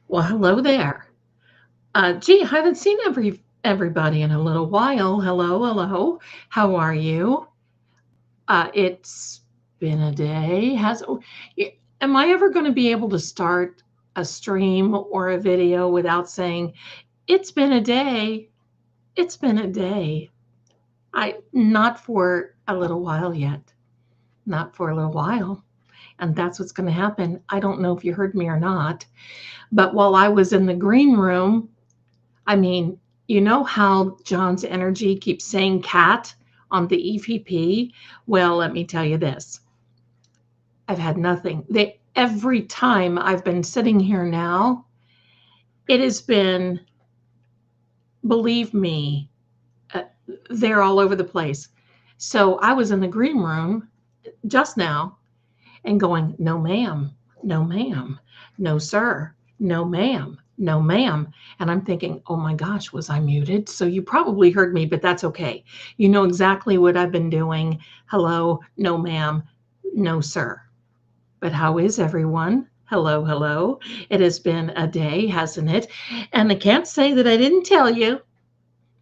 Well, hello there. Gee, I haven't seen everybody in a little while. Hello, hello. How are you? It's been a day. Am I ever going to be able to start a stream or a video without saying it's been a day? It's been a day. I not for a little while yet. Not for a little while. And that's what's going to happen. I don't know if you heard me or not, but while I was in the green room, I mean, you know how John's Energy keeps saying cat on the EVP? Well, let me tell you this. I've had nothing. Every time I've been sitting here now, it has been, believe me, uh, they're all over the place. So I was in the green room just now and going, no, ma'am, no, ma'am, no, sir, no, ma'am, no, ma'am. And I'm thinking, oh my gosh, was I muted? So you probably heard me, but that's okay. You know exactly what I've been doing. Hello, no, ma'am, no, sir. But how is everyone? Hello, hello. It has been a day, hasn't it? And I can't say that I didn't tell you,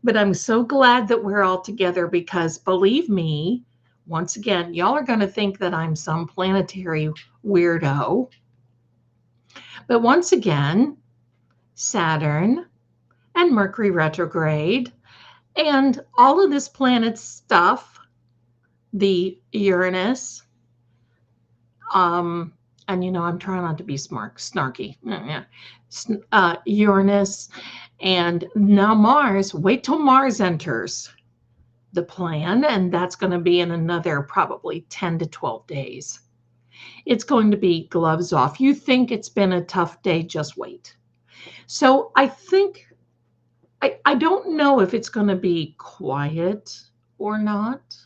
but I'm so glad that we're all together because believe me, once again, y'all are going to think that I'm some planetary weirdo. But once again, Saturn and Mercury retrograde and all of this planet stuff, the Uranus, um, and I'm trying not to be snarky. Uranus and now Mars. Wait till Mars enters the plan, and that's going to be in another probably 10 to 12 days. It's going to be gloves off. You think it's been a tough day, just wait. So I think, I don't know if it's going to be quiet or not.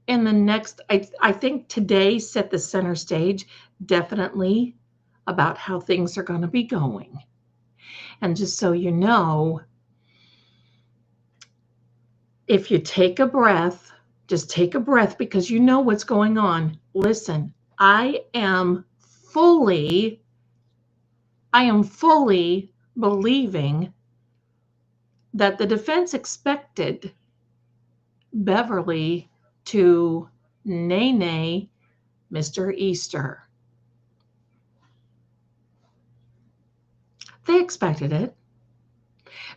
In the next, I think today set the center stage, definitely about how things are going to be going. And just so you know, if you take a breath, just take a breath because you know what's going on. Listen, I am fully believing that the defense expected Beverly to nay Mr. Easter. They expected it.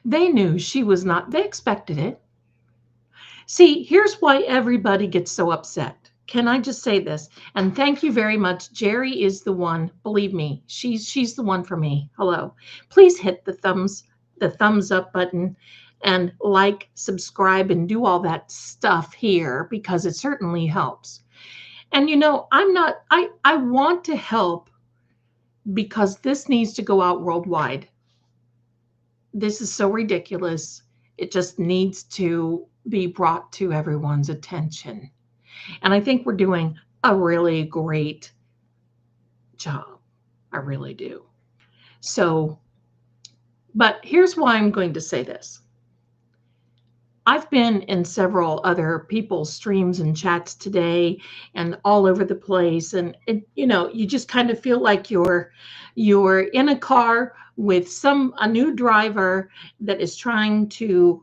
They knew she was not, they expected it. See, here's why everybody gets so upset. Can I just say this? And thank you very much. Jerry is the one, believe me, she's the one for me. Hello. Please hit the thumbs up button and like, subscribe, and do all that stuff here because it certainly helps. And I want to help because this needs to go out worldwide. This is so ridiculous. It just needs to be brought to everyone's attention. And I think we're doing a really great job. I really do. So, but here's why I'm going to say this. I've been in several other people's streams and chats today and all over the place. And, you just kind of feel like you're in a car with a new driver that is trying to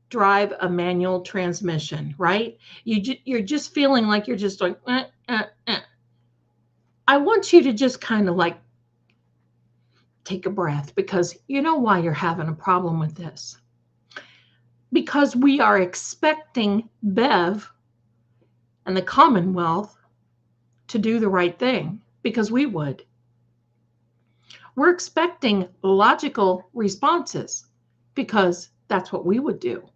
drive a manual transmission, right? You're just feeling like you're just going, I want you to just kind of like take a breath because you know why you're having a problem with this. Because we are expecting Bev and the Commonwealth to do the right thing because we would. We're expecting logical responses because that's what we would do.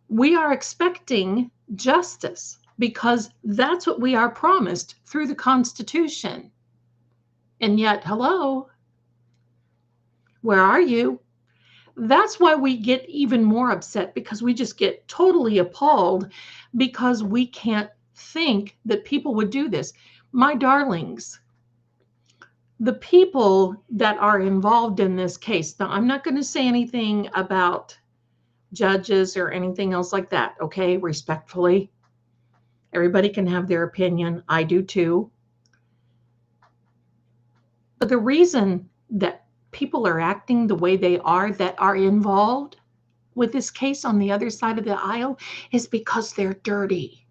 We are expecting justice because that's what we are promised through the Constitution. And yet, hello, where are you? That's why we get even more upset because we just get totally appalled because we can't think that people would do this. My darlings, the people that are involved in this case, now I'm not going to say anything about judges or anything else like that, okay? Respectfully. Everybody can have their opinion. I do too. But the reason that people are acting the way they are that are involved with this case on the other side of the aisle is because they're dirty.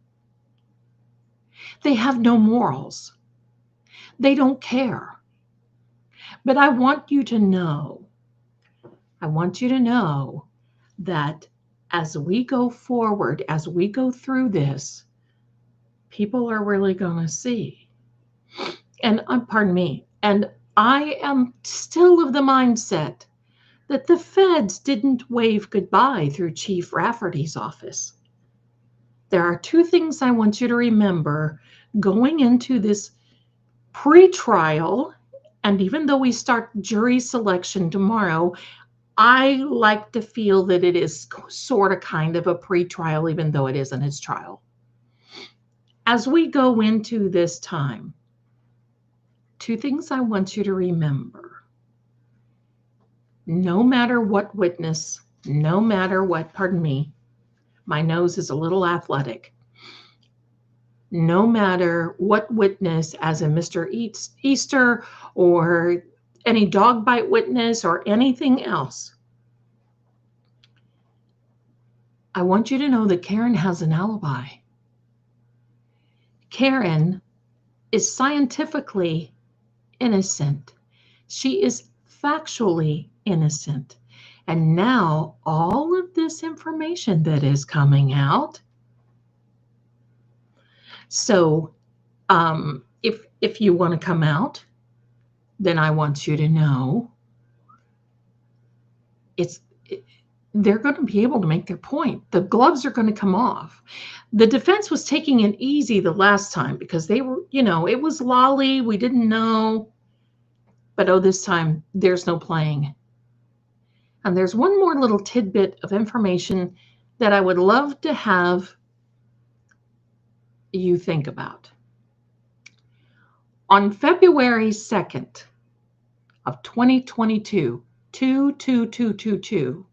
They have no morals. They don't care. But I want you to know that as we go forward, as we go through this, people are really going to see. And pardon me, and I am still of the mindset that the feds didn't wave goodbye through Chief Rafferty's office. There are two things I want you to remember going into this pre-trial, and even though we start jury selection tomorrow, I like to feel that it is sort of kind of a pre-trial, even though it isn't its trial. As we go into this time, two things I want you to remember. No matter what witness, no matter what, pardon me, my nose is a little athletic. No matter what witness, as in Mr. Easter or any dog bite witness or anything else, I want you to know that Karen has an alibi. Karen is scientifically innocent. She is factually innocent. And now all of this information that is coming out. So if you want to come out, then I want you to know they're going to be able to make their point. The gloves are going to come off. The defense was taking it easy the last time because they were, it was lolly. We didn't know. But this time there's no playing. And there's one more little tidbit of information that I would love to have you think about. On February 2nd of 2022, 2/2/2/22,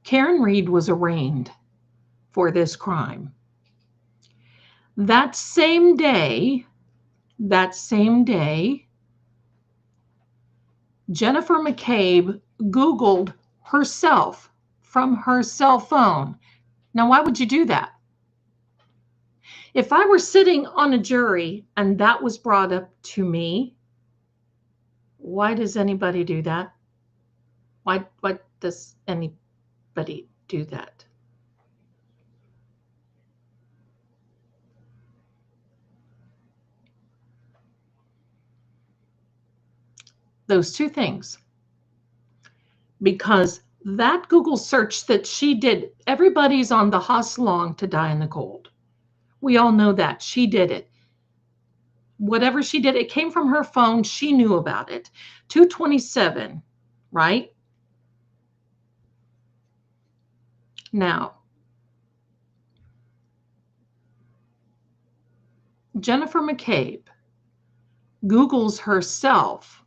Karen Reed was arraigned for this crime. That same day, Jennifer McCabe Googled herself from her cell phone. Now, why would you do that? If I were sitting on a jury and that was brought up to me, why does anybody do that? Why does anybody do that? Those two things. Because that Google search that she did, everybody's on the hustle to die in the cold. We all know that. She did it. Whatever she did, it came from her phone. She knew about it. 2/27, right? Now, Jennifer McCabe Googles herself.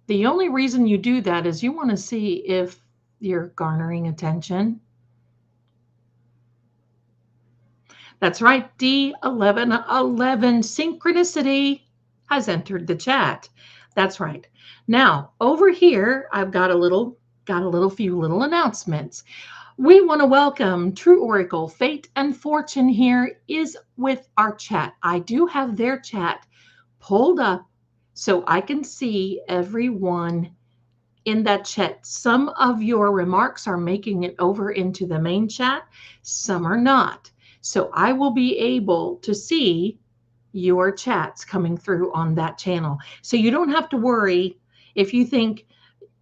The only reason you do that is you want to see if you're garnering attention. That's right, D1111 synchronicity has entered the chat. That's right. Now, over here, I've got a few little announcements. We want to welcome True Oracle. Fate and Fortune here is with our chat. I do have their chat pulled up so I can see everyone in that chat. Some of your remarks are making it over into the main chat. Some are not. So I will be able to see your chats coming through on that channel. So you don't have to worry if you think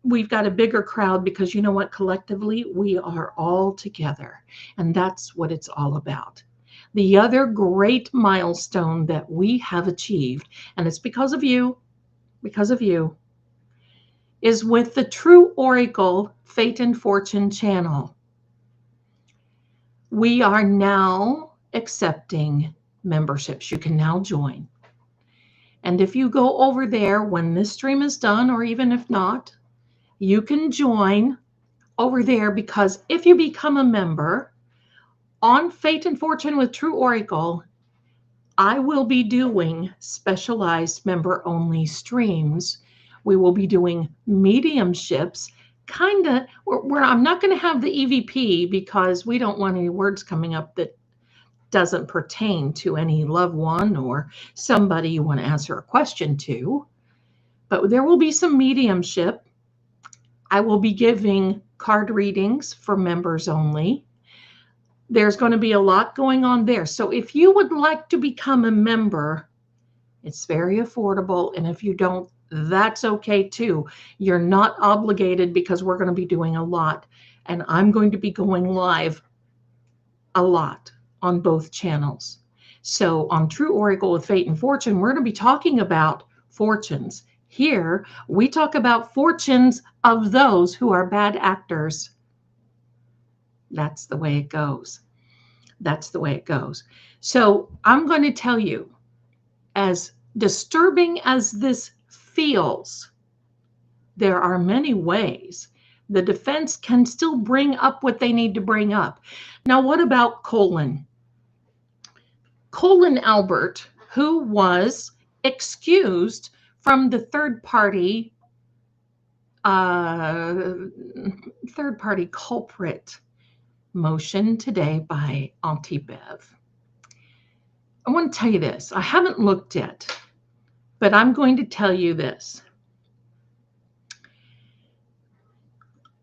we've got a bigger crowd, because you know what? Collectively, we are all together. And that's what it's all about. The other great milestone that we have achieved, and it's because of you, is with the True Oracle Fate and Fortune channel. We are now accepting memberships. You can now join. And if you go over there when this stream is done, or even if not, you can join over there, because if you become a member on Fate and Fortune with True Oracle, I will be doing specialized member-only streams. We will be doing mediumships, kind of, where I'm not going to have the EVP because we don't want any words coming up that doesn't pertain to any loved one or somebody you want to answer a question to. But there will be some mediumship. I will be giving card readings for members only. There's going to be a lot going on there. So if you would like to become a member, it's very affordable. And if you don't, that's okay too. You're not obligated because we're going to be doing a lot. And I'm going to be going live a lot on both channels. So on True Oracle with Fate and Fortune, we're going to be talking about fortunes. Here, we talk about fortunes of those who are bad actors. That's the way it goes. That's the way it goes. So I'm going to tell you, as disturbing as this feels, there are many ways the defense can still bring up what they need to bring up. Now, what about Colin? Colin Albert, who was excused from the third-party culprit motion today by Auntie Bev. I want to tell you this. I haven't looked yet, but I'm going to tell you this.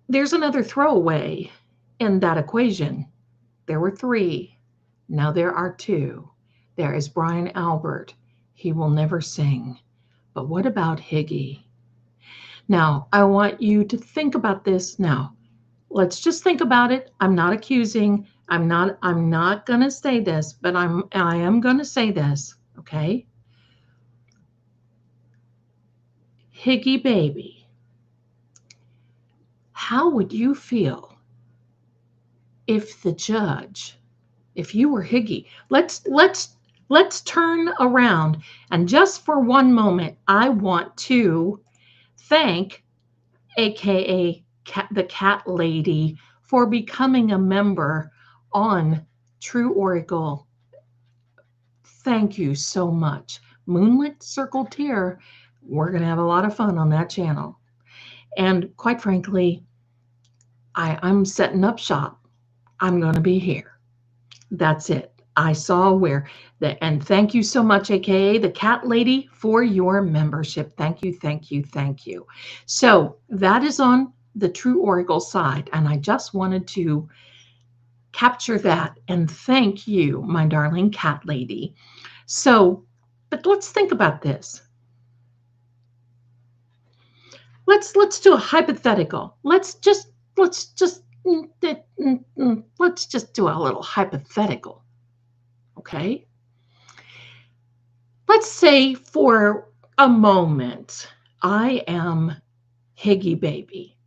There's another throwaway in that equation. There were 3. Now there are 2. There is Brian Albert. He will never sing. But what about Higgy? Now, I want you to think about this now. Let's just think about it. I'm not accusing. I'm not going to say this, but I am going to say this, okay? Higgy baby, how would you feel if the judge, if you were Higgy, let's turn around, and just for one moment, I want to thank AKA the cat lady for becoming a member on True Oracle. Thank you so much. Moonlit Circle Tear, we're going to have a lot of fun on that channel. And quite frankly, I'm setting up shop. I'm going to be here. That's it. I saw where and thank you so much, AKA the cat lady, for your membership. Thank you, thank you, thank you. So that is on the True Oracle side, and I just wanted to capture that and thank you, my darling cat lady. So, but let's think about this. Let's do a hypothetical. Let's just do a little hypothetical. Okay? Let's say for a moment, I am Higgy baby,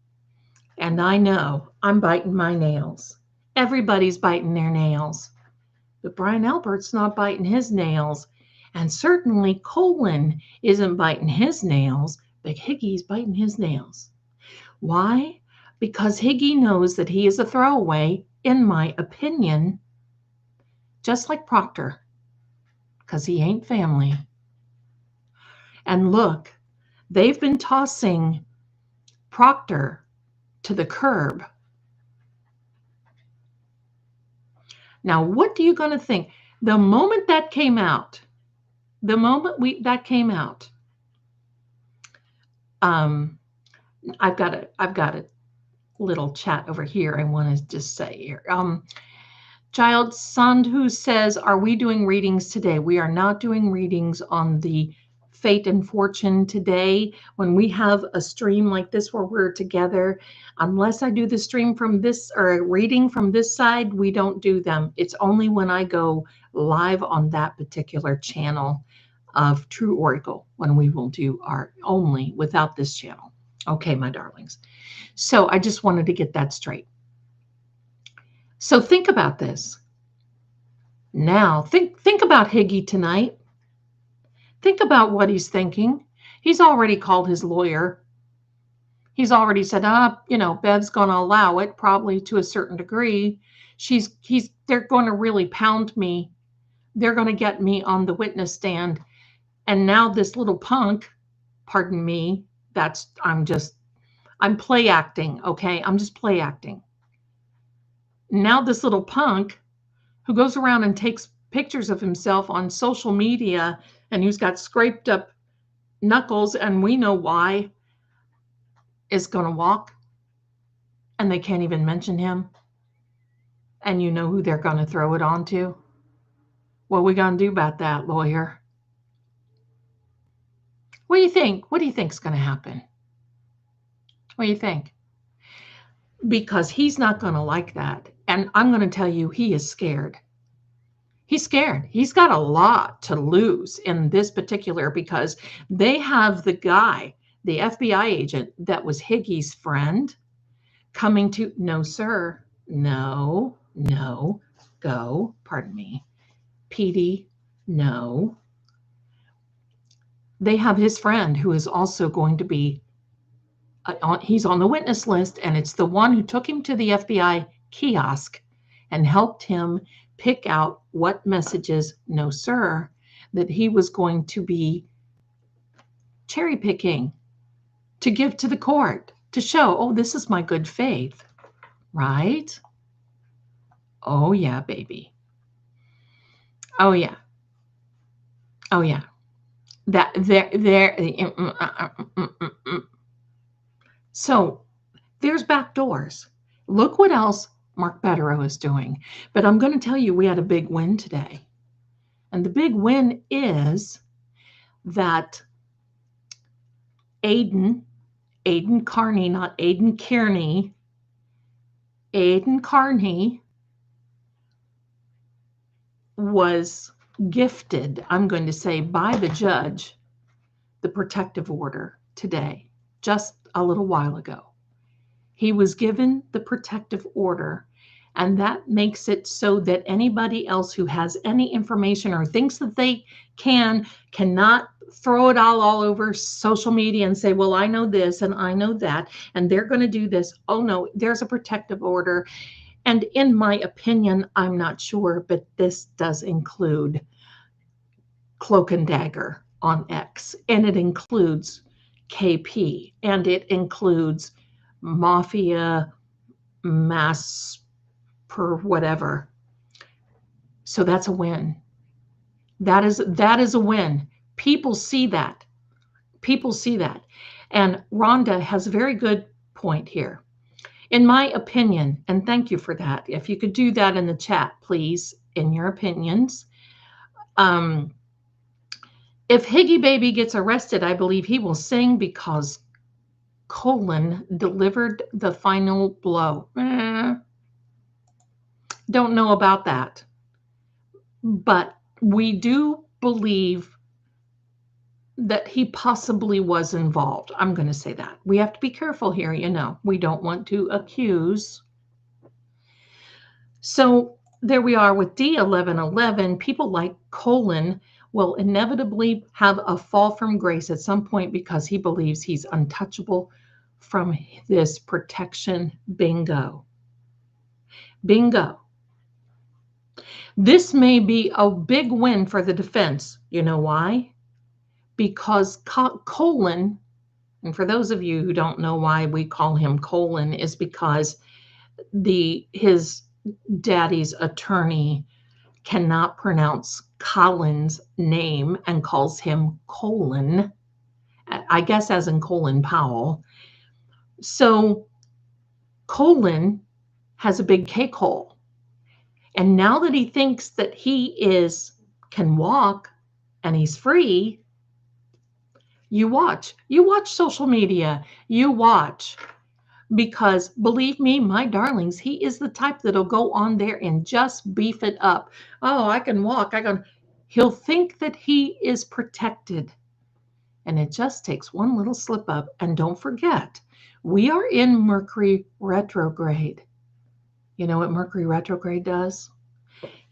and I know I'm biting my nails. Everybody's biting their nails, but Brian Albert's not biting his nails, and certainly Colin isn't biting his nails, but Higgy's biting his nails. Why? Because Higgy knows that he is a throwaway, in my opinion, just like Proctor, because he ain't family. And look, they've been tossing Proctor to the curb. Now, what are you going to think? The moment that came out, I've got a little chat over here I want to just say here. Child Sandhu says, are we doing readings today? We are not doing readings on the Fate and Fortune today. When we have a stream like this where we're together, unless I do the stream from this or a reading from this side, we don't do them. It's only when I go live on that particular channel of True Oracle when we will do our only without this channel. Okay, my darlings. So I just wanted to get that straight. So think about this. Now, think about Higgy tonight. Think about what he's thinking. He's already called his lawyer. He's already said, Bev's going to allow it, probably to a certain degree. They're going to really pound me they're going to get me on the witness stand. And now this little punk, pardon me, I'm play acting, okay? I'm just play acting. Now this little punk who goes around and takes pictures of himself on social media and who's got scraped up knuckles, and we know why, is going to walk, and they can't even mention him. And you know who they're going to throw it onto? What are we going to do about that, lawyer? What do you think? What do you think's going to happen? What do you think? Because he's not going to like that. And I'm going to tell you, he is scared. He's scared. He's got a lot to lose in this particular, because they have the guy, the FBI agent that was Higgie's friend, coming to, no, sir, no, go, pardon me, PD, no. They have his friend who is also going to be, he's on the witness list, and it's the one who took him to the FBI kiosk and helped him pick out what messages, no, sir, that he was going to be cherry picking to give to the court to show, oh, this is my good faith, right? Oh, yeah, baby. Oh, yeah. Oh, yeah. That there. So there's back doors. Look what else Mark Betterow is doing. But I'm going to tell you, we had a big win today. And the big win is that Aidan Carney, not Aidan Kearney, Aidan Carney was gifted, I'm going to say, by the judge, the protective order today, just a little while ago. He was given the protective order, and that makes it so that anybody else who has any information or thinks that they cannot throw it all over social media and say, well, I know this and I know that, and they're going to do this. Oh, no, there's a protective order. And in my opinion, I'm not sure, but this does include Cloak and Dagger on X, and it includes KP, and it includes Mafia, Mass per whatever. So that's a win. That is a win. People see that. People see that. And Rhonda has a very good point here. In my opinion, and thank you for that. If you could do that in the chat, please, in your opinions. If Higgy Baby gets arrested, I believe he will sing because Colin delivered the final blow. Don't know about that. But we do believe that he possibly was involved. I'm going to say that. We have to be careful here, you know. We don't want to accuse. So there we are with D1111. People like Colin will inevitably have a fall from grace at some point because he believes he's untouchable from this protection. Bingo. Bingo. This may be a big win for the defense. You know why? Because Colin, and for those of you who don't know why we call him Colin, is because his daddy's attorney cannot pronounce Colin's name and calls him Colin, I guess as in Colin Powell. So Colin has a big cake hole. And now that he thinks that he can walk and he's free, you watch social media, you watch. Because believe me, my darlings, he is the type that'll go on there and just beef it up. Oh, I can walk. He'll think that he is protected. And it just takes one little slip up. And don't forget, we are in Mercury retrograde. You know what Mercury retrograde does?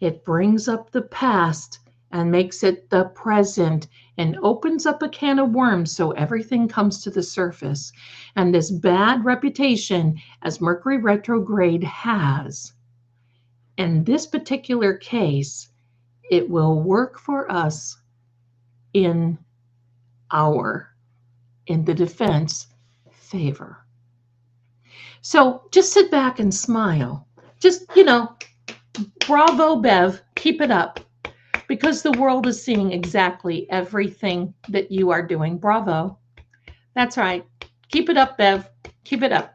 It brings up the past and makes it the present and opens up a can of worms so everything comes to the surface. And this bad reputation as Mercury retrograde has, in this particular case, it will work for us in in the defense favor. So just sit back and smile. Just, bravo, Bev, keep it up. Because the world is seeing exactly everything that you are doing. Bravo. That's right. Keep it up, Bev. Keep it up.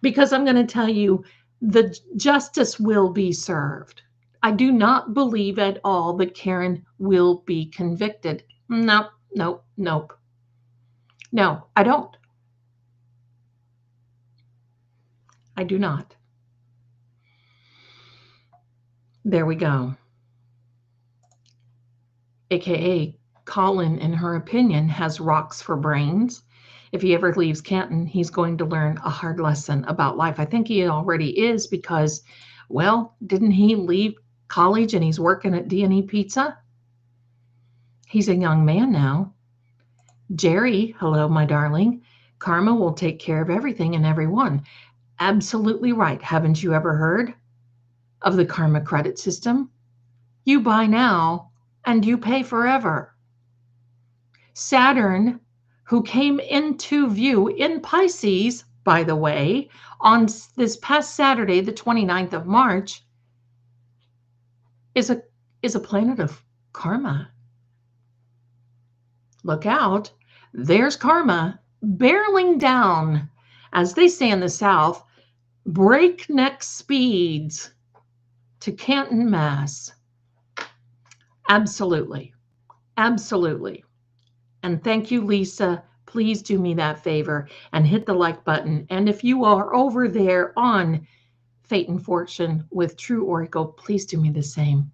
Because I'm going to tell you, the justice will be served. I do not believe at all that Karen will be convicted. Nope, nope, nope. No, I don't. I do not. There we go. AKA Colin, in her opinion, has rocks for brains. If he ever leaves Canton, he's going to learn a hard lesson about life. I think he already is because, well, didn't he leave college and he's working at D&E Pizza? He's a young man now. Jerry, hello, my darling. Karma will take care of everything and everyone. Absolutely right. Haven't you ever heard of the karma credit system? You buy now and you pay forever. Saturn, who came into view in Pisces, by the way, on this past Saturday, the 29th of March, is a planet of karma. Look out. There's karma barreling down, as they say in the South, breakneck speeds to Canton, Mass. Absolutely. Absolutely. And thank you, Lisa. Please do me that favor and hit the like button. And if you are over there on Fate and Fortune with True Oracle, please do me the same.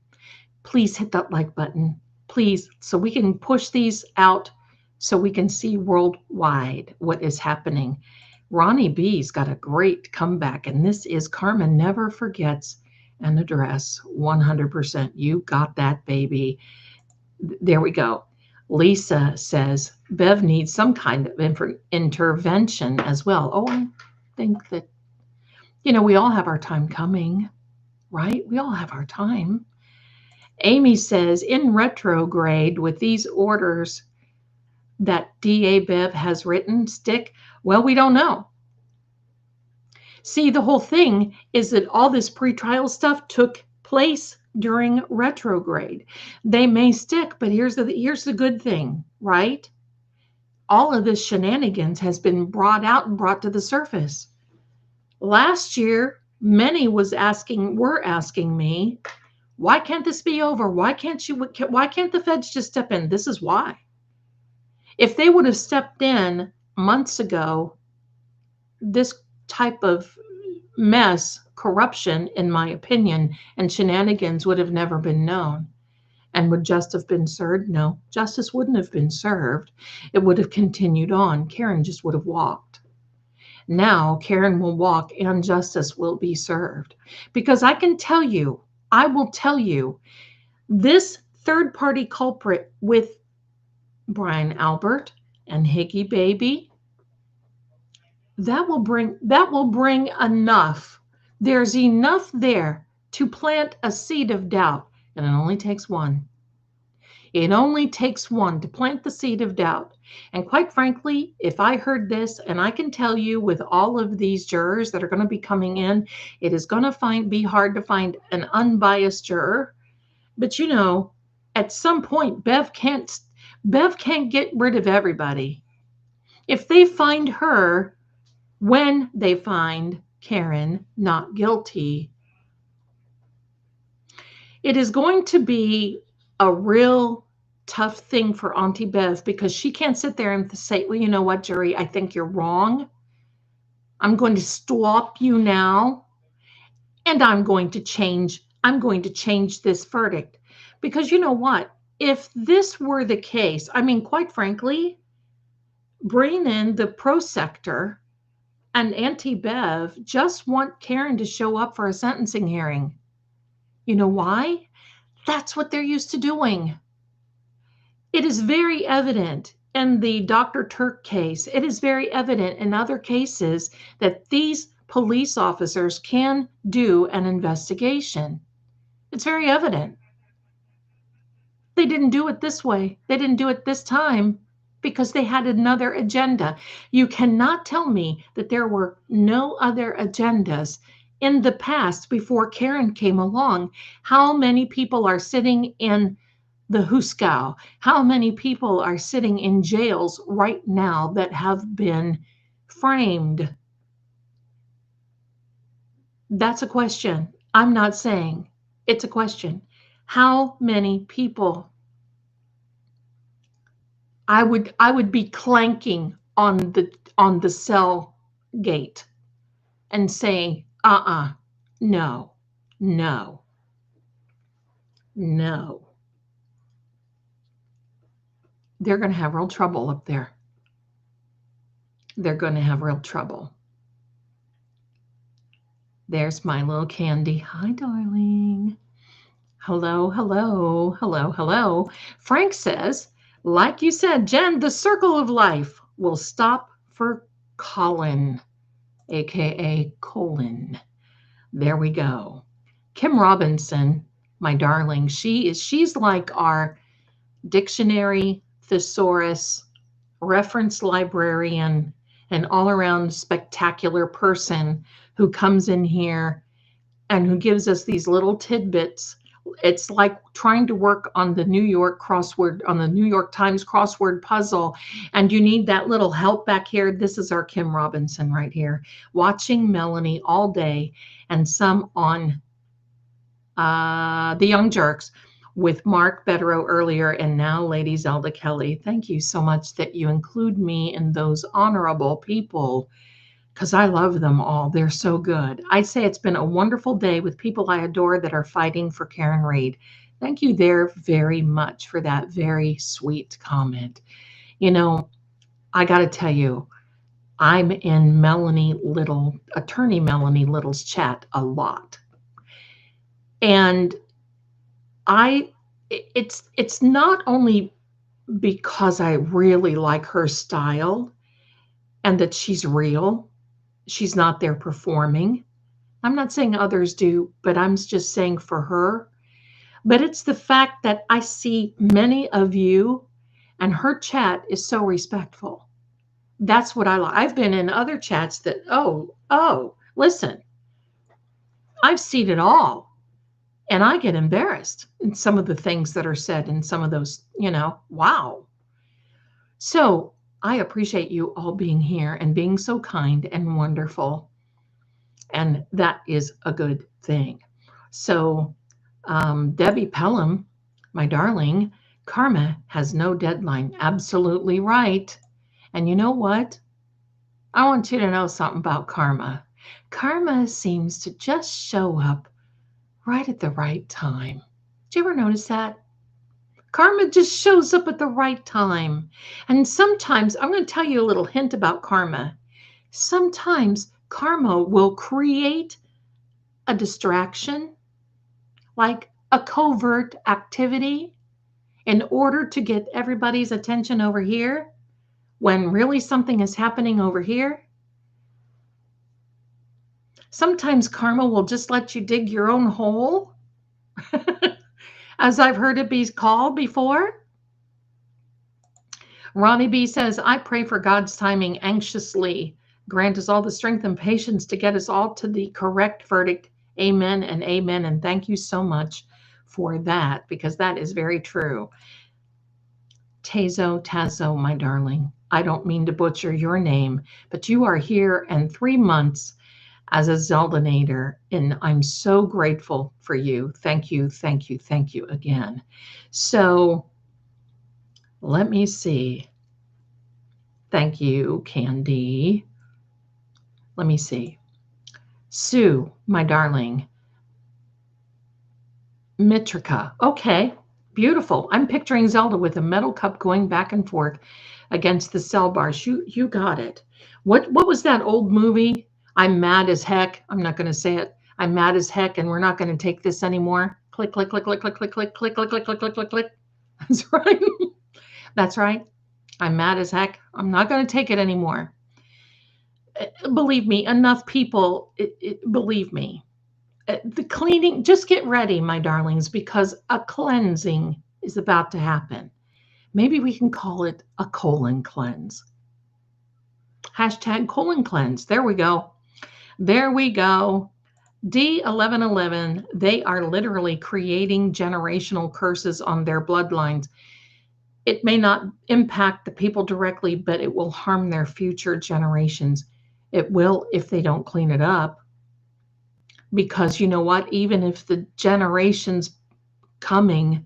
Please hit that like button. Please, so we can push these out so we can see worldwide what is happening. Ronnie B's got a great comeback, and this is Karma Never Forgets an Address. 100%. You got that, baby. There we go. Lisa says Bev needs some kind of intervention as well. Oh, I think that, we all have our time coming, right? We all have our time. Amy says, in retrograde with these orders that DA Bev has written stick? Well, we don't know. See, the whole thing is that all this pretrial stuff took place during retrograde. They may stick, but here's the good thing, right? All of this shenanigans has been brought out and brought to the surface. Last year, many were asking me, why can't this be over? Why can't the feds just step in? This is why. If they would have stepped in months ago, this type of mess, corruption, in my opinion, and shenanigans would have never been known. And would justice have been served? No, justice wouldn't have been served. It would have continued on. Karen just would have walked. Now Karen will walk and justice will be served. Because I will tell you, this third-party culprit with Brian Albert and Higgy Baby, that will bring enough. There's enough there to plant a seed of doubt, and it only takes one. It only takes one to plant the seed of doubt. And quite frankly, if I heard this, and I can tell you with all of these jurors that are going to be coming in, it is going to be hard to find an unbiased juror. But at some point, Bev can't get rid of everybody. If they find her, when they find Karen not guilty, it is going to be a real tough thing for Auntie Bev, because she can't sit there and say, well, you know what, jury, I think you're wrong. I'm going to stop you now, and I'm going to change this verdict. Because you know what? If this were the case, I mean, quite frankly, bring in the pro sector and Auntie Bev just want Karen to show up for a sentencing hearing. You know why? That's what they're used to doing. It is very evident in the Dr. Turk case. It is very evident in other cases that these police officers can do an investigation. It's very evident. They didn't do it this way. They didn't do it this time because they had another agenda. You cannot tell me that there were no other agendas in the past before Karen came along. How many people are sitting in the Huskow? How many people are sitting in jails right now that have been framed? That's a question. I'm not saying it's a question. How many people? I would be clanking on the cell gate and saying, no, no, no. They're going to have real trouble up there. They're going to have real trouble. There's my little Candy. Hi, darling. Hello, hello, hello, hello. Frank says, like you said, Jen, the circle of life will stop for Colin, aka Colin. There we go. Kim Robinson, my darling, she's like our dictionary thesaurus, reference librarian, an all-around spectacular person who comes in here and who gives us these little tidbits. It's like trying to work on the New York Times crossword puzzle, and you need that little help back here. This is our Kim Robinson right here, watching Melanie all day, and some on The Young Jerks with Mark Betterow earlier, and now Lady Zelda Kelly. Thank you so much that you include me in those honorable people, because I love them all. They're so good. I'd say it's been a wonderful day with people I adore that are fighting for Karen Reed. Thank you there very much for that very sweet comment. You know, I got to tell you, I'm in attorney Melanie Little's chat a lot. And it's not only because I really like her style and that she's real. She's not there performing. I'm not saying others do, but I'm just saying for her. But it's the fact that I see many of you, and her chat is so respectful. That's what I like. I've been in other chats that, listen, I've seen it all. And I get embarrassed in some of the things that are said in some of those, wow. So I appreciate you all being here and being so kind and wonderful. And that is a good thing. So Debbie Pelham, my darling, karma has no deadline. Absolutely right. And you know what? I want you to know something about karma. Karma seems to just show up right at the right time. Did you ever notice that? Karma just shows up at the right time. And sometimes, I'm going to tell you a little hint about karma. Sometimes karma will create a distraction, like a covert activity, in order to get everybody's attention over here when really something is happening over here. Sometimes karma will just let you dig your own hole, as I've heard it be called before. Ronnie B says, I pray for God's timing anxiously. Grant us all the strength and patience to get us all to the correct verdict. Amen and amen. And thank you so much for that, because that is very true. Tazo, my darling, I don't mean to butcher your name, but you are here in 3 months as a Zeldanator, and I'm so grateful for you. Thank you, thank you, thank you again. So let me see. Thank you, Candy. Let me see. Sue, my darling. Mitrika. Okay, beautiful. I'm picturing Zelda with a metal cup going back and forth against the cell bars. You got it. What was that old movie? I'm mad as heck. I'm not going to say it. I'm mad as heck, and we're not going to take this anymore. Click, click, click, click, click, click, click, click, click, click, click, click, click, click. That's right. That's right. I'm mad as heck. I'm not going to take it anymore. Believe me, enough people, believe me. The cleaning, just get ready, my darlings, because a cleansing is about to happen. Maybe we can call it a colon cleanse. Hashtag colon cleanse. There we go. There we go. D1111, they are literally creating generational curses on their bloodlines. It may not impact the people directly, but it will harm their future generations. It will if they don't clean it up. Because you know what? Even if the generations coming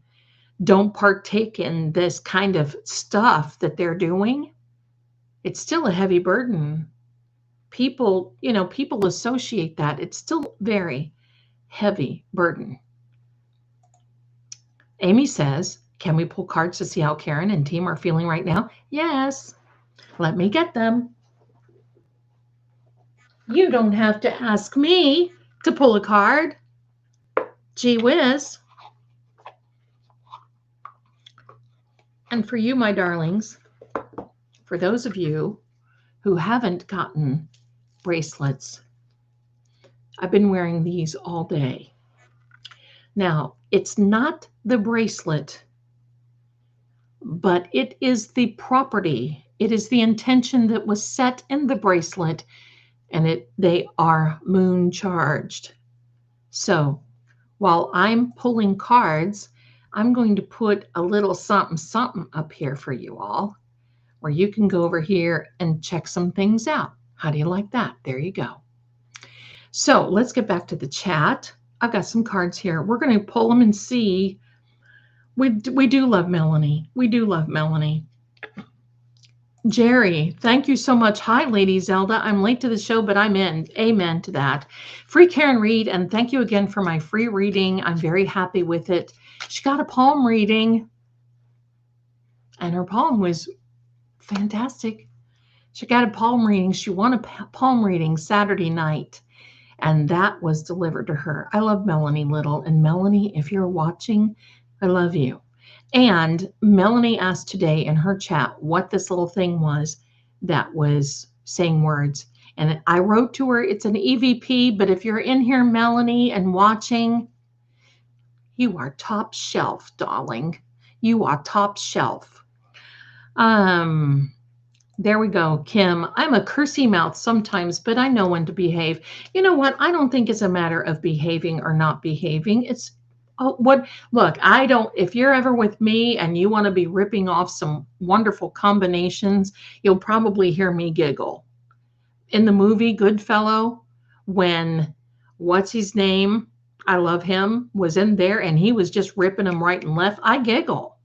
don't partake in this kind of stuff that they're doing, it's still a heavy burden. People, people associate that. It's still very heavy burden. Amy says, can we pull cards to see how Karen and team are feeling right now? Yes. Let me get them. You don't have to ask me to pull a card. Gee whiz. And for you, my darlings, for those of you who haven't gotten bracelets, I've been wearing these all day. Now, it's not the bracelet, but it is the property. It is the intention that was set in the bracelet, and they are moon charged. So while I'm pulling cards, I'm going to put a little something something up here for you all, where you can go over here and check some things out. How do you like that? There you go. So let's get back to the chat. I've got some cards here. We're going to pull them and see. We do love Melanie. We do love Melanie. Jerry, thank you so much. Hi, Lady Zelda. I'm late to the show, but I'm in. Amen to that. Free Karen Reed, and thank you again for my free reading. I'm very happy with it. She got a palm reading, and her palm was fantastic. She got a palm reading. She won a palm reading Saturday night, and that was delivered to her. I love Melanie Little, and Melanie, if you're watching, I love you. And Melanie asked today in her chat what this little thing was that was saying words. And I wrote to her, it's an EVP, but if you're in here, Melanie, and watching, you are top shelf, darling. You are top shelf. There we go, Kim. I'm a cursy mouth sometimes, but I know when to behave. You know what? I don't think it's a matter of behaving or not behaving. It's look, I don't, if you're ever with me and you want to be ripping off some wonderful combinations, you'll probably hear me giggle. In the movie Goodfellow, when, what's his name? I love him, was in there and he was just ripping them right and left. I giggle.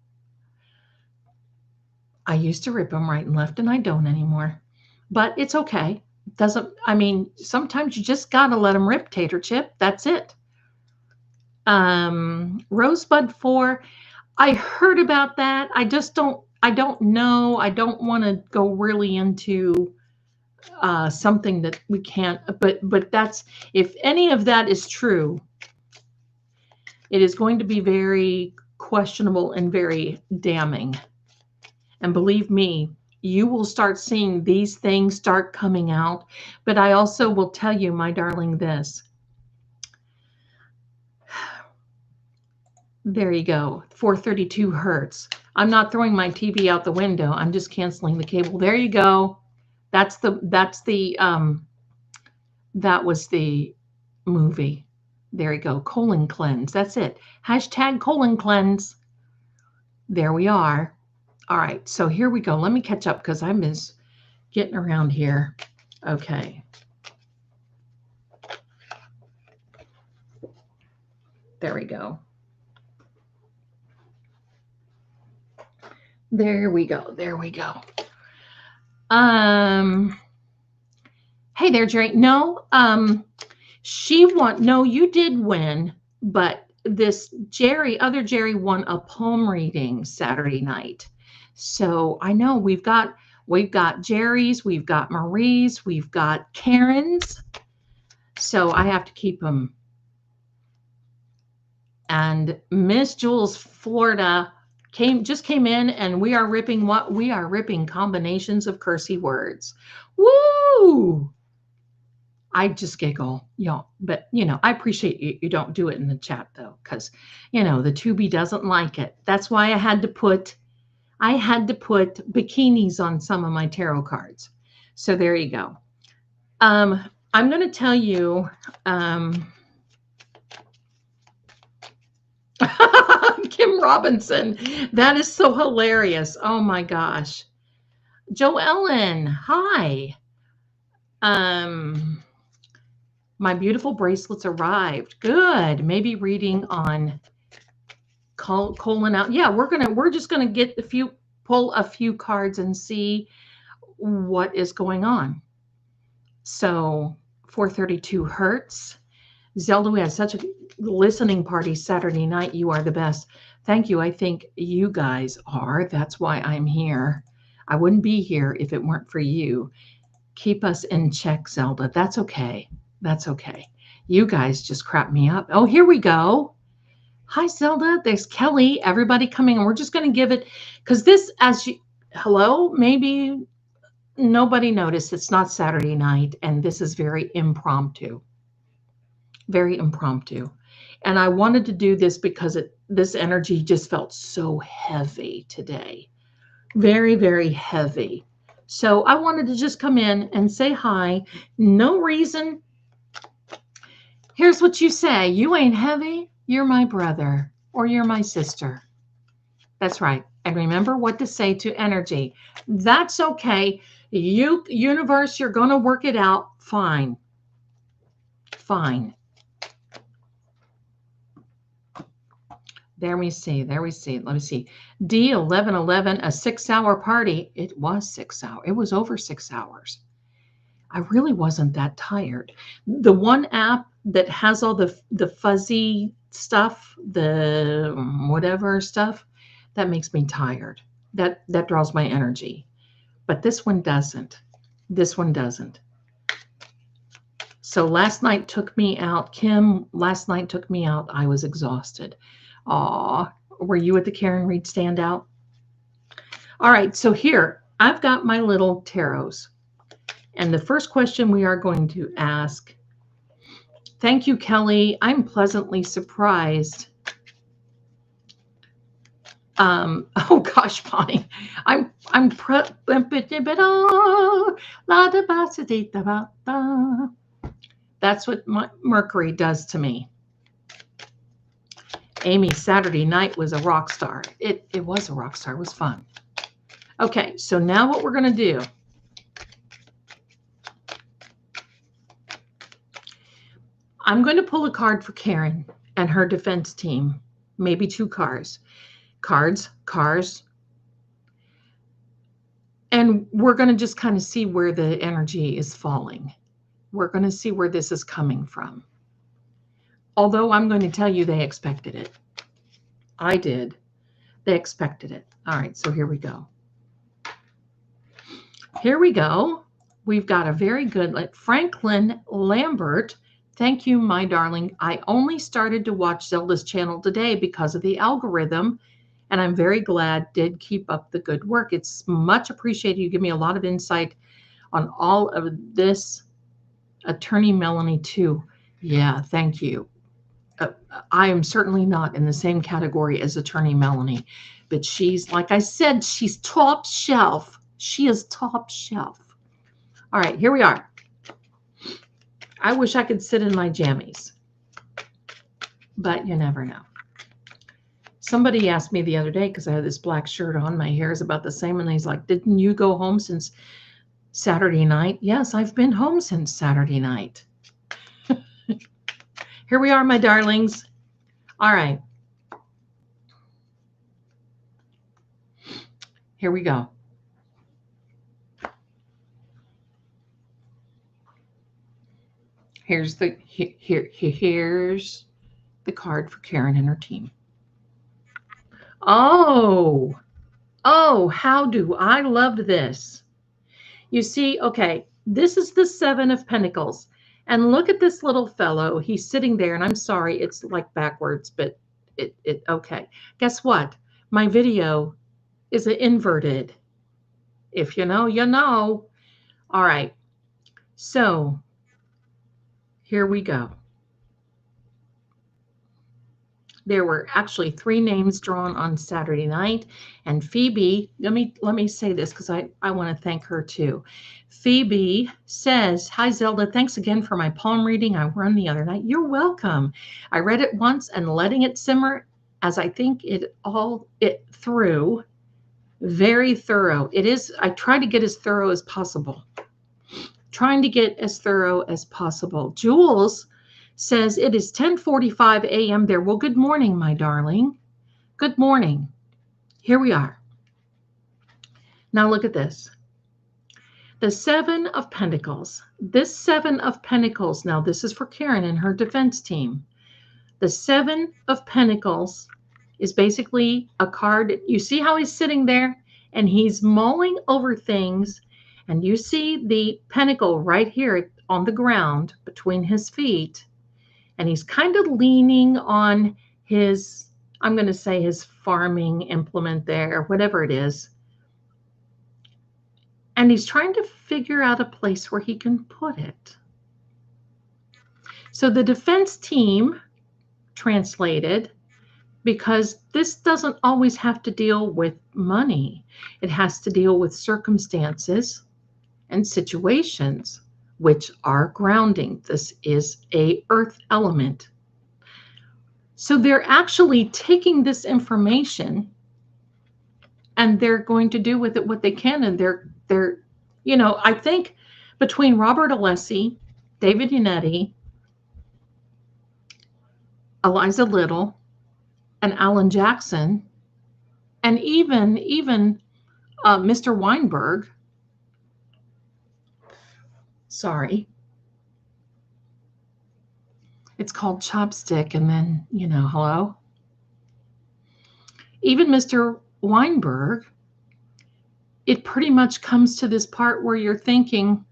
I used to rip them right and left and I don't anymore, but it's okay. Sometimes you just got to let them rip, Tater Chip. That's it. Rosebud 4, I heard about that. I don't know. I don't want to go really into something that we can't, but that's, if any of that is true, it is going to be very questionable and very damning. And believe me, you will start seeing these things start coming out. But I also will tell you, my darling, this. There you go, 432 hertz. I'm not throwing my TV out the window. I'm just canceling the cable. There you go. That was the movie. There you go, colon cleanse. That's it. Hashtag colon cleanse. There we are. All right, so here we go. Let me catch up because I miss getting around here. Okay. There we go. There we go. There we go. Hey there, Jerry. No, no, you did win, but this other Jerry won a palm reading Saturday night. So I know we've got Jerry's, we've got Marie's, we've got Karen's. So I have to keep them. And Miss Jules Florida just came in, and we are ripping combinations of cursey words. Woo! I just giggle, but I appreciate you don't do it in the chat though, because the Tubi doesn't like it. That's why I had to put bikinis on some of my tarot cards. So there you go. I'm going to tell you, Kim Robinson, that is so hilarious. Oh my gosh. Joellen, hi. My beautiful bracelets arrived. Good. Maybe reading on colon out. Yeah, we're just gonna pull a few cards and see what is going on. So 432 hertz. Zelda, we had such a listening party Saturday night. You are the best. Thank you. I think you guys are. That's why I'm here. I wouldn't be here if it weren't for you. Keep us in check, Zelda. That's okay. That's okay. You guys just crap me up. Oh, here we go. Hi, Zelda. There's Kelly. Everybody coming. And we're just going to give it, because this, hello, maybe nobody noticed. It's not Saturday night, and this is very impromptu. Very impromptu. And I wanted to do this because this energy just felt so heavy today. Very, very heavy. So I wanted to just come in and say hi. No reason. Here's what you say. You ain't heavy. You're my brother or you're my sister. That's right. And remember what to say to energy. That's okay. Universe, you're going to work it out. Fine. Fine. There we see. Let me see. D1111, a 6-hour party. It was 6 hours. It was over 6 hours. I really wasn't that tired. The one app that has all the fuzzy stuff, the whatever stuff, that makes me tired. That draws my energy. But this one doesn't. This one doesn't. So last night took me out. Kim, last night took me out. I was exhausted. Aw, were you at the Karen Reed standout? All right, so here, I've got my little tarots. And the first question we are going to ask, thank you, Kelly. I'm pleasantly surprised. Oh gosh, Bonnie, that's what my Mercury does to me. Amy, Saturday night was a rock star. It was a rock star. It was fun. Okay, so now what we're going to do. I'm going to pull a card for Karen and her defense team. Maybe 2 cards. Cars. And we're going to just kind of see where the energy is falling. We're going to see where this is coming from. Although I'm going to tell you they expected it. I did. They expected it. All right, so here we go. Here we go. We've got a very good, like Franklin Lambert. Thank you, my darling. I only started to watch Zelda's channel today because of the algorithm, and I'm very glad did keep up the good work. It's much appreciated. You give me a lot of insight on all of this. Attorney Melanie, too. Yeah, thank you. I am certainly not in the same category as Attorney Melanie, but she's, like I said, she's top shelf. She is top shelf. All right, here we are. I wish I could sit in my jammies, but you never know. Somebody asked me the other day, because I had this black shirt on, my hair is about the same, and he's like, didn't you go home since Saturday night? Yes, I've been home since Saturday night. Here we are, my darlings. All right. Here we go. Here's the card for Karen and her team. Oh, how do I loved this. You see, okay, this is the 7 of Pentacles. And look at this little fellow. He's sitting there, and I'm sorry, it's like backwards, but okay. Guess what? My video is inverted. If you know, you know. All right. So Here we go. There were actually 3 names drawn on Saturday night, and Phoebe, let me say this because I want to thank her too. Phoebe says, "Hi Zelda, thanks again for my palm reading I run the other night." You're welcome. I read it once and letting it simmer as I think it through. Very thorough. It is. I try to get as thorough as possible. Trying to get as thorough as possible. Jules says it is 10:45 a.m. there. Well, good morning, my darling. Good morning. Here we are. Now look at this. The 7 of Pentacles. This 7 of Pentacles, now this is for Karen and her defense team. The 7 of Pentacles is basically a card. You see how he's sitting there and he's mulling over things, and you see the pentacle right here on the ground between his feet, and he's kind of leaning on his, I'm going to say his farming implement there, whatever it is. And he's trying to figure out a place where he can put it. So the defense team translated, because this doesn't always have to deal with money. It has to deal with circumstances and situations which are grounding. This is a earth element. So they're actually taking this information and they're going to do with it what they can. And they're, you know, I think between Robert Alessi, David Yannetti, Eliza Little, and Alan Jackson, and even Mr. Weinberg. Sorry. It's called Chopstick, and then, you know, hello. Even Mr. Weinberg, it pretty much comes to this part where you're thinking,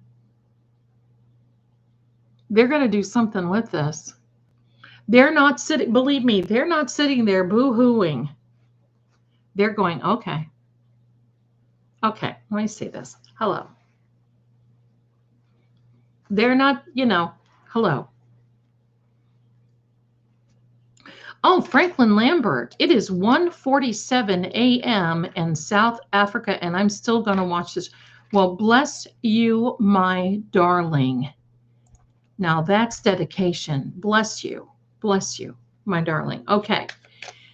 they're going to do something with this. They're not sitting, believe me, they're not sitting there boo-hooing. They're going, okay, let me see this. Hello. They're not, you know, hello. Oh, Franklin Lambert. It is 1:47 a.m. in South Africa, and I'm still going to watch this. Well, bless you, my darling. Now that's dedication. Bless you, my darling. Okay,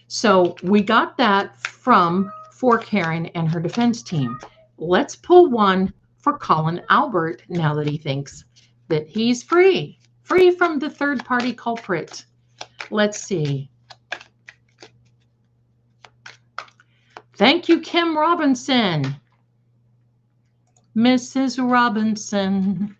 so we got that for Karen and her defense team. Let's pull one for Colin Albert now that he thinks that he's free from the third-party culprit. Let's see. Thank you, Kim Robinson. Mrs. Robinson.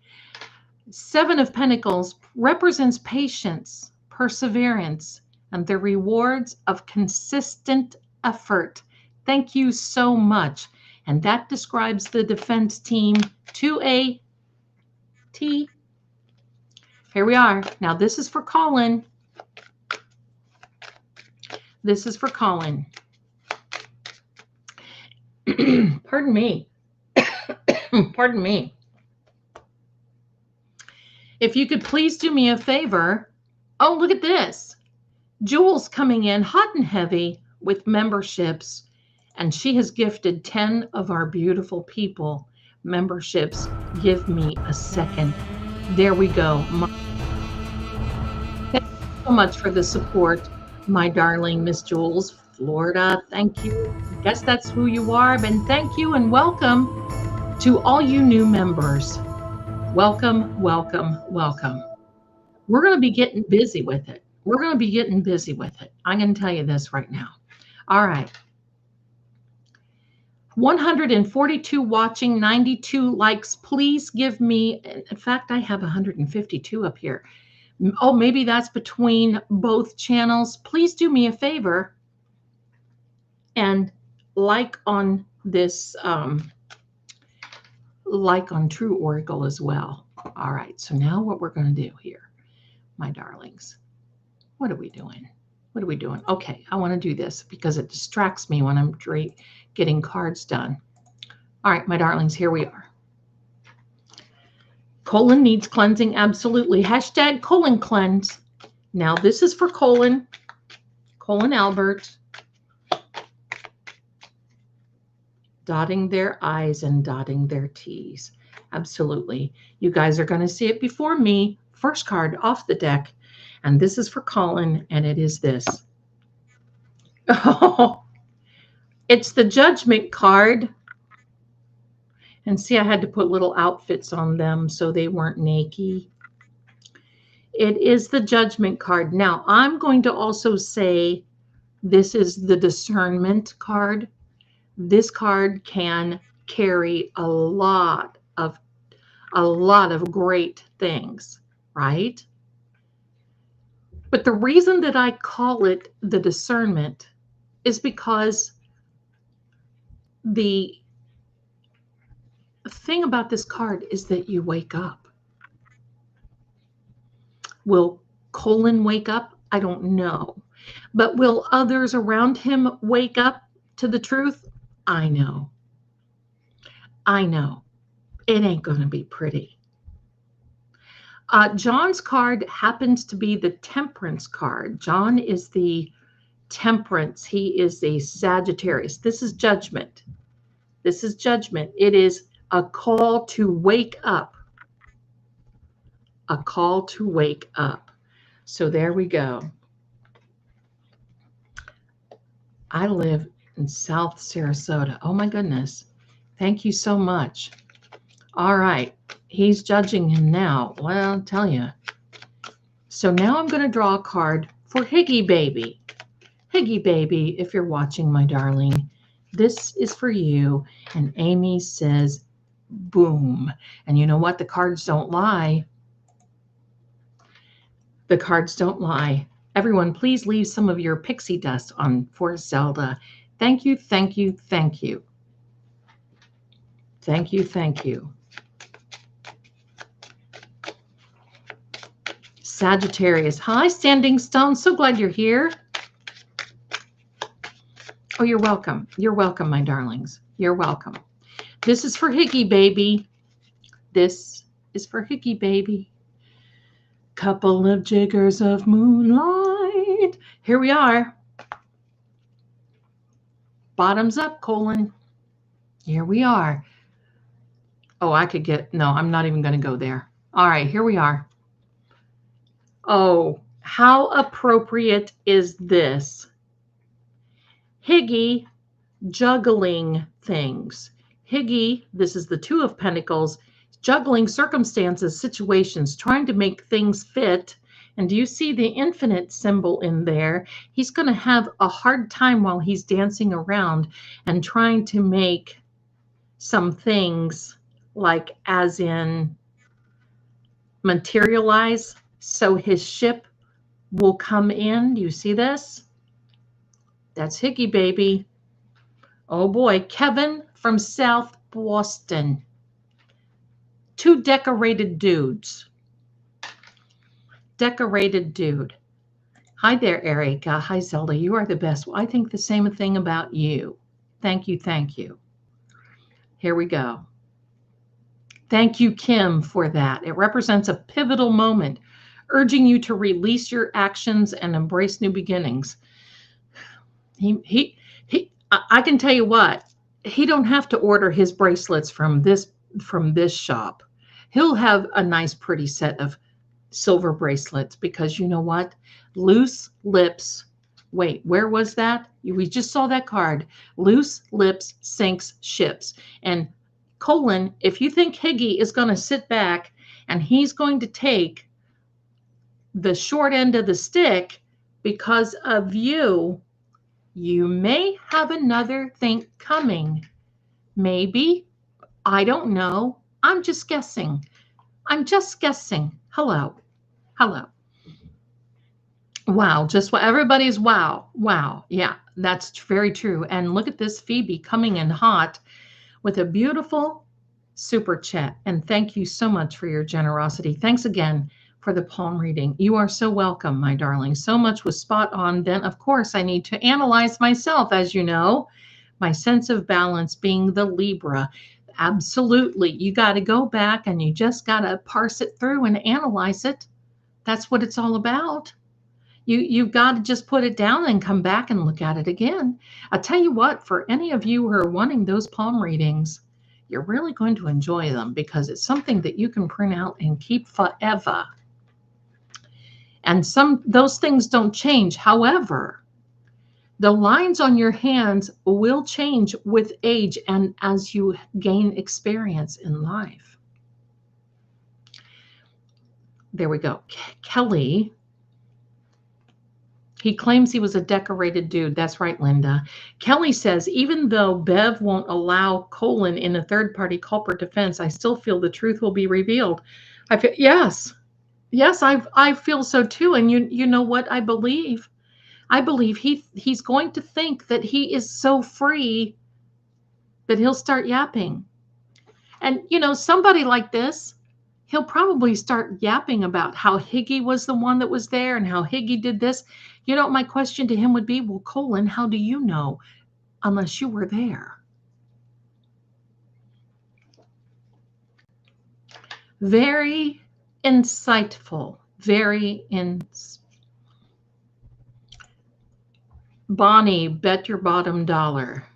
7 of Pentacles represents patience, perseverance, and the rewards of consistent effort. Thank you so much. And that describes the defense team to a T. Here we are. Now this is for Colin. This is for Colin. Pardon me. Pardon me. If you could please do me a favor. Oh, look at this. Jules coming in hot and heavy with memberships, and she has gifted 10 of our beautiful people memberships. Give me a second. There we go. Thank you so much for the support, my darling Miss Jules. Florida, thank you. I guess that's who you are. And thank you and welcome to all you new members. Welcome, welcome, welcome. We're going to be getting busy with it. I'm going to tell you this right now. All right. 142 watching, 92 likes. Please give me, in fact, I have 152 up here. Oh, maybe that's between both channels. Please do me a favor and like on this, like on True Oracle as well. All right, so now what we're going to do here, my darlings, what are we doing? Okay, I want to do this because it distracts me when I'm getting cards done. All right, my darlings, here we are. Colon needs cleansing, absolutely. Hashtag colon cleanse. Now this is for Colon Albert. Dotting their I's and dotting their T's. Absolutely. You guys are going to see it before me. First card off the deck. And this is for Colin, and it is this. Oh, it's the Judgment card. And see, I had to put little outfits on them so they weren't naked. It is the Judgment card. Now, I'm going to also say this is the Discernment card. This card can carry a lot of great things, right? But the reason that I call it the Discernment is because the thing about this card is that you wake up. Will Colin wake up? I don't know. But will others around him wake up to the truth? I know. I know. It ain't going to be pretty. John's card happens to be the Temperance card. John is the Temperance. He is a Sagittarius. This is Judgment. This is Judgment. It is a call to wake up. A call to wake up. So there we go. I live in South Sarasota. Oh my goodness. Thank you so much. All right. He's judging him now. Well, I'll tell you. So now I'm going to draw a card for Higgy Baby. Higgy Baby, if you're watching, my darling, this is for you. And Amy says, boom. And you know what? The cards don't lie. The cards don't lie. Everyone, please leave some of your pixie dust on for Zelda. Thank you, thank you, thank you. Thank you, thank you. Sagittarius. Hi, Standing Stone. So glad you're here. Oh, you're welcome. You're welcome, my darlings. You're welcome. This is for Higgy Baby. This is for Higgy Baby. Couple of jiggers of moonlight. Here we are. Bottoms up, Colin. Here we are. Oh, I could get, no, I'm not even going to go there. All right, here we are. Oh, how appropriate is this? Higgy juggling things. Higgy, this is the Two of Pentacles, juggling circumstances, situations, trying to make things fit. And do you see the infinite symbol in there? He's going to have a hard time while he's dancing around and trying to make some things like as in materialize. So his ship will come in. Do you see this? That's Higgy Baby. Oh boy, Kevin from South Boston. Two decorated dudes. Decorated dude. Hi there, Erica. Hi, Zelda. You are the best. Well, I think the same thing about you. Thank you, thank you. Here we go. Thank you, Kim, for that. It represents a pivotal moment, urging you to release your actions and embrace new beginnings. I can tell you what, he don't have to order his bracelets from this shop. He'll have a nice, pretty set of silver bracelets because you know what? Loose lips. Wait, where was that? We just saw that card. Loose lips sinks ships. And Colin, if you think Higgy is going to sit back and he's going to take the short end of the stick because of you, you may have another thing coming. Maybe. I don't know. I'm just guessing. I'm just guessing. Hello. Hello. Wow. Just what everybody's wow. Wow. Yeah, that's very true. And look at this Phoebe coming in hot with a beautiful super chat. And thank you so much for your generosity. Thanks again for the palm reading. You are so welcome, my darling. So much was spot on. Then, of course, I need to analyze myself, as you know, my sense of balance being the Libra. Absolutely. You got to go back and you just got to parse it through and analyze it. That's what it's all about. You've got to just put it down and come back and look at it again. I'll tell you what, for any of you who are wanting those palm readings, you're really going to enjoy them because it's something that you can print out and keep forever. And those things don't change. However, the lines on your hands will change with age and as you gain experience in life. There we go. Kelly. He claims he was a decorated dude. That's right, Linda. Kelly says, even though Bev won't allow Colin in a third-party culprit defense, I still feel the truth will be revealed. Yes, I feel so too. And you know what I believe? I believe he's going to think that he is so free that he'll start yapping. And somebody like this, he'll probably start yapping about how Higgy was the one that was there and how Higgy did this. My question to him would be, well, Colin, how do you know unless you were there? Very insightful. Bonnie, bet your bottom dollar.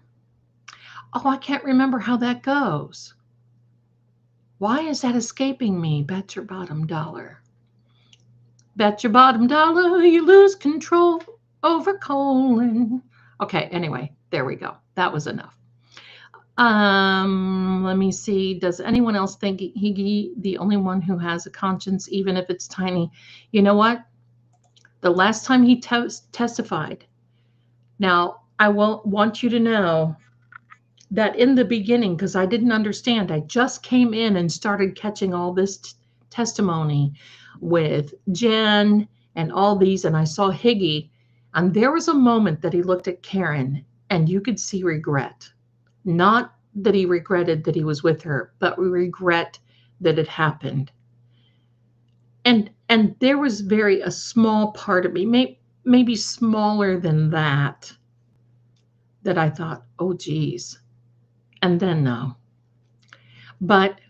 Oh, I can't remember how that goes. Why is that escaping me? Bet your bottom dollar. Bet your bottom dollar you lose control over Colin. Okay, anyway, there we go. That was enough. Let me see. Does anyone else think Higgy the only one who has a conscience, even if it's tiny? You know what? The last time he testified. Now, I want you to know that in the beginning, because I didn't understand, I just came in and started catching all this testimony with Jen and all these, and I saw Higgy, and there was a moment that he looked at Karen, and you could see regret. Not that he regretted that he was with her, but regret that it happened. And there was a small part of me, maybe smaller than that I thought, oh, geez. And then no. But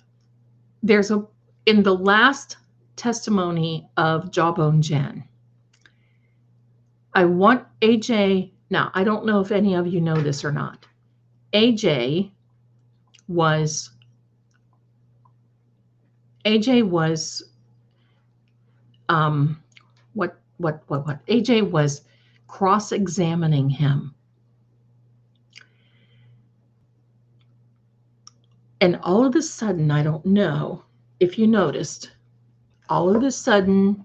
in the last testimony of Jawbone Jen, I want AJ, now I don't know if any of you know this or not. AJ was what AJ was cross-examining him. And all of a sudden, I don't know if you noticed, all of a sudden,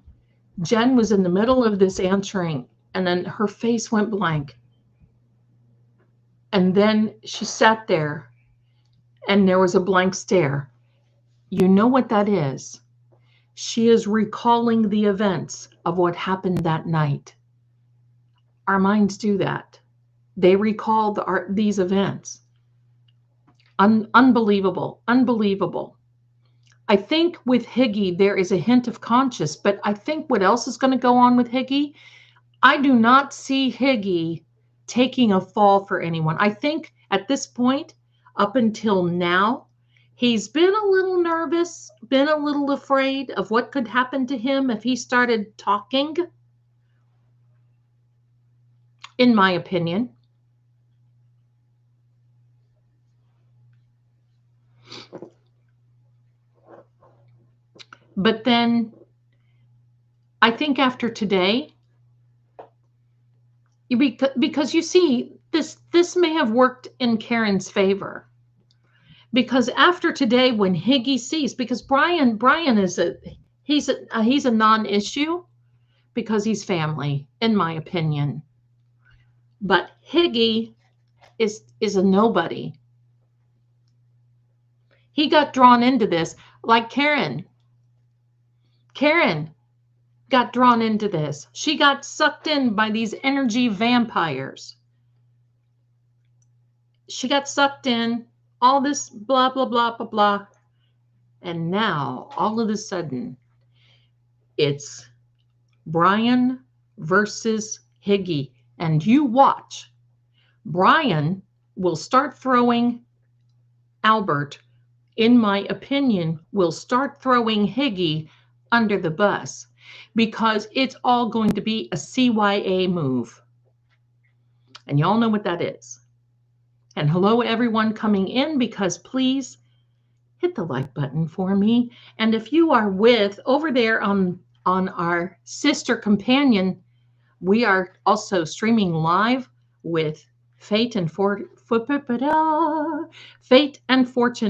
Jen was in the middle of this answering, and then her face went blank. And then she sat there, and there was a blank stare. You know what that is? She is recalling the events of what happened that night. Our minds do that. They recall these events. Unbelievable. I think with Higgy, there is a hint of conscience, but I think what else is going to go on with Higgy? I do not see Higgy taking a fall for anyone. I think at this point, up until now, he's been a little nervous, been a little afraid of what could happen to him if he started talking, in my opinion. But then I think after today, because you see, this may have worked in Karen's favor. Because after today, when Higgy sees, because Brian is he's a non-issue because he's family, in my opinion. But Higgy is a nobody. He got drawn into this like Karen. Karen got drawn into this. She got sucked in by these energy vampires. She got sucked in, all this blah, blah, blah, blah, blah. And now, all of a sudden, it's Brian versus Higgy. And you watch. Brian will start throwing Albert in my opinion, will start throwing Higgy under the bus because it's all going to be a CYA move. And y'all know what that is. And hello, everyone coming in, because please hit the like button for me. And if you are with over there on our sister companion, we are also streaming live with Fate and Fortune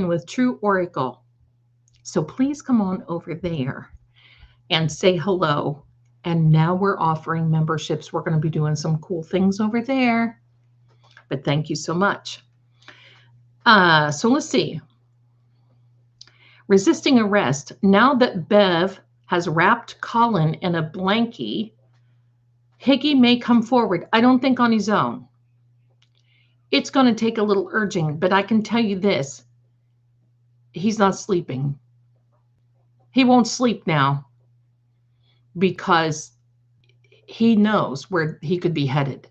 with True Oracle. So please come on over there and say hello. And now we're offering memberships. We're going to be doing some cool things over there. But thank you so much. So let's see. Resisting arrest. Now that Bev has wrapped Colin in a blankie, Higgy may come forward. I don't think on his own. It's going to take a little urging, but I can tell you this. He's not sleeping. He won't sleep now because he knows where he could be headed.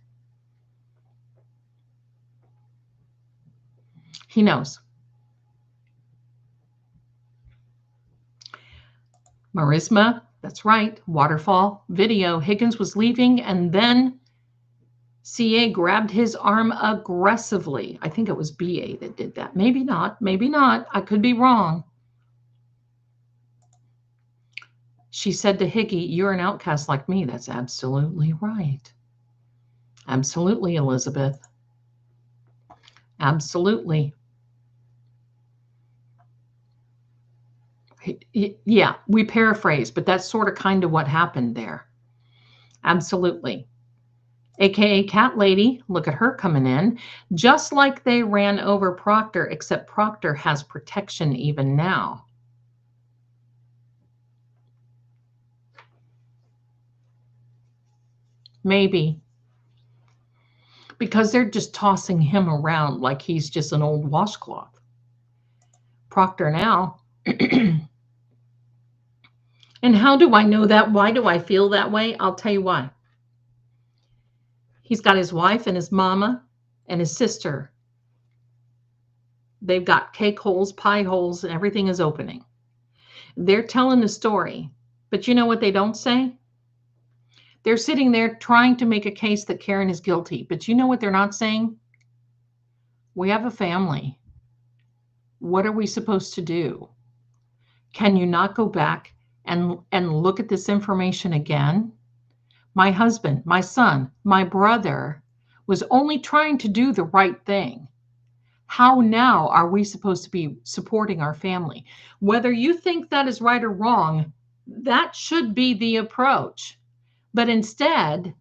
He knows. Marisma, that's right. Waterfall video. Higgins was leaving and then CA grabbed his arm aggressively. I think it was BA that did that. Maybe not. Maybe not. I could be wrong. She said to Higgy, "You're an outcast like me." That's absolutely right. Absolutely, Elizabeth. Absolutely. Yeah, we paraphrase, but that's sort of kind of what happened there. Absolutely. AKA Cat Lady, look at her coming in. Just like they ran over Proctor, except Proctor has protection even now. Maybe. Because they're just tossing him around like he's just an old washcloth. Proctor now. And how do I know that? Why do I feel that way? I'll tell you why. He's got his wife and his mama and his sister. They've got cake holes, pie holes, and everything is opening. They're telling the story. But you know what they don't say? They're sitting there trying to make a case that Karen is guilty. But you know what they're not saying? We have a family. What are we supposed to do? Can you not go back and look at this information again? My husband, my son, my brother was only trying to do the right thing. How now are we supposed to be supporting our family? Whether you think that is right or wrong, that should be the approach. But instead,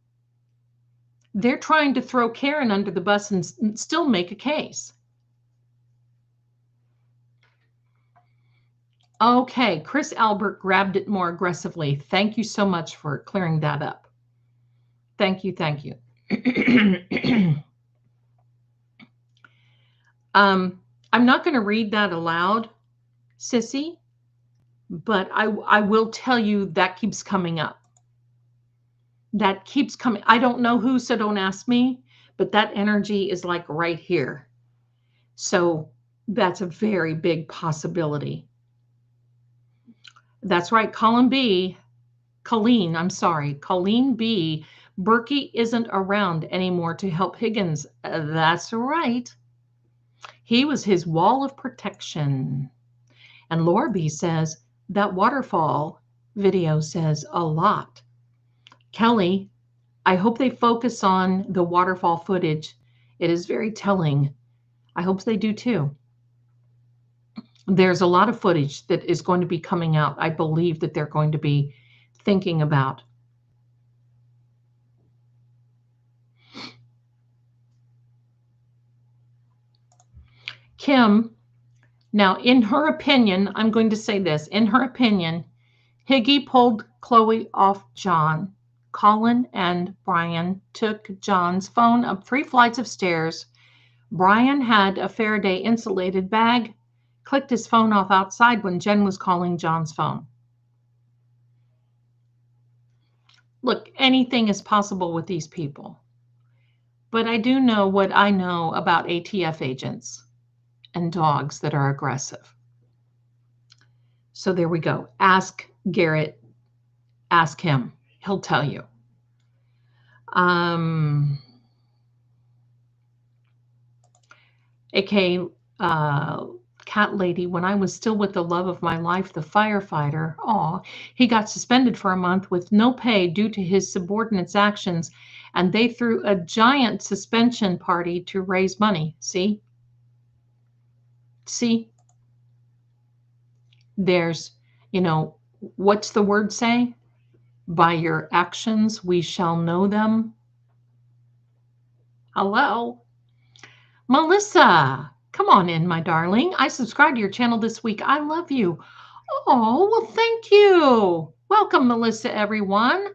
they're trying to throw Karen under the bus and still make a case. Okay, Chris Albert grabbed it more aggressively. Thank you so much for clearing that up. Thank you, thank you. I'm not going to read that aloud, Sissy, but I will tell you that keeps coming up. That keeps coming. I don't know who, so don't ask me, but that energy is like right here. So that's a very big possibility. That's right, Colleen B. Berkey isn't around anymore to help Higgins. That's right. He was his wall of protection. And Laura B says, that waterfall video says a lot. Kelly, I hope they focus on the waterfall footage. It is very telling. I hope they do too. There's a lot of footage that is going to be coming out. I believe that they're going to be thinking about. Kim, now in her opinion, I'm going to say this, in her opinion, Higgy pulled Chloe off John. Colin and Brian took John's phone up 3 flights of stairs. Brian had a Faraday insulated bag, clicked his phone off outside when Jen was calling John's phone. Look, anything is possible with these people. But I do know what I know about ATF agents and dogs that are aggressive. So there we go. Ask Garrett. Ask him. He'll tell you. AK Cat Lady, when I was still with the love of my life, the firefighter, he got suspended for a month with no pay due to his subordinates' actions, and they threw a giant suspension party to raise money. See? There's, what's the word say? By your actions we shall know them. Hello? Melissa, come on in, my darling. I subscribed to your channel this week. I love you. Oh, well, thank you. Welcome, Melissa, everyone.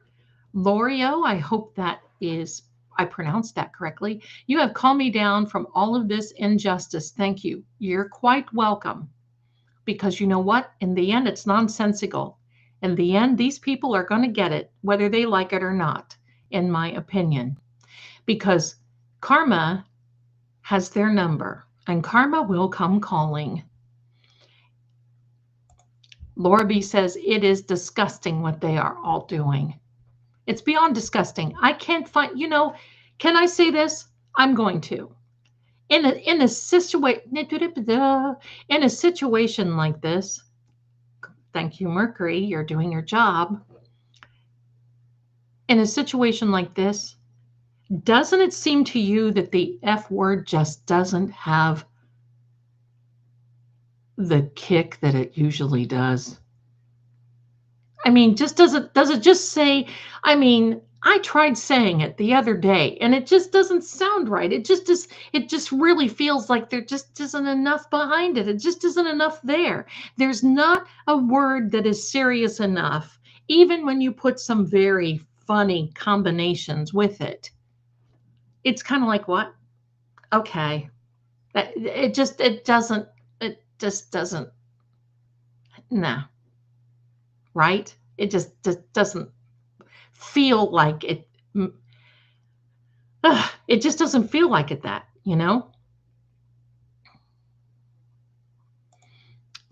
Lorio, I hope I pronounced that correctly. You have calmed me down from all of this injustice. Thank you. You're quite welcome. Because you know what? In the end, it's nonsensical. In the end, these people are going to get it, whether they like it or not, in my opinion. Because karma has their number, and karma will come calling. Laura B says, it is disgusting what they are all doing. It's beyond disgusting. I can't find, can I say this? I'm going to. In a situation like this, thank you, Mercury, you're doing your job. In a situation like this, doesn't it seem to you that the F word just doesn't have the kick that it usually does? I mean, does it just say, I tried saying it the other day and it just doesn't sound right. It just really feels like there just isn't enough behind it. It just isn't enough there. There's not a word that is serious enough, even when you put some very funny combinations with it. It's kind of like, what? Okay. It just doesn't, nah. Right? It just doesn't feel like it. It just doesn't feel like it that,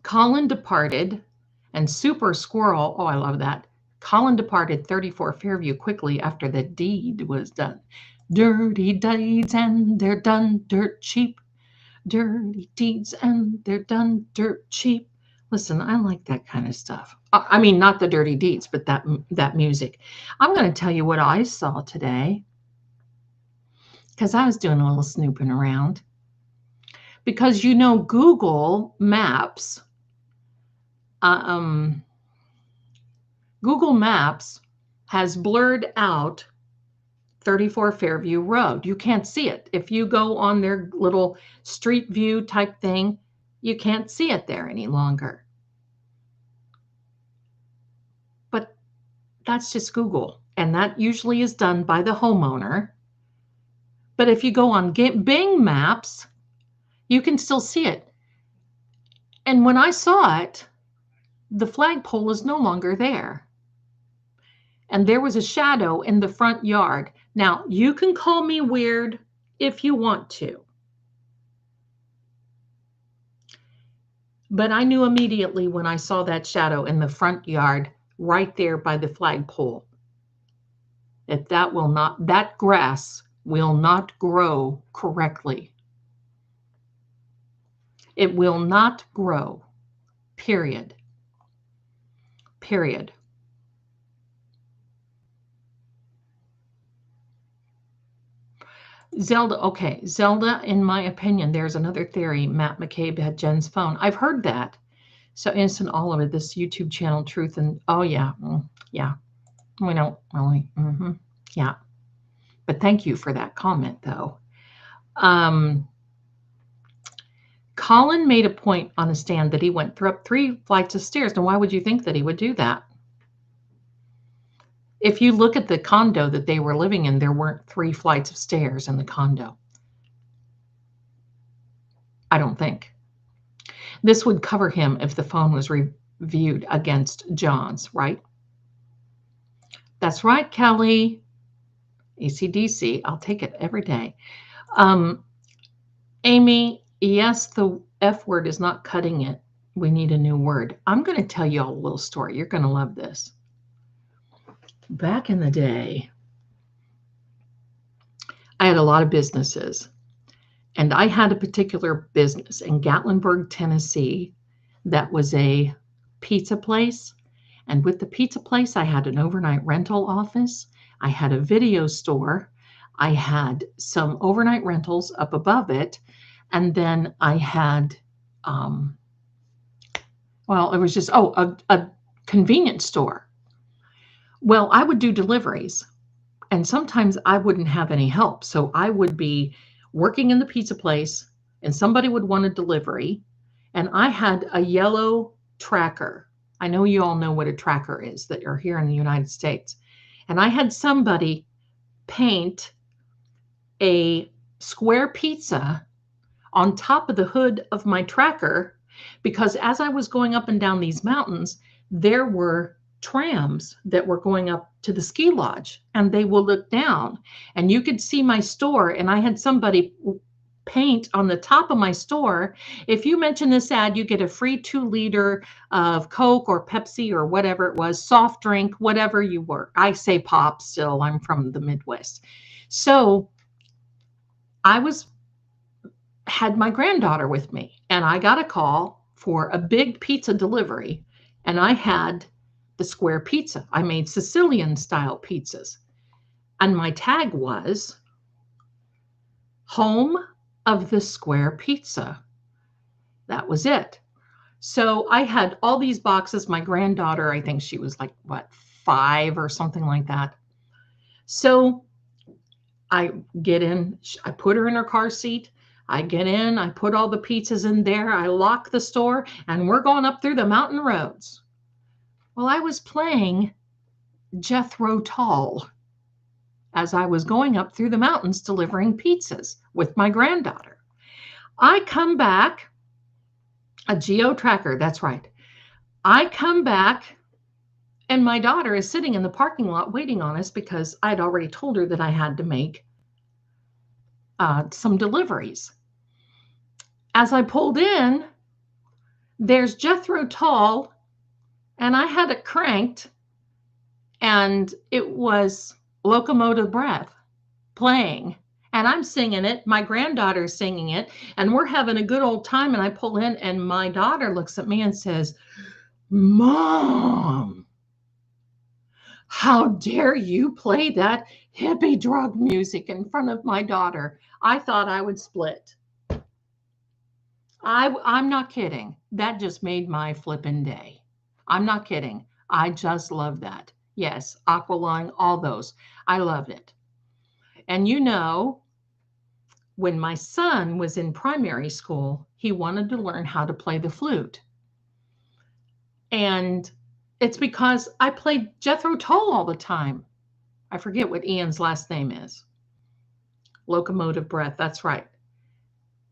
Colin departed and Super Squirrel, I love that. Colin departed 34 Fairview quickly after the deed was done. Dirty deeds and they're done dirt cheap. Dirty deeds and they're done dirt cheap. Listen, I like that kind of stuff. I mean, not the dirty deeds, but that music. I'm going to tell you what I saw today, because I was doing a little snooping around. Because Google Maps, Google Maps has blurred out 34 Fairview Road. You can't see it. If you go on their little street view type thing, you can't see it there any longer. But that's just Google, and that usually is done by the homeowner. But if you go on Bing Maps, you can still see it. And when I saw it, the flagpole is no longer there. And there was a shadow in the front yard. Now, you can call me weird if you want to. But I knew immediately when I saw that shadow in the front yard right there by the flagpole that grass will not grow correctly. It will not grow, period. Period. Zelda, okay. Zelda, in my opinion, there's another theory. Matt McCabe had Jen's phone. I've heard that. So Innocent Oliver, this YouTube channel, Truth and, yeah. We don't really, yeah. But thank you for that comment, though. Colin made a point on a stand that he went up 3 flights of stairs. Now, why would you think that he would do that? If you look at the condo that they were living in, there weren't 3 flights of stairs in the condo. I don't think. This would cover him if the phone was reviewed against John's, right? That's right, Kelly. AC/DC, I'll take it every day. Amy, yes, the F word is not cutting it. We need a new word. I'm going to tell you all a little story. You're going to love this. Back in the day, I had a lot of businesses, and I had a particular business in Gatlinburg, Tennessee, that was a pizza place. And with the pizza place, I had an overnight rental office. I had a video store. I had some overnight rentals up above it. And then I had, it was just, a convenience store. Well, I would do deliveries, and sometimes I wouldn't have any help. So I would be working in the pizza place, and somebody would want a delivery, and I had a yellow tracker. I know you all know what a tracker is that are here in the United States. And I had somebody paint a square pizza on top of the hood of my tracker, because as I was going up and down these mountains, there were trams that were going up to the ski lodge, and they will look down and you could see my store. And I had somebody paint on the top of my store. If you mention this ad, you get a free 2-liter of Coke or Pepsi or whatever it was, soft drink, whatever you were. I say pop still, I'm from the Midwest. So I had my granddaughter with me, and I got a call for a big pizza delivery, and I had the square pizza. I made Sicilian style pizzas, and my tag was home of the square pizza. That was it. So I had all these boxes. My granddaughter, I think she was like, 5 or something like that. So I get in, I put her in her car seat. I get in, I put all the pizzas in there. I lock the store, and we're going up through the mountain roads. Well, I was playing Jethro Tull as I was going up through the mountains delivering pizzas with my granddaughter. I come back, a geo tracker, that's right. I come back, and my daughter is sitting in the parking lot waiting on us, because I'd already told her that I had to make some deliveries. As I pulled in, there's Jethro Tull, and I had it cranked, and it was Locomotive Breath playing, and I'm singing it. My granddaughter's singing it, and we're having a good old time. And I pull in, and my daughter looks at me and says, "Mom, how dare you play that hippie drug music in front of my daughter?" I thought I would split. I'm not kidding. That just made my flippin' day. I'm not kidding. I just love that. Yes, Aqualung, all those. I loved it. And when my son was in primary school, he wanted to learn how to play the flute. And it's because I played Jethro Tull all the time. I forget what Ian's last name is. Locomotive Breath, that's right.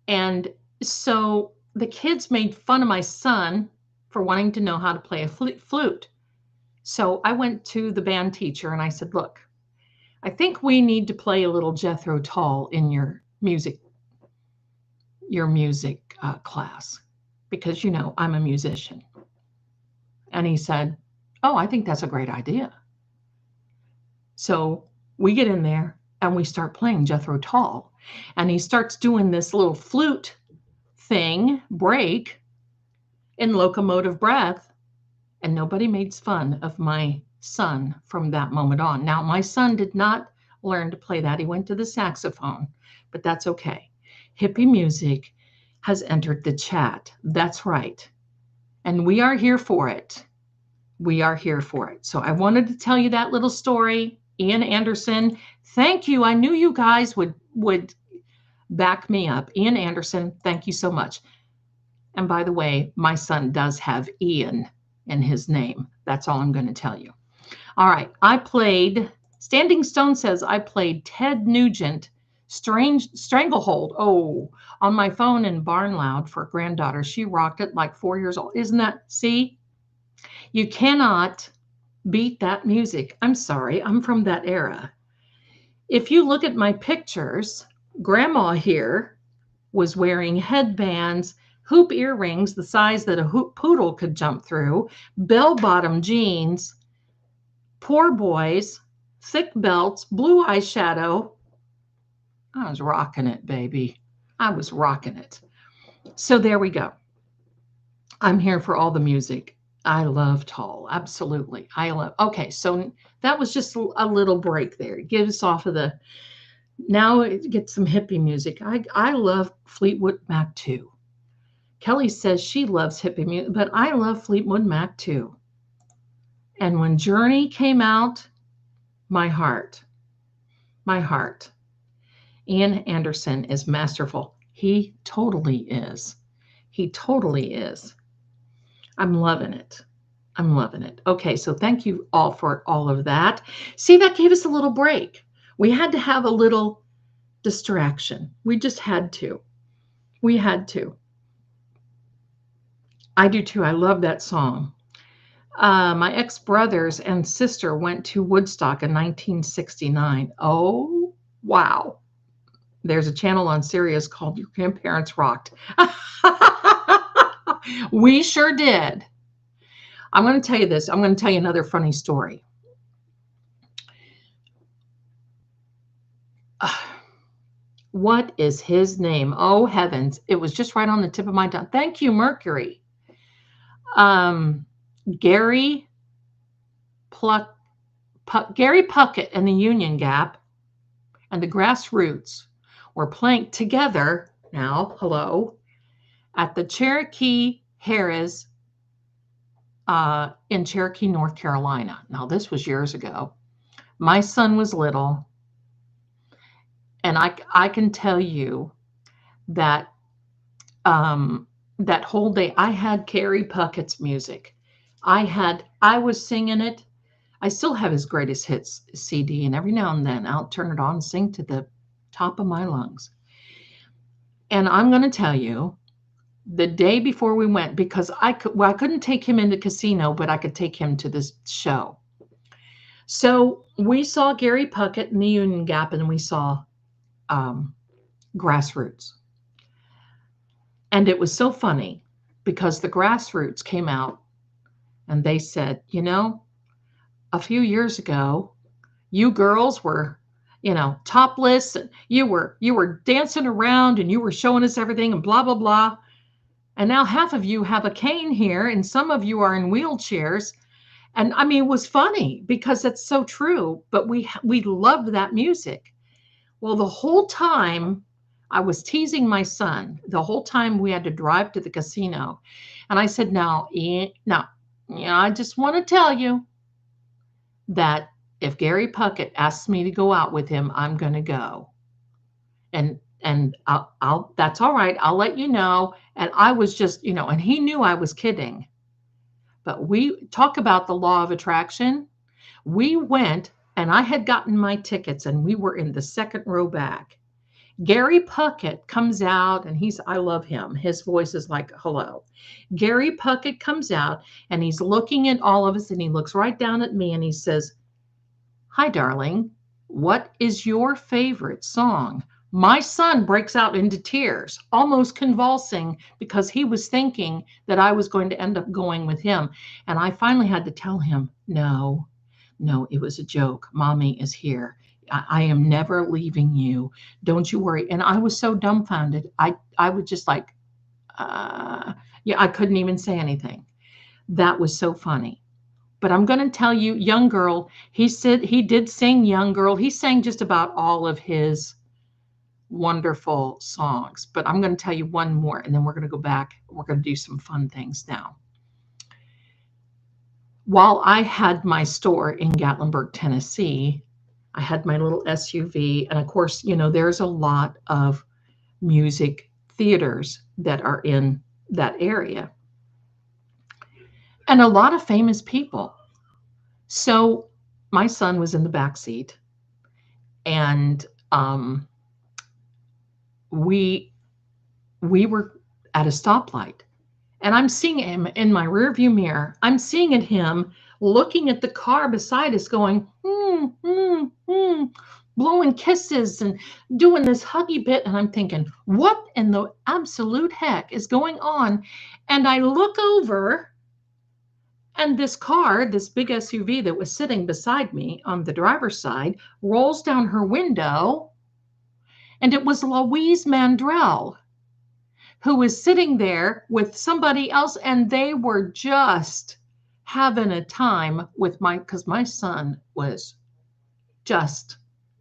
And so the kids made fun of my son for wanting to know how to play a flute. So I went to the band teacher and I said, "Look, I think we need to play a little Jethro Tull in your music class, because I'm a musician." And he said, "Oh, I think that's a great idea." So we get in there and we start playing Jethro Tull, and he starts doing this little flute thing break in Locomotive Breath, and nobody made fun of my son from that moment on. Now, my son did not learn to play that. He went to the saxophone, but that's okay. Hippie music has entered the chat. That's right. And we are here for it. We are here for it. So I wanted to tell you that little story. Ian Anderson, thank you. I knew you guys would back me up. Ian Anderson, thank you so much. And by the way, my son does have Ian in his name. That's all I'm going to tell you. All right. Standing Stone says, I played Ted Nugent Stranglehold. Oh, on my phone in Barn Loud for granddaughter. She rocked it like 4 years old. Isn't that? See? You cannot beat that music. I'm sorry. I'm from that era. If you look at my pictures, Grandma here was wearing headbands, hoop earrings the size that a hoop poodle could jump through, bell-bottom jeans, poor boys, thick belts, blue eyeshadow. I was rocking it, baby. I was rocking it. So there we go. I'm here for all the music. I love Tall. Absolutely. I love. Okay, so that was just a little break there. Get us off of the. Now get some hippie music. I love Fleetwood Mac too. Kelly says she loves hippie music, but I love Fleetwood Mac too. And when Journey came out, my heart. Ian Anderson is masterful. He totally is. He totally is. I'm loving it. I'm loving it. Okay, so thank you all for all of that. See, that gave us a little break. We had to have a little distraction. We just had to. We had to. I do too. I love that song. My ex-brothers and sister went to Woodstock in 1969. Oh, wow. There's a channel on Sirius called Your Grandparents Rocked. We sure did. I'm going to tell you this. I'm going to tell you another funny story. What is his name? Oh, heavens. It was just right on the tip of my tongue. Thank you, Mercury. Gary Puckett and the Union Gap and the Grassroots were playing together now, hello, at the Cherokee Harrah's in Cherokee, North Carolina. Now, this was years ago. My son was little, and I can tell you that that whole day I had Gary Puckett's music. I was singing it. I still have his greatest hits CD, and every now and then I'll turn it on and sing to the top of my lungs. And I'm going to tell you, the day before we went, because I couldn't take him in the casino, but I could take him to this show. So we saw Gary Puckett in the Union Gap, and we saw Grassroots. And it was so funny because the Grassroots came out and they said, you know, a few years ago, you girls were, topless, and you were dancing around and you were showing us everything and blah, blah, blah. And now half of you have a cane here and some of you are in wheelchairs. And I mean, it was funny because it's so true, but we loved that music. Well, the whole time I was teasing my son, the whole time we had to drive to the casino. And I said, now, I just want to tell you that if Gary Puckett asks me to go out with him, I'm going to go. And I'll that's all right. I'll let you know. And I was just, and he knew I was kidding. But we talk about the law of attraction. We went and I had gotten my tickets and we were in the second row back. Gary Puckett comes out and I love him. His voice is like, hello. Gary Puckett comes out and he's looking at all of us and he looks right down at me and he says, hi, darling, what is your favorite song? My son breaks out into tears, almost convulsing because he was thinking that I was going to end up going with him. And I finally had to tell him, no, it was a joke. Mommy is here. I am never leaving you. Don't you worry. And I was so dumbfounded. I would just like, I couldn't even say anything. That was so funny. But I'm going to tell you, Young Girl, he said he did sing Young Girl. He sang just about all of his wonderful songs. But I'm going to tell you one more, and then we're going to go back. We're going to do some fun things now. While I had my store in Gatlinburg, Tennessee, I had my little SUV. And of course, there's a lot of music theaters that are in that area. And a lot of famous people. So my son was in the back seat. And we were at a stoplight. And I'm seeing him in my rearview mirror. I'm seeing him looking at the car beside us going, blowing kisses and doing this huggy bit. And I'm thinking, what in the absolute heck is going on? And I look over, and this car, this big SUV that was sitting beside me on the driver's side, rolls down her window, and it was Louise Mandrell, who was sitting there with somebody else, and they were just having a time with because my son was just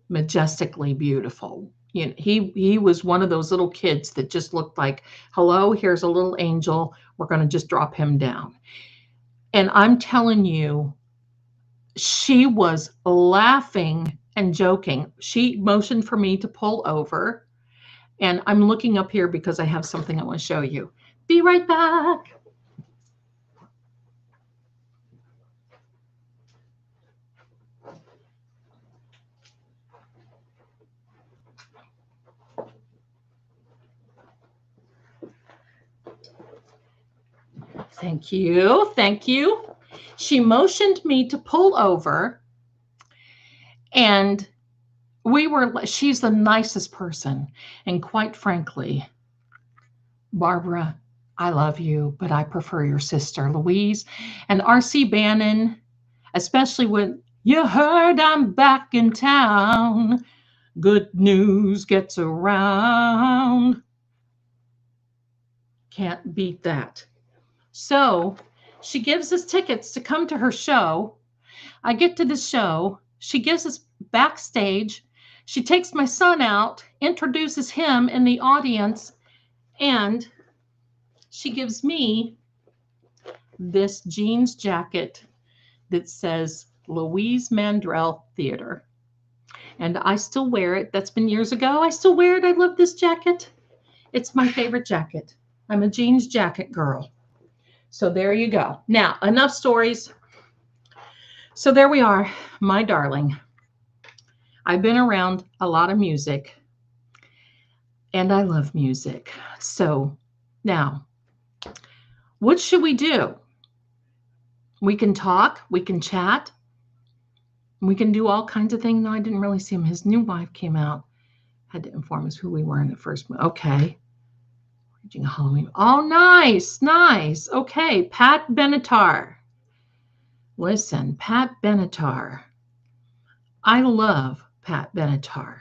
majestically beautiful. You know, he was one of those little kids that just looked like, hello, here's a little angel. We're going to just drop him down. And I'm telling you, she was laughing and joking. She motioned for me to pull over. And I'm looking up here because I have something I want to show you. Be right back. Thank you. Thank you. She motioned me to pull over, and she's the nicest person. And quite frankly, Barbara, I love you, but I prefer your sister, Louise. And R.C. Bannon, especially when you heard I'm back in town, good news gets around. Can't beat that. So she gives us tickets to come to her show. I get to the show. She gives us backstage. She takes my son out, introduces him in the audience, and she gives me this jeans jacket that says Louise Mandrell Theater. And I still wear it. That's been years ago. I still wear it. I love this jacket. It's my favorite jacket. I'm a jeans jacket girl. So there you go. Now, enough stories. So there we are, my darling. I've been around a lot of music, and I love music. So now, what should we do? We can talk, we can chat, we can do all kinds of things. No, I didn't really see him. His new wife came out, had to inform us who we were in the first movie. Okay. Halloween. Oh, nice, nice. Okay, Pat Benatar. Listen, Pat Benatar. I love Pat Benatar.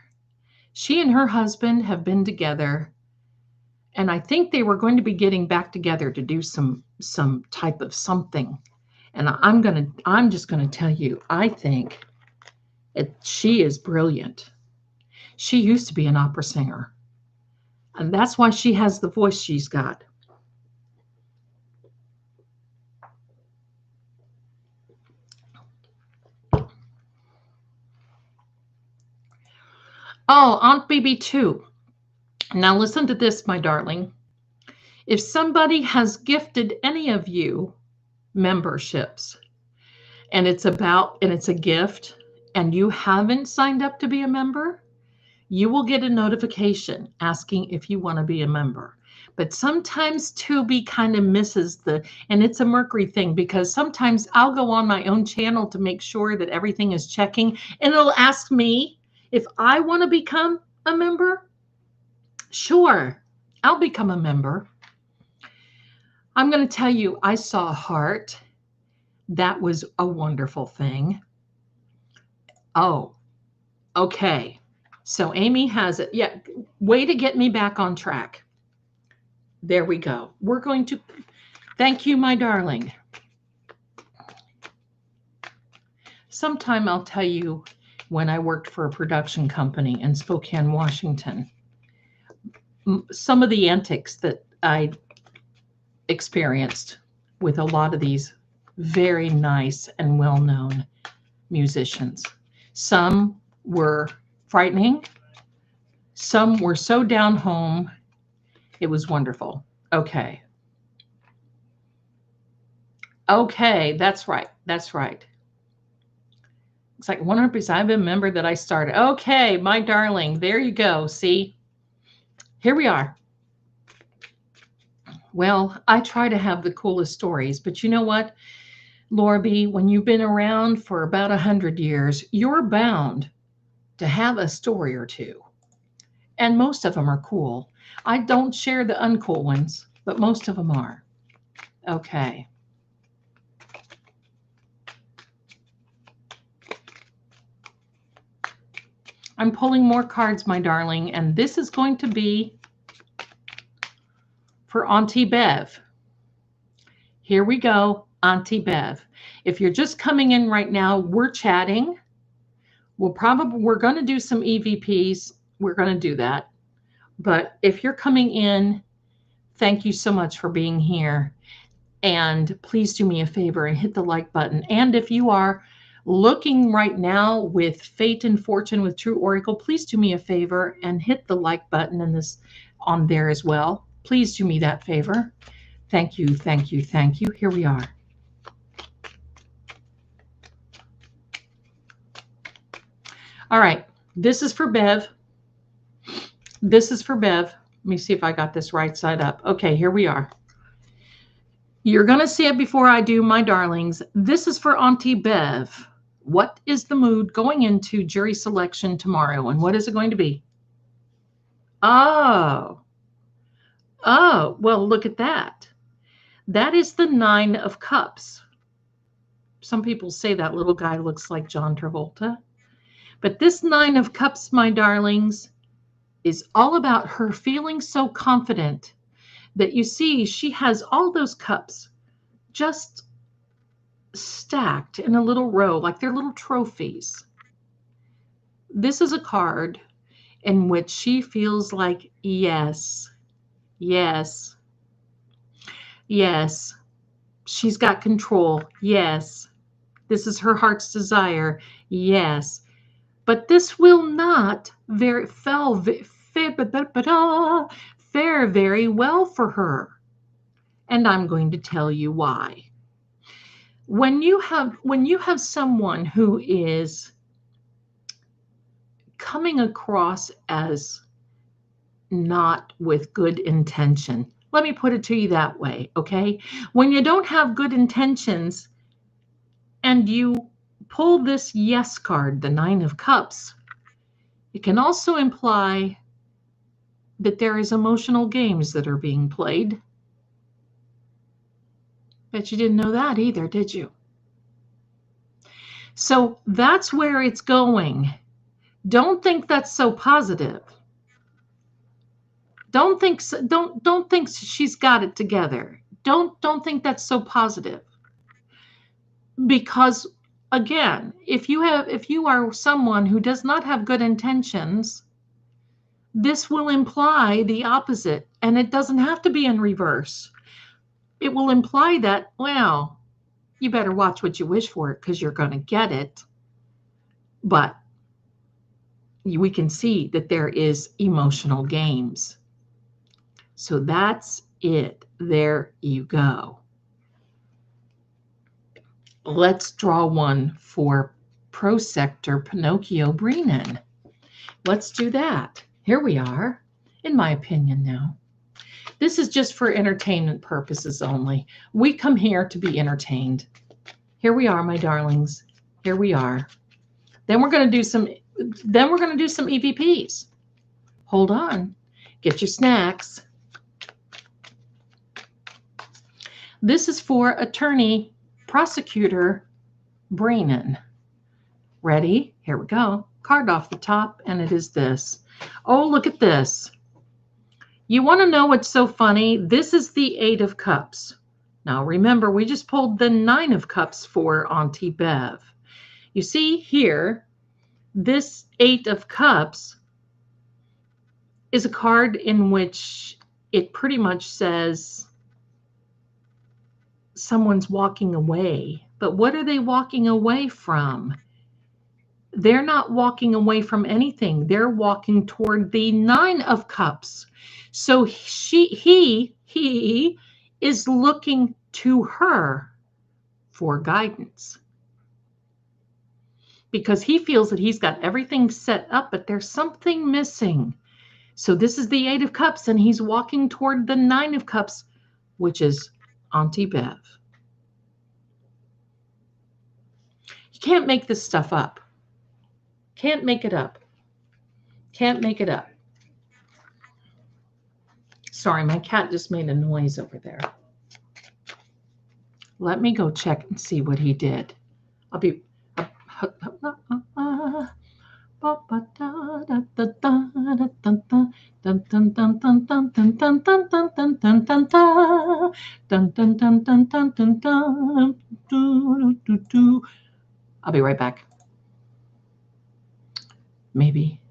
She and her husband have been together, and I think they were going to be getting back together to do some type of something. And I'm just gonna tell you, I think she is brilliant. She used to be an opera singer, and that's why she has the voice she's got. Oh, Aunt BB too. Now listen to this, my darling. If somebody has gifted any of you memberships, and it's a gift, and you haven't signed up to be a member, you will get a notification asking if you want to be a member. But sometimes Tubi kind of misses and it's a Mercury thing, because sometimes I'll go on my own channel to make sure that everything is checking, and it'll ask me if I want to become a member. Sure, I'll become a member. I'm going to tell you, I saw Heart. That was a wonderful thing. Oh, okay. So Amy has it. Yeah, way to get me back on track. There we go. We're going to, thank you, my darling. Sometime I'll tell you when I worked for a production company in Spokane, Washington, some of the antics that I experienced with a lot of these very nice and well-known musicians. Some were frightening. Some were so down home. It was wonderful. Okay. Okay, that's right. That's right. It's like 100%. I've been a member that I started. Okay, my darling. There you go. See? Here we are. Well, I try to have the coolest stories, but you know what, Laura B., when you've been around for about 100 years, you're bound to have a story or two. And most of them are cool. I don't share the uncool ones, but most of them are. Okay. I'm pulling more cards, my darling, and this is going to be for Auntie Bev. Here we go, Auntie Bev. If you're just coming in right now, we're chatting. We're going to do some EVPs. We're going to do that. But if you're coming in, thank you so much for being here. And please do me a favor and hit the like button. And if you are looking right now with Fate and Fortune with True Oracle, please do me a favor and hit the like button in this on there as well. Please do me that favor. Thank you, thank you, thank you. Here we are. All right, this is for Bev. This is for Bev. Let me see if I got this right side up. Okay, here we are. You're going to see it before I do, my darlings. This is for Auntie Bev. What is the mood going into jury selection tomorrow? And what is it going to be? Oh, well, look at that. That is the 9 of Cups. Some people say that little guy looks like John Travolta. But this 9 of Cups, my darlings, is all about her feeling so confident that you see she has all those cups just stacked in a little row, like they're little trophies. This is a card in which she feels like, yes, yes, yes, she's got control. Yes, this is her heart's desire. Yes, but this will not fare very well for her. And I'm going to tell you why. When you have someone who is coming across as not with good intention, let me put it to you that way, okay? When you don't have good intentions and you pull this yes card, the 9 of Cups, it can also imply that there is emotional games that are being played. Bet you didn't know that either, did you? So that's where it's going. Don't think that's so positive. Don't think she's got it together. Don't think that's so positive. Because again, if you are someone who does not have good intentions, this will imply the opposite, and it doesn't have to be in reverse. It will imply that, well, you better watch what you wish for because you're going to get it. But we can see that there is emotional games. So that's it. There you go. Let's draw one for Pro Sector Pinocchio Brennan. Let's do that. Here we are, in my opinion now. This is just for entertainment purposes only. We come here to be entertained. Here we are, my darlings. Here we are. Then we're going to do some EVPs. Hold on. Get your snacks. This is for Attorney Prosecutor Brennan. Ready? Here we go. Card off the top, and it is this. Oh, look at this. You want to know what's so funny? This is the 8 of Cups. Now, remember, we just pulled the 9 of Cups for Auntie Bev. You see here, this 8 of Cups is a card in which it pretty much says someone's walking away. But what are they walking away from? They're not walking away from anything. They're walking toward the 9 of Cups. So he is looking to her for guidance because he feels that he's got everything set up, but there's something missing. So this is the 8 of Cups, and he's walking toward the 9 of Cups, which is Auntie Bev. You can't make this stuff up. Can't make it up. Can't make it up. Sorry, my cat just made a noise over there. Let me go check and see what he did. I'll be. I'll be right back. Maybe.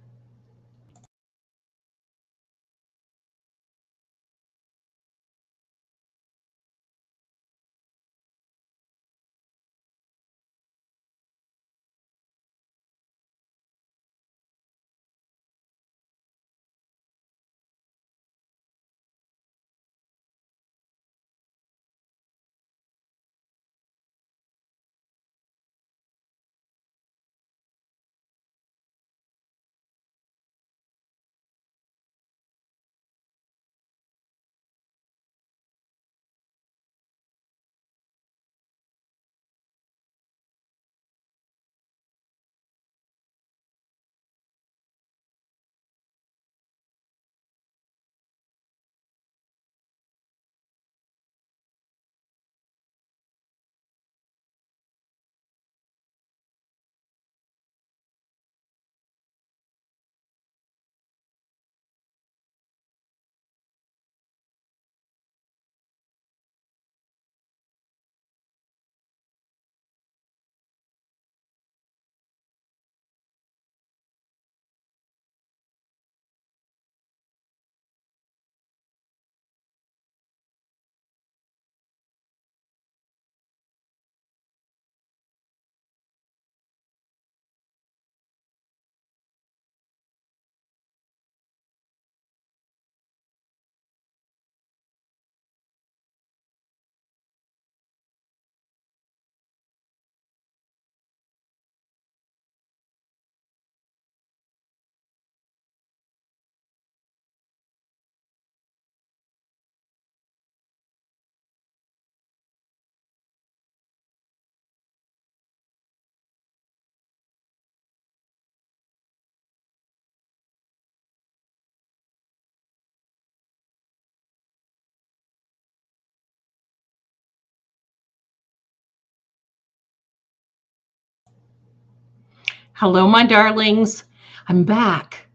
Hello, my darlings. I'm back.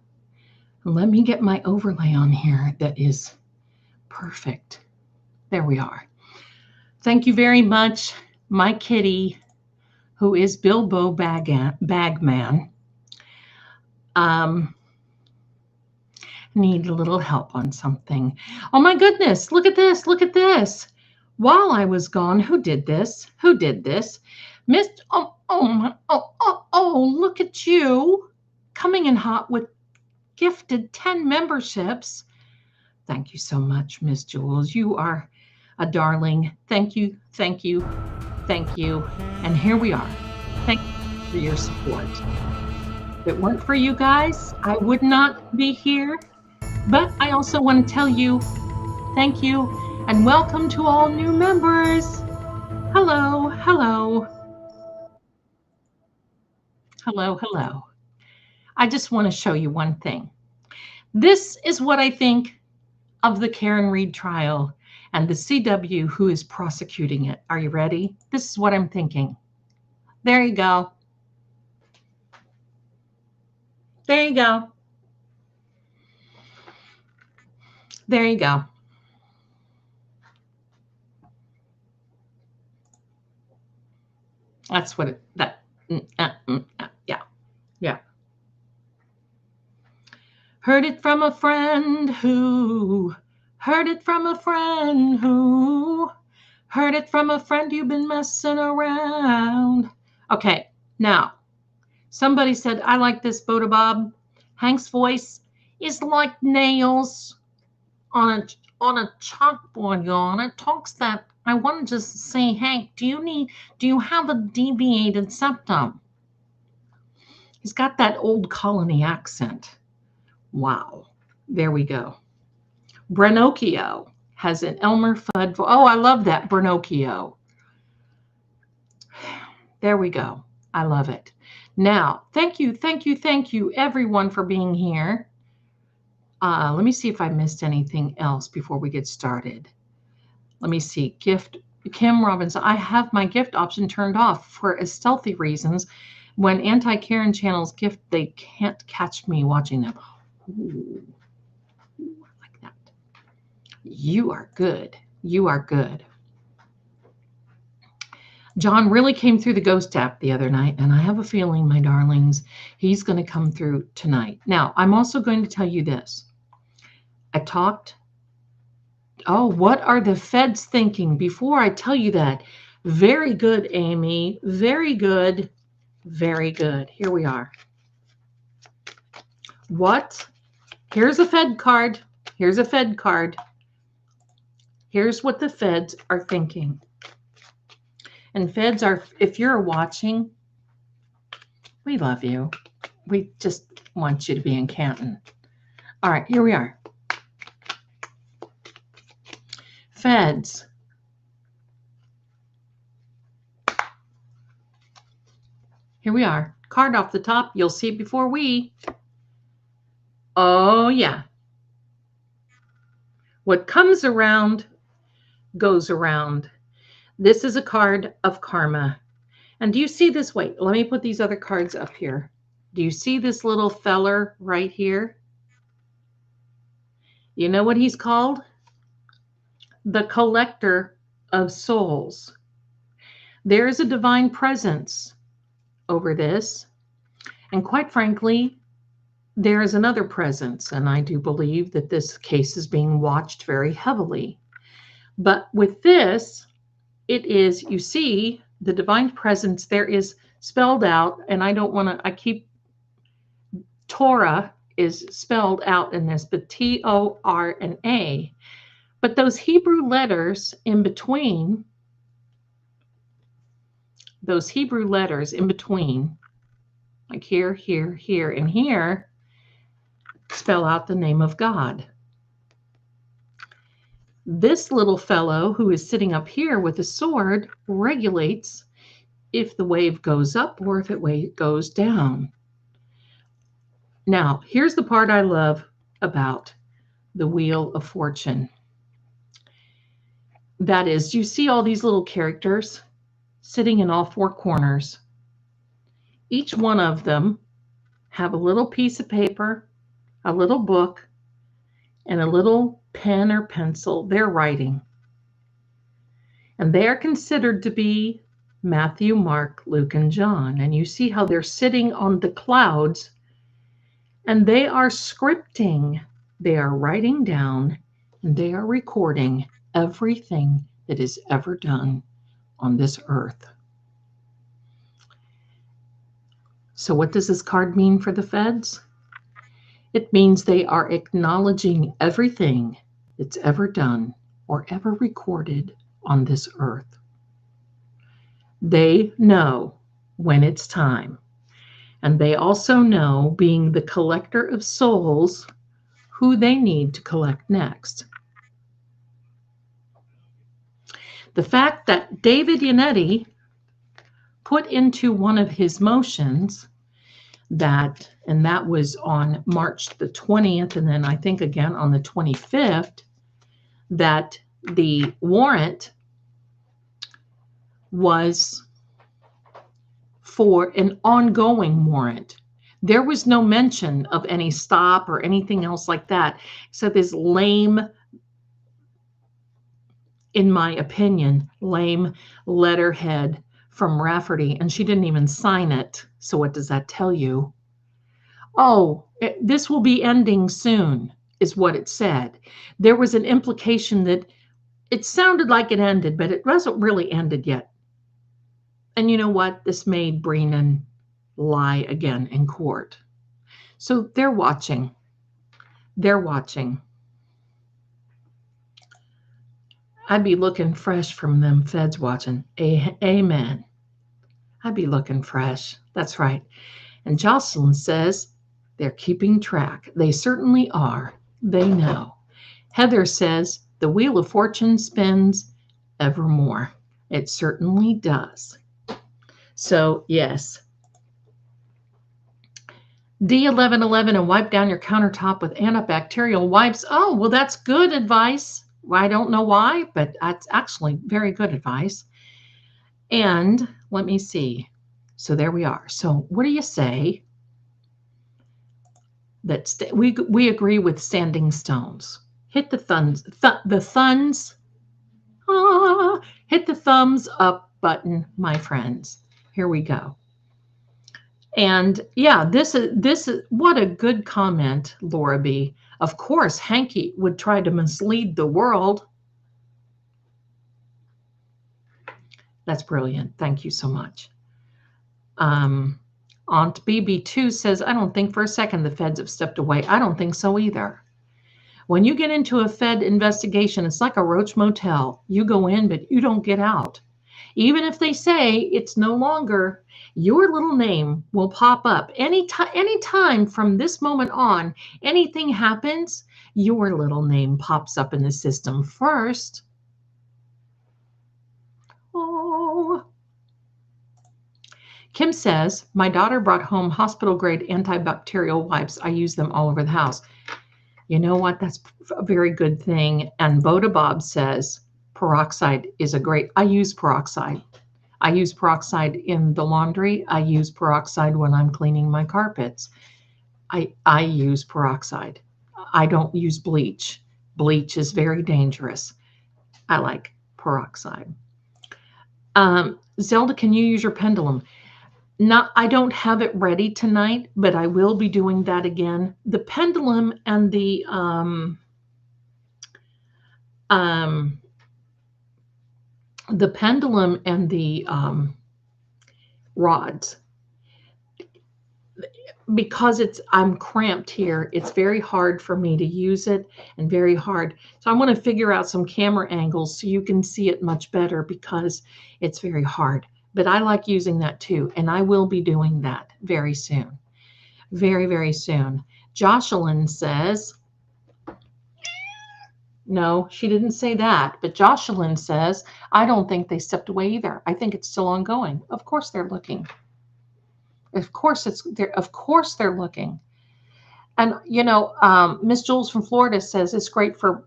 Let me get my overlay on here that is perfect. There we are. Thank you very much, my kitty, who is Bilbo Bagman. Need a little help on something. Oh my goodness, look at this, look at this. While I was gone, who did this? Who did this? Look at you. Coming in hot with gifted 10 memberships. Thank you so much, Miss Jules. You are a darling. Thank you, thank you, thank you. And here we are. Thank you for your support. If it weren't for you guys, I would not be here. But I also want to tell you thank you and welcome to all new members. Hello, hello. Hello, hello. I just want to show you one thing. This is what I think of the Karen Read trial and the CW who is prosecuting it. Are you ready? This is what I'm thinking. There you go. There you go. There you go. That's what it, yeah. Heard it from a friend who, heard it from a friend who, heard it from a friend you've been messing around. Okay, now, somebody said, I like this, Boda Bob. Hank's voice is like nails on a chalkboard, y'all. And it talks that, I want to just say, Hank, do you have a deviated septum? He's got that old colony accent. Wow. There we go. Brennocchio has an Elmer Fudd. Oh, I love that, Brennocchio. There we go. I love it. Now, thank you, everyone, for being here. Let me see if I missed anything else before we get started. Let me see. Gift, Kim Robinson. I have my gift option turned off for stealthy reasons. When anti-Karen channels gift, they can't catch me watching them. Ooh, like that. You are good. You are good. John really came through the ghost app the other night, and I have a feeling, my darlings, he's going to come through tonight. Now, I'm also going to tell you this. I talked. Oh, what are the feds thinking? Before I tell you that, very good, Amy. Very good. Very good. Here we are. What? Here's a Fed card. Here's a Fed card. Here's what the feds are thinking. And feds are, if you're watching, we love you. We just want you to be in Canton. All right, here we are. Feds. Here we are. Card off the top. You'll see it before we. Oh, yeah. What comes around goes around. This is a card of karma. And do you see this? Wait, let me put these other cards up here. Do you see this little feller right here? You know what he's called? The collector of souls. There is a divine presence over this. And quite frankly, there is another presence. And I do believe that this case is being watched very heavily. But with this, it is, you see, the divine presence there is spelled out. And I don't want to, Torah is spelled out in this, but T-O-R and A. But those Hebrew letters in between, like here, here, here, and here, spell out the name of God. This little fellow who is sitting up here with a sword regulates if the wave goes up or if it goes down. Now, here's the part I love about the Wheel of Fortune. That is, you see all these little characters sitting in all four corners. Each one of them have a little piece of paper, a little book, and a little pen or pencil. They're writing. And they are considered to be Matthew, Mark, Luke, and John. And you see how they're sitting on the clouds, and they are scripting. They are writing down, and they are recording everything that is ever done on this earth. So what does this card mean for the feds? It means they are acknowledging everything that's ever done or ever recorded on this earth. They know when it's time. And they also know, being the collector of souls, who they need to collect next. The fact that David Yannetti put into one of his motions and that was on March the 20th, and then I think again on the 25th, that the warrant was for an ongoing warrant. There was no mention of any stop or anything else like that. So this lame, in my opinion, lame letterhead from Rafferty, and she didn't even sign it. So what does that tell you? Oh, this will be ending soon, is what it said. There was an implication that it sounded like it ended, but it wasn't really ended yet. And you know what? This made Brennan lie again in court. So they're watching. They're watching. I'd be looking fresh from them feds watching. Amen. I'd be looking fresh. That's right. And Jocelyn says they're keeping track. They certainly are. They know. Heather says the Wheel of Fortune spins evermore. It certainly does. So, yes. D1111 and wipe down your countertop with antibacterial wipes. Oh, well, that's good advice. I don't know why, but that's actually very good advice. And let me see. So there we are. So what do you say that we agree with standing stones? Hit the thumbs, hit the thumbs up button, my friends. Here we go. And yeah, this is what a good comment, Laura B. Of course, Hanky would try to mislead the world. That's brilliant. Thank you so much. Aunt BB2 says, I don't think for a second the feds have stepped away. I don't think so either. When you get into a Fed investigation, it's like a Roach Motel. You go in, but you don't get out. Even if they say it's no longer, your little name will pop up. Anytime from this moment on, anything happens, your little name pops up in the system first. Oh. Kim says, my daughter brought home hospital-grade antibacterial wipes. I use them all over the house. You know what? That's a very good thing. And Boda Bob says, peroxide is a great, I use peroxide. I use peroxide in the laundry. I use peroxide when I'm cleaning my carpets. I use peroxide. I don't use bleach. Bleach is very dangerous. I like peroxide. Zelda, can you use your pendulum? I don't have it ready tonight, but I will be doing that again. The pendulum and the rods, because I'm cramped here, it's very hard for me to use it and very hard. So I want to figure out some camera angles so you can see it much better because it's very hard. But I like using that too, and I will be doing that very soon. Very, very soon. Jocelyn says, no, she didn't say that, but Jocelyn says, I don't think they stepped away either. I think it's still ongoing. Of course they're looking. Of course they're looking. And you know, Miss Jules from Florida says it's great for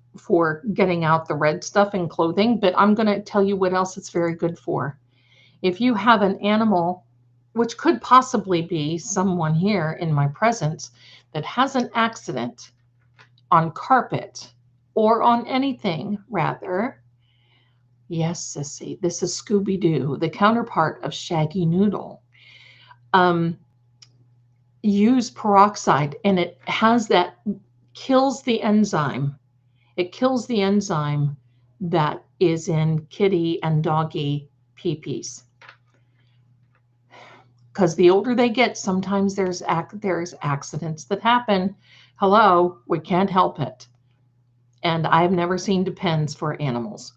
getting out the red stuff in clothing, but I'm going to tell you what else it's very good for. If you have an animal, which could possibly be someone here in my presence that has an accident on carpet or on anything, rather. Yes, Sissy, this is Scooby-Doo, the counterpart of Shaggy Noodle. Use peroxide, and it has that, kills the enzyme. It kills the enzyme that is in kitty and doggy pee-pees. Because the older they get, sometimes there's accidents that happen. Hello, we can't help it. And I've never seen Depends for animals.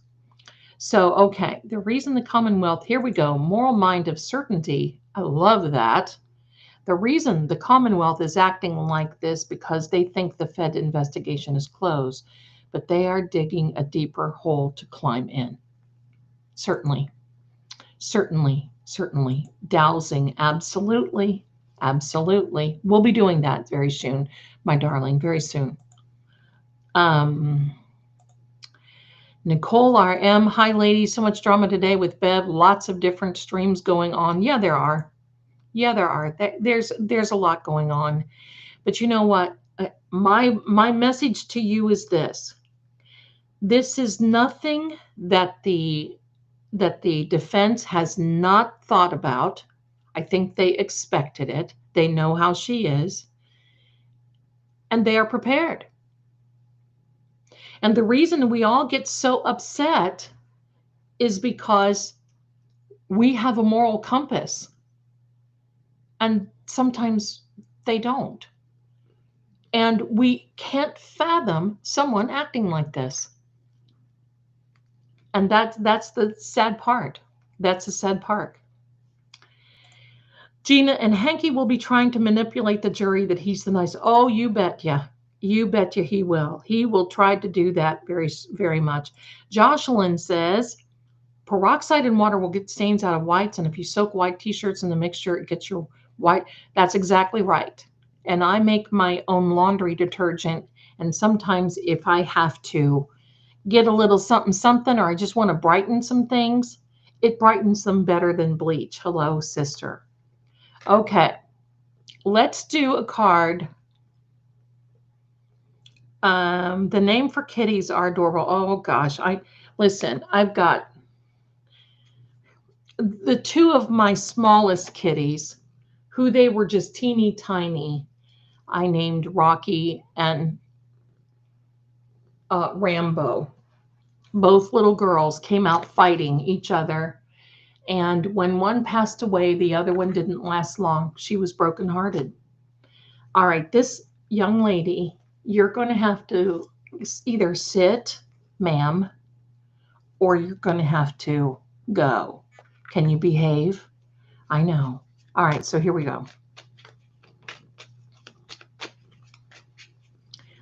So, okay, the reason the Commonwealth, here we go, moral mind of certainty. I love that. The reason the Commonwealth is acting like this because they think the Fed investigation is closed, but they are digging a deeper hole to climb in. Certainly. Dowsing, absolutely. We'll be doing that very soon, my darling, very soon. Nicole RM, hi ladies, so much drama today with Bev, lots of different streams going on. Yeah, there are. There's a lot going on. But you know what? My message to you is this. This is nothing that the defense has not thought about. I think they expected it. They know how she is. And they are prepared. And the reason we all get so upset is because we have a moral compass. And sometimes they don't. And we can't fathom someone acting like this. And that's the sad part. That's the sad part. Gina and Hanky will be trying to manipulate the jury that he's the nice. Oh, you betcha. You betcha he will. He will try to do that very, very much. Jocelyn says, peroxide in water will get stains out of whites, and if you soak white t-shirts in the mixture, it gets your white. That's exactly right. And I make my own laundry detergent, and sometimes if I have to get a little something something, or I just want to brighten some things, it brightens them better than bleach. Hello, sister. Okay, let's do a card. The name for kitties are adorable. Oh gosh, I've got the two of my smallest kitties, who they were just teeny tiny. I named Rocky and Rambo. Both little girls came out fighting each other. And when one passed away, the other one didn't last long. She was brokenhearted. All right, this young lady, you're going to have to either sit, ma'am, or you're going to have to go. Can you behave? I know. All right, so here we go.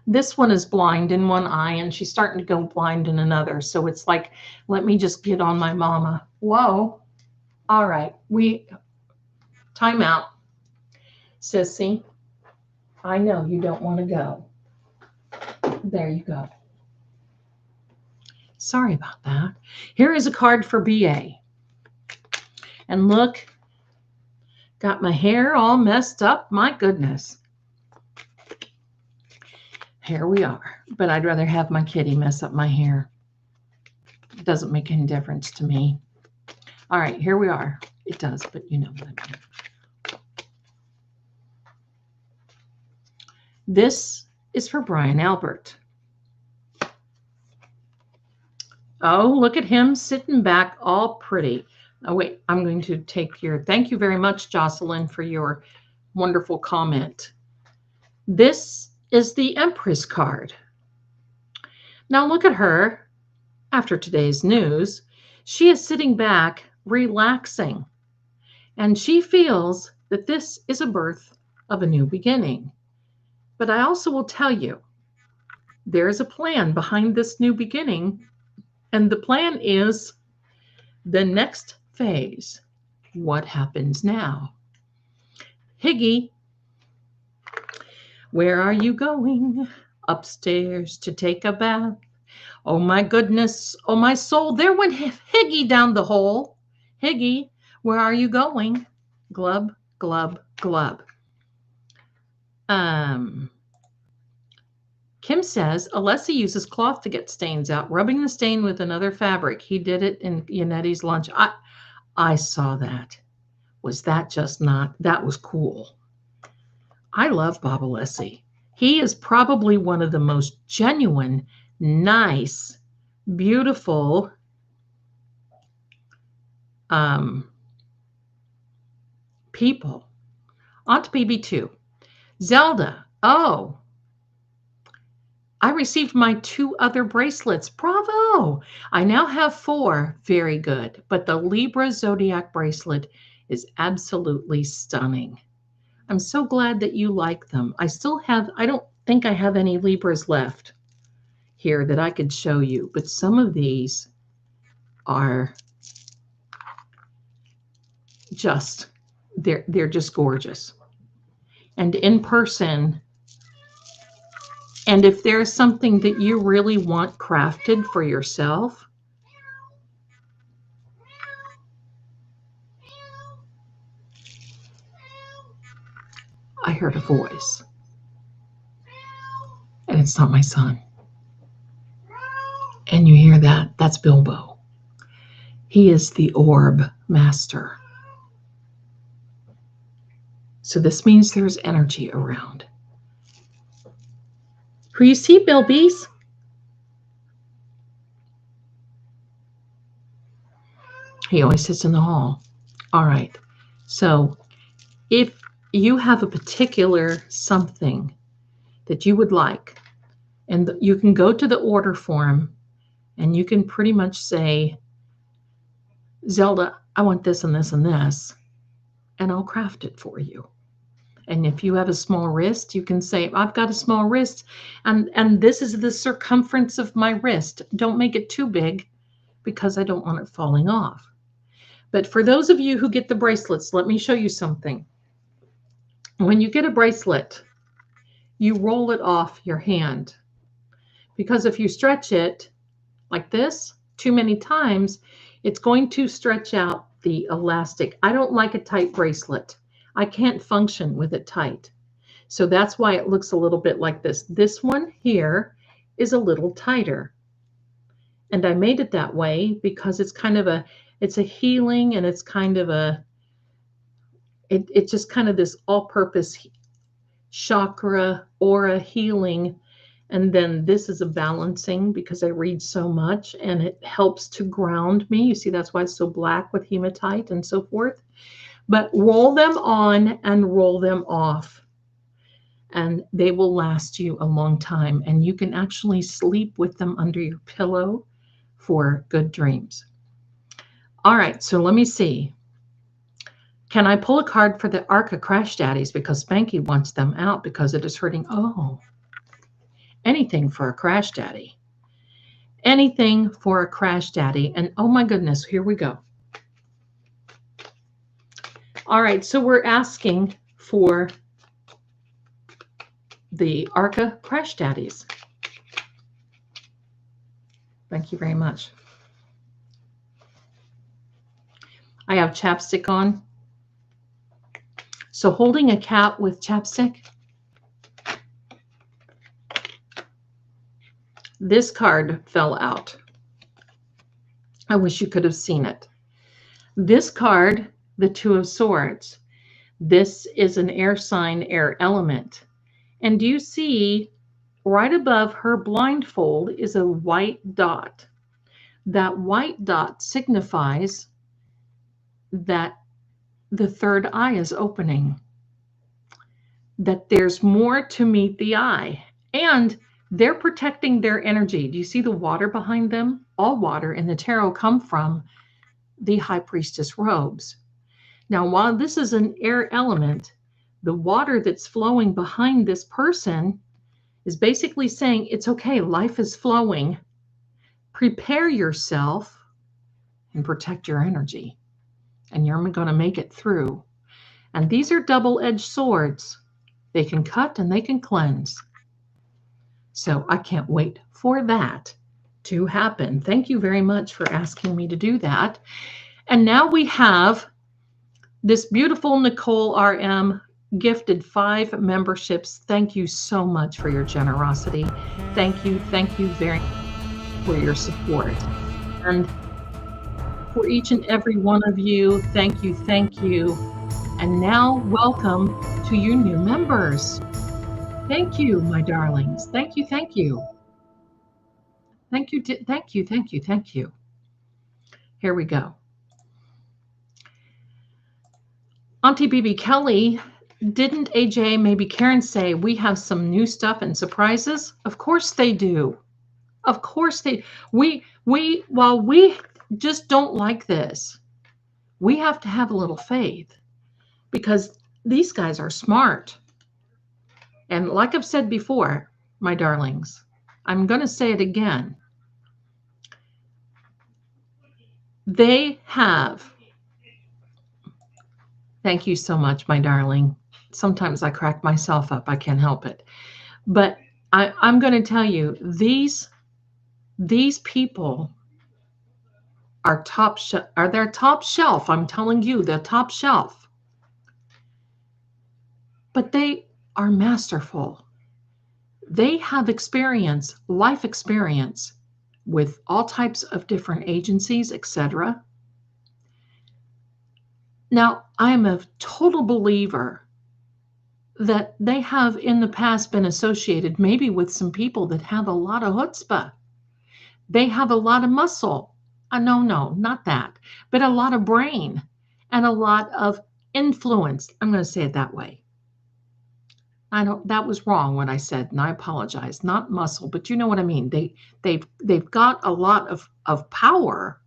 This one is blind in one eye, and she's starting to go blind in another. So it's like, let me just get on my mama. Whoa. All right, time out. Sissy, I know you don't want to go. There you go. Sorry about that. Here is a card for BA. And look, got my hair all messed up. My goodness. Here we are. But I'd rather have my kitty mess up my hair. It doesn't make any difference to me. All right, here we are. It does, but you know what I mean. This is for Brian Albert. Oh, look at him sitting back all pretty. Oh, wait, I'm going to take thank you very much, Jocelyn, for your wonderful comment. This is the Empress card. Now look at her. After today's news, she is sitting back, relaxing, and she feels that this is a birth of a new beginning. But I also will tell you, there is a plan behind this new beginning, and the plan is the next phase. What happens now? Higgy, where are you going? Upstairs to take a bath. Oh my goodness, oh my soul, there went Higgy down the hole. Higgy, where are you going? Glub, glub, glub. Kim says, Alessi uses cloth to get stains out, rubbing the stain with another fabric. He did it in Yanetti's lunch. I saw that. Was that just not? That was cool. I love Bob Alessi. He is probably one of the most genuine, nice, beautiful people. Aunt BB2. Zelda. Oh, I received my 2 other bracelets. Bravo. I now have 4. Very good. But the Libra Zodiac bracelet is absolutely stunning. I'm so glad that you like them. I don't think I have any Libras left here that I could show you, but some of these are just, they're just gorgeous. And in person, and if there's something that you really want crafted for yourself, I heard a voice. And it's not my son. And you hear that? That's Bilbo. He is the orb master. So this means there's energy around. Who you see, Bilbies? He always sits in the hall. All right. So if you have a particular something that you would like, and you can go to the order form and you can pretty much say, Zelda, I want this and this and this, and I'll craft it for you. And if you have a small wrist, you can say, I've got a small wrist, and this is the circumference of my wrist. Don't make it too big, because I don't want it falling off. But for those of you who get the bracelets, let me show you something. When you get a bracelet, you roll it off your hand, because if you stretch it like this too many times, it's going to stretch out the elastic. I don't like a tight bracelet. I can't function with it tight. So that's why it looks a little bit like this. This one here is a little tighter. And I made it that way because it's kind of it's a healing, and it's kind of it's just kind of this all-purpose chakra aura healing. And then this is a balancing, because I read so much and it helps to ground me. You see, that's why it's so black with hematite and so forth. But roll them on and roll them off, and they will last you a long time. And you can actually sleep with them under your pillow for good dreams. All right, so let me see. Can I pull a card for the Arca Crash Daddies? Because Spanky wants them out because it is hurting. Oh, anything for a Crash Daddy. Anything for a Crash Daddy. And oh my goodness, here we go. All right, so we're asking for the Arca Crash Daddies. Thank you very much. I have chapstick on. So holding a cat with chapstick. This card fell out. I wish you could have seen it. This card, the Two of Swords, this is an air sign, air element. And do you see right above her blindfold is a white dot? That white dot signifies that the third eye is opening, that there's more to meet the eye. And they're protecting their energy. Do you see the water behind them? All water in the tarot come from the High Priestess robes. Now, while this is an air element, the water that's flowing behind this person is basically saying, it's okay, life is flowing. Prepare yourself and protect your energy, and you're going to make it through. And these are double-edged swords. They can cut and they can cleanse. So I can't wait for that to happen. Thank you very much for asking me to do that. And now we have this beautiful Nicole RM gifted 5 memberships. Thank you so much for your generosity. Thank you very much for your support. And for each and every one of you, thank you. And now welcome to you new members. Thank you, my darlings. Thank you. Thank you. Here we go. Auntie BB Kelly, didn't AJ, maybe Karen, say we have some new stuff and surprises? Of course they do. Of course they. While we just don't like this, we have to have a little faith, because these guys are smart. And like I've said before, my darlings, I'm going to say it again. They have. Thank you so much, my darling. Sometimes I crack myself up. I can't help it. But I'm going to tell you, these people are their top shelf. I'm telling you, they're top shelf. But they are masterful. They have experience, life experience, with all types of different agencies, etc. Now, I am a total believer that they have in the past been associated maybe with some people that have a lot of chutzpah. They have a lot of muscle. No, not that, but a lot of brain and a lot of influence. I'm going to say it that way. That was wrong what I said, and I apologize. Not muscle, but you know what I mean. They've got a lot of power.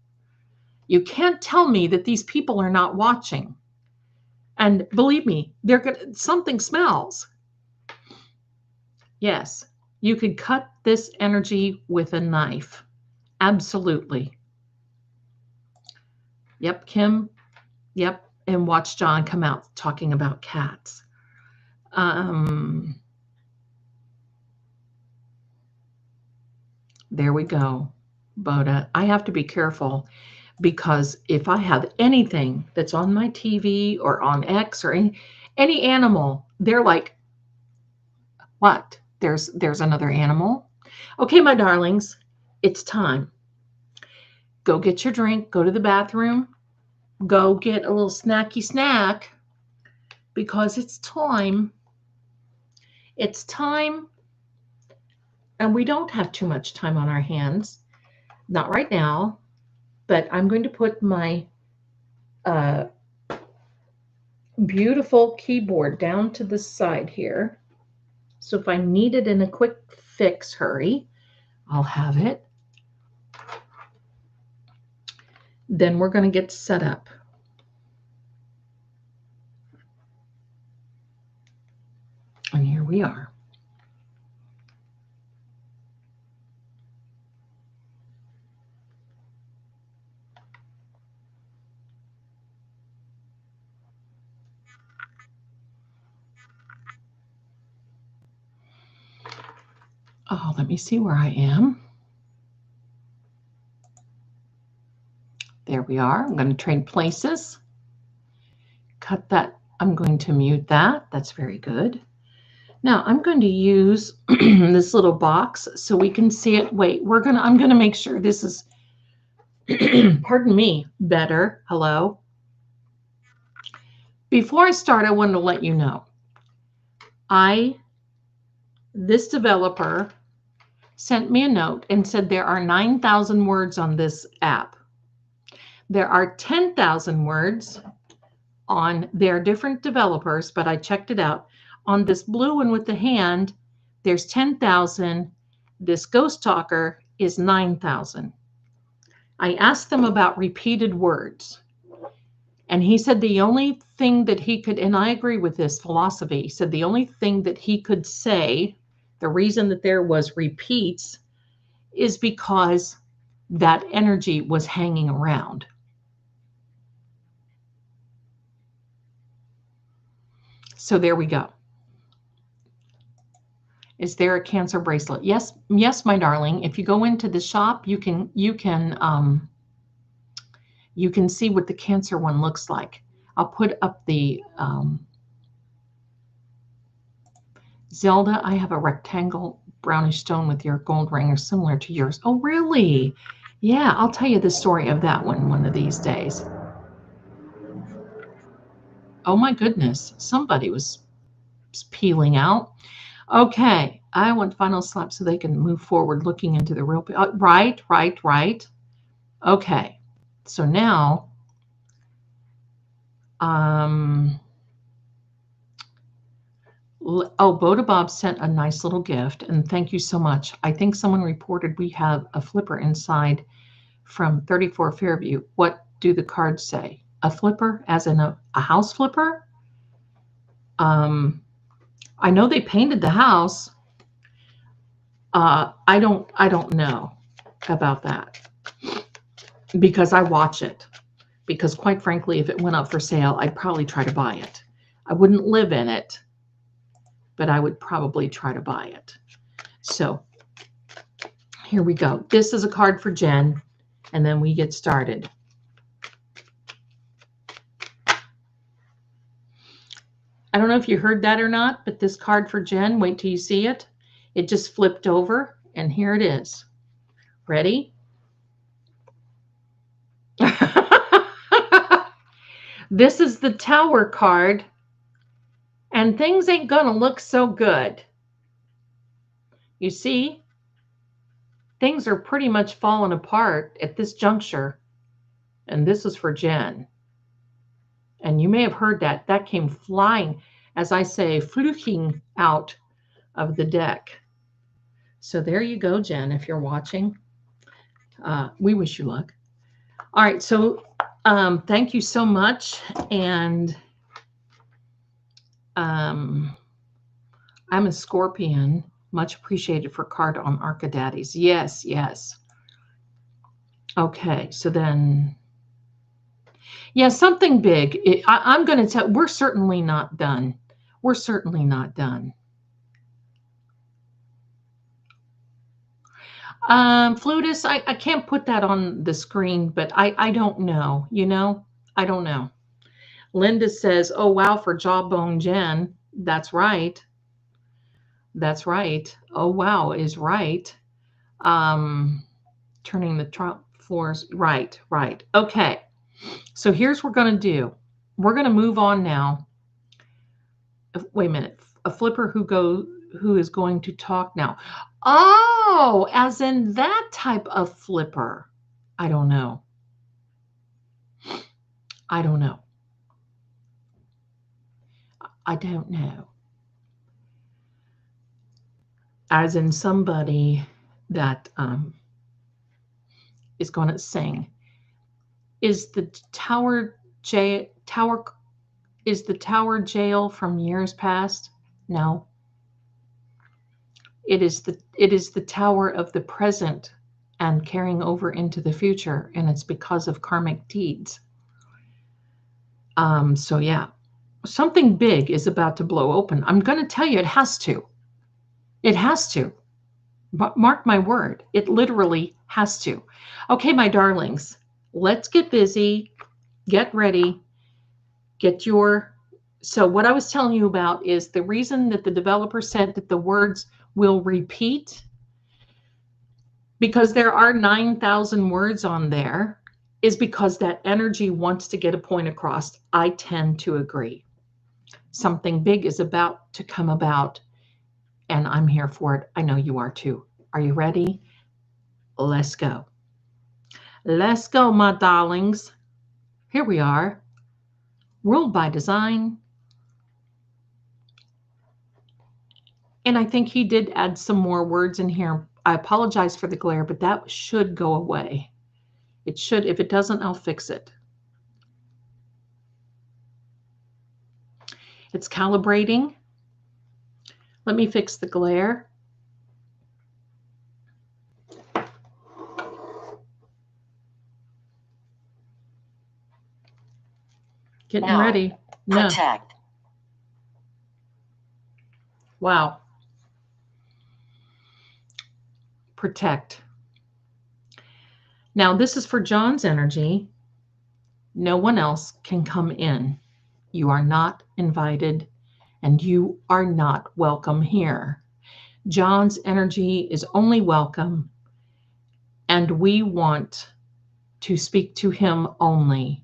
You can't tell me that these people are not watching. And believe me, something smells. Yes, you could cut this energy with a knife. Absolutely. Yep, Kim. Yep. And watch John come out talking about cats. There we go, Boda. I have to be careful because if I have anything that's on my TV or on X or any animal, they're like, what? There's another animal? Okay, my darlings, it's time. Go get your drink, go to the bathroom, go get a little snacky snack because it's time. It's time, and we don't have too much time on our hands. Not right now, but I'm going to put my uh, beautiful keyboard down to the side here. So if I need it in a quick fix hurry, I'll have it. Then we're going to get set up. And here we are. Oh, let me see where I am. There we are. I'm going to trade places. Cut that. I'm going to mute that. That's very good. Now I'm going to use this little box so we can see it. Wait, I'm going to make sure this is, pardon me, better. Hello. Before I start, I wanted to let you know, this developer sent me a note and said there are 9,000 words on this app. There are 10,000 words on their different developers, but I checked it out. On this blue one with the hand, there's 10,000. This ghost talker is 9,000. I asked them about repeated words. And he said the only thing that he could, and I agree with this philosophy, he said the only thing that he could say, the reason that there was repeats is because that energy was hanging around. So there we go. Is there a cancer bracelet? Yes, yes, my darling. If you go into the shop, you can see what the cancer one looks like. I'll put up the Zelda. I have a rectangle brownish stone with your gold ring or similar to yours. Oh, really? Yeah, I'll tell you the story of that one of these days. Oh my goodness, somebody was peeling out. Okay, I want final slap so they can move forward looking into the real, right. Okay, so now, Boda Bob sent a nice little gift, and thank you so much. I think someone reported we have a flipper inside from 34 Fairview. What do the cards say? A flipper, as in a house flipper? I know they painted the house. I don't know about that because I watch it. Because quite frankly, if it went up for sale, I'd probably try to buy it. I wouldn't live in it, but I would probably try to buy it. So here we go. This is a card for Jen, and then we get started. I don't know if you heard that or not, but this card for Jen, wait till you see it. It just flipped over, and here it is. Ready? This is the Tower card, and things ain't gonna look so good. You see, things are pretty much falling apart at this juncture, and this is for Jen. And you may have heard that. That came flying, as I say, fluking out of the deck. So there you go, Jen, if you're watching. We wish you luck. All right, so thank you so much. And I'm a Scorpion. Much appreciated for card on Arca Daddies. Yes, yes. Okay, so then Yeah, something big. I'm going to tell, we're certainly not done. We're certainly not done. Flutus, I can't put that on the screen, but I don't know, you know? I don't know. Linda says, oh, wow, for Jawbone Jen. That's right. That's right. Oh, wow is right. Um, turning the top floors. Right, right. Okay. So here's what we're going to do. We're going to move on now. Wait a minute. A flipper who is going to talk now. Oh, as in that type of flipper. I don't know. I don't know. I don't know. As in somebody that is going to sing. Is the tower is the tower jail from years past? No. It is the tower of the present and carrying over into the future, and it's because of karmic deeds. So yeah, something big is about to blow open. I'm going to tell you, it has to. It has to. But mark my word, it literally has to. Okay, my darlings, let's get busy, get ready, get your. So what I was telling you about is the reason that the developer said that the words will repeat, because there are 9,000 words on there, is because that energy wants to get a point across. I tend to agree. Something big is about to come about, and I'm here for it. I know you are too. Are you ready? Let's go. Let's go, my darlings. Here we are. Ruled by design. And I think he did add some more words in here. I apologize for the glare, but that should go away. It should. If it doesn't, I'll fix it. It's calibrating. Let me fix the glare. Getting ready. No. Protect. Wow. Protect. Now, this is for John's energy. No one else can come in. You are not invited, and you are not welcome here. John's energy is only welcome, and we want to speak to him only.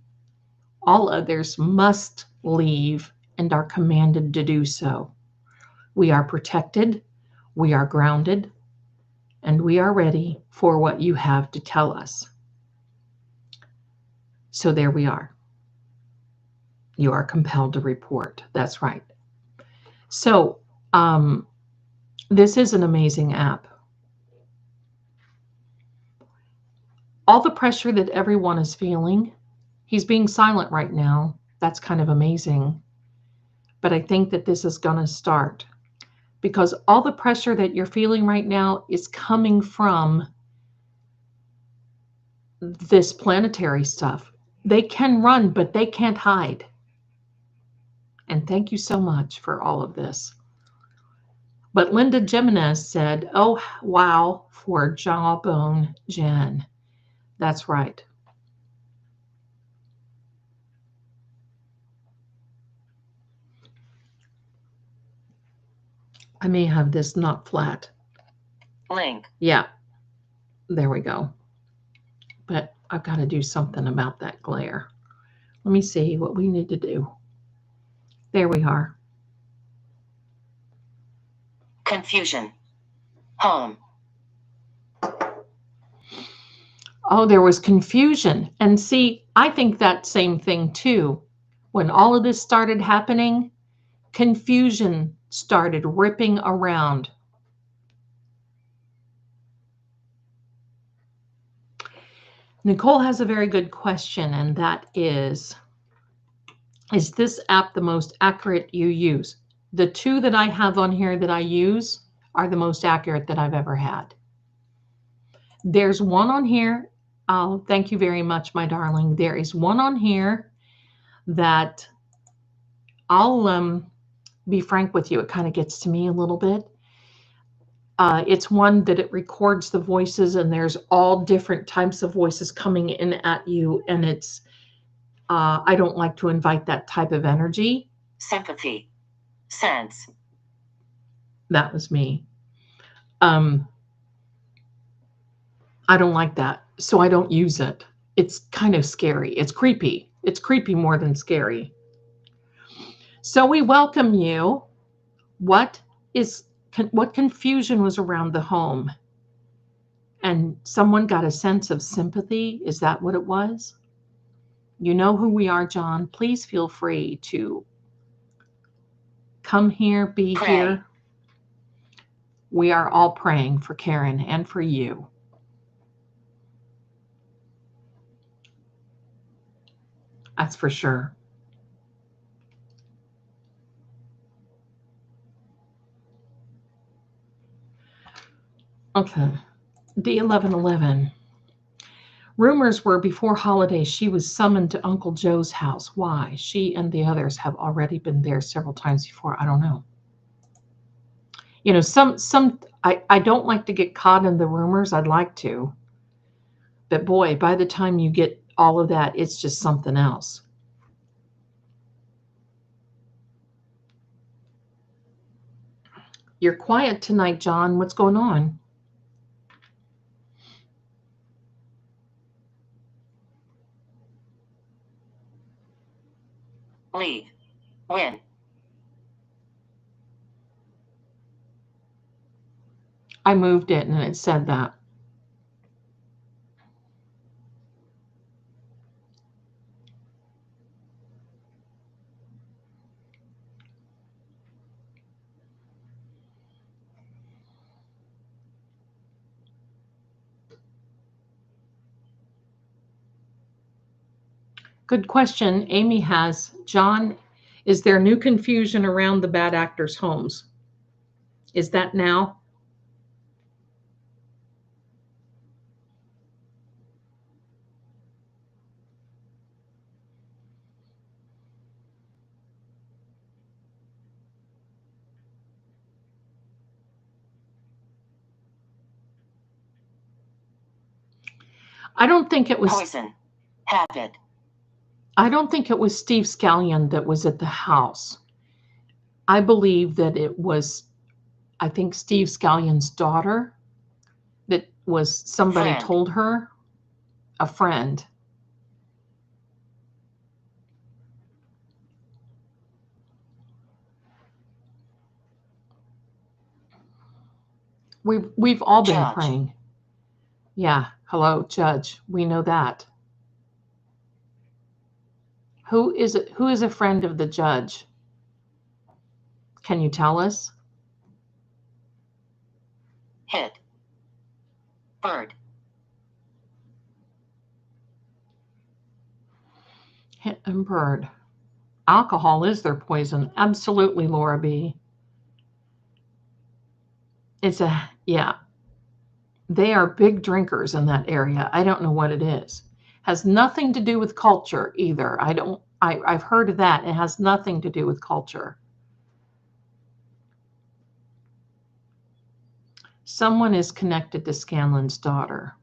All others must leave and are commanded to do so. We are protected, we are grounded, and we are ready for what you have to tell us. So there we are. You are compelled to report. That's right. So this is an amazing app. All the pressure that everyone is feeling, he's being silent right now. That's kind of amazing. But I think that this is going to start, because all the pressure that you're feeling right now is coming from this planetary stuff. They can run, but they can't hide. And thank you so much for all of this. But Linda Jimenez said, oh, wow, for Jawbone Jen. That's right. I may have this not flat. Link. Yeah, there we go. But I've got to do something about that glare. Let me see what we need to do. There we are. Confusion. Home. Oh, there was confusion. And see, I think that same thing too. When all of this started happening, confusion started ripping around. Nicole has a very good question, and that is this app the most accurate you use? The two that I have on here that I use are the most accurate that I've ever had. There's one on here. Oh, thank you very much, my darling. There is one on here that I'll be frank with you. It kind of gets to me a little bit. It's one that it records the voices, and there's all different types of voices coming in at you, and I don't like to invite that type of energy. Sympathy. Sense. That was me. Um, I don't like that, so I don't use it. It's kind of scary. It's creepy. It's creepy more than scary. So we welcome you. What confusion was around the home? And someone got a sense of sympathy. Is that what it was? You know who we are, John. Please feel free to come here, be Pray. here. We are all praying for Karen and for you. That's for sure. Okay. D1111. Rumors were before holidays she was summoned to Uncle Joe's house. Why? She and the others have already been there several times before. I don't know. You know, I don't like to get caught in the rumors. I'd like to. But boy, by the time you get all of that, it's just something else. You're quiet tonight, John. What's going on? Leave. Win. I moved it and it said that. Good question. Amy has. John, is there new confusion around the bad actors' homes? Is that now? I don't think it was. Poison. Habit. I don't think it was Steve Scallion that was at the house. I believe that it was, I think, Steve Scallion's daughter that was somebody Friend. told her, a friend. We've all been Judge. praying. Yeah. Hello, Judge. We know that. Who is it? Who is a friend of the judge? Can you tell us? Hit. Bird. Hit and bird. Alcohol is their poison. Absolutely, Laura B. Yeah. They are big drinkers in that area. I don't know what it is. Has nothing to do with culture either. I've heard of that. It has nothing to do with culture. Someone is connected to Scanlon's daughter.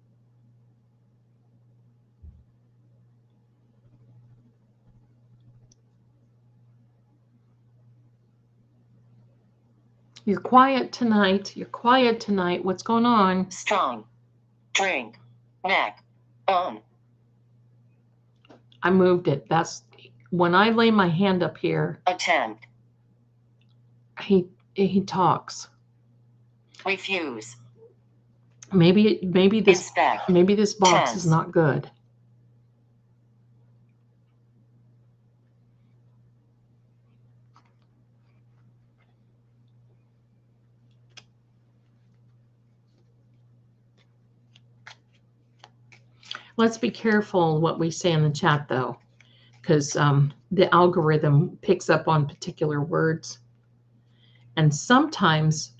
You're quiet tonight. You're quiet tonight. What's going on? Strong. Drink. Neck. Bone. I moved it. That's when I lay my hand up here. Attempt. He talks. Refuse. Maybe this Inspect. maybe this box Tense. is not good. Let's be careful what we say in the chat, though, because the algorithm picks up on particular words. And sometimes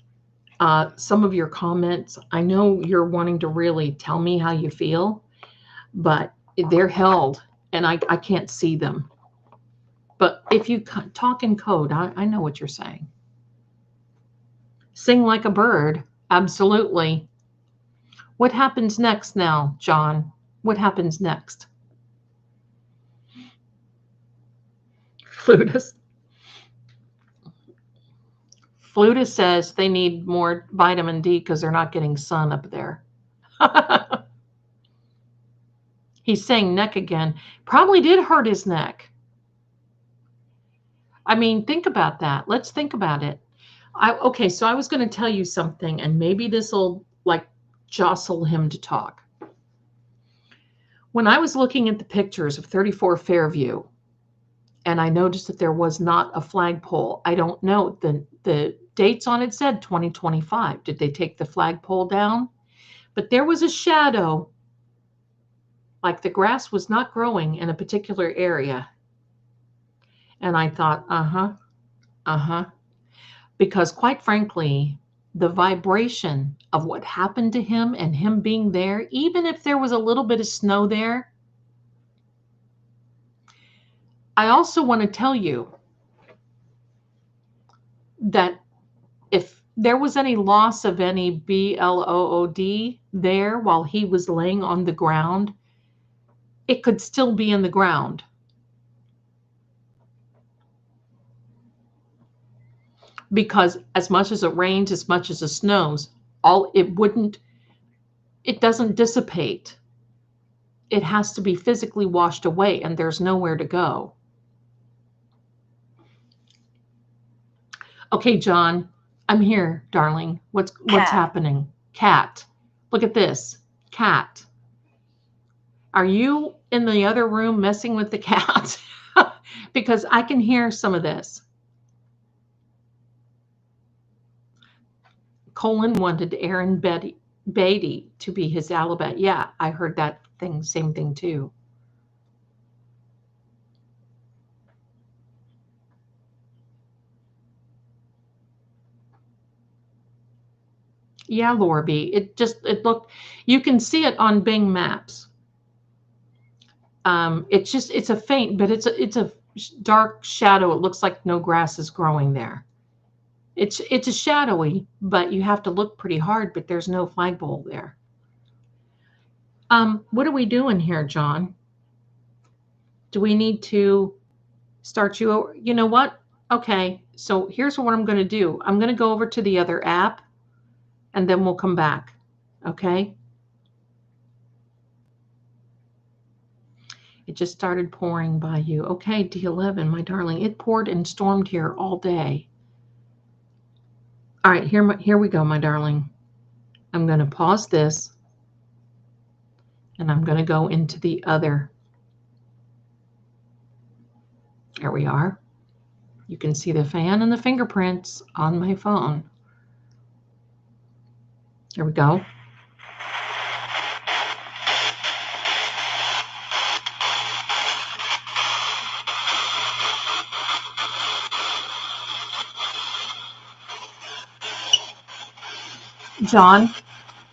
some of your comments, I know you're wanting to really tell me how you feel, but they're held and I can't see them. But if you talk in code, I know what you're saying. Sing like a bird. Absolutely. What happens next now, John? What happens next? Flutist. Flutist says they need more vitamin D because they're not getting sun up there. He's saying neck again. Probably did hurt his neck. I mean, think about that. Let's think about it. Okay, so I was going to tell you something, and maybe this will like jostle him to talk. When I was looking at the pictures of 34 Fairview, and I noticed that there was not a flagpole. I don't know. The dates on it said 2025. Did they take the flagpole down? But there was a shadow, like the grass was not growing in a particular area. And I thought, because quite frankly, the vibration of what happened to him and him being there, even if there was a little bit of snow there, I also want to tell you that if there was any loss of any blood there while he was laying on the ground, it could still be in the ground. Because as much as it rains, as much as it snows, it doesn't dissipate. It has to be physically washed away, and there's nowhere to go. Okay, John, I'm here, darling. What's happening? Cat. Look at this. Cat. Are you in the other room messing with the cat? Because I can hear some of this. Colin wanted Aaron Beatty to be his alibi. Yeah, I heard that same thing too. Yeah, Lorby. It looked, you can see it on Bing Maps. It's a faint, but it's a dark shadow. It looks like no grass is growing there. It's a shadowy, but you have to look pretty hard, but there's no flagpole there. What are we doing here, John? Do we need to start you over? You know what? Okay, so here's what I'm going to do. I'm going to go over to the other app, and then we'll come back. Okay? It just started pouring by you. Okay, D11, my darling. It poured and stormed here all day. All right, here we go, my darling. I'm going to pause this, and I'm going to go into the other. There we are. You can see the fan and the fingerprints on my phone. There we go. John,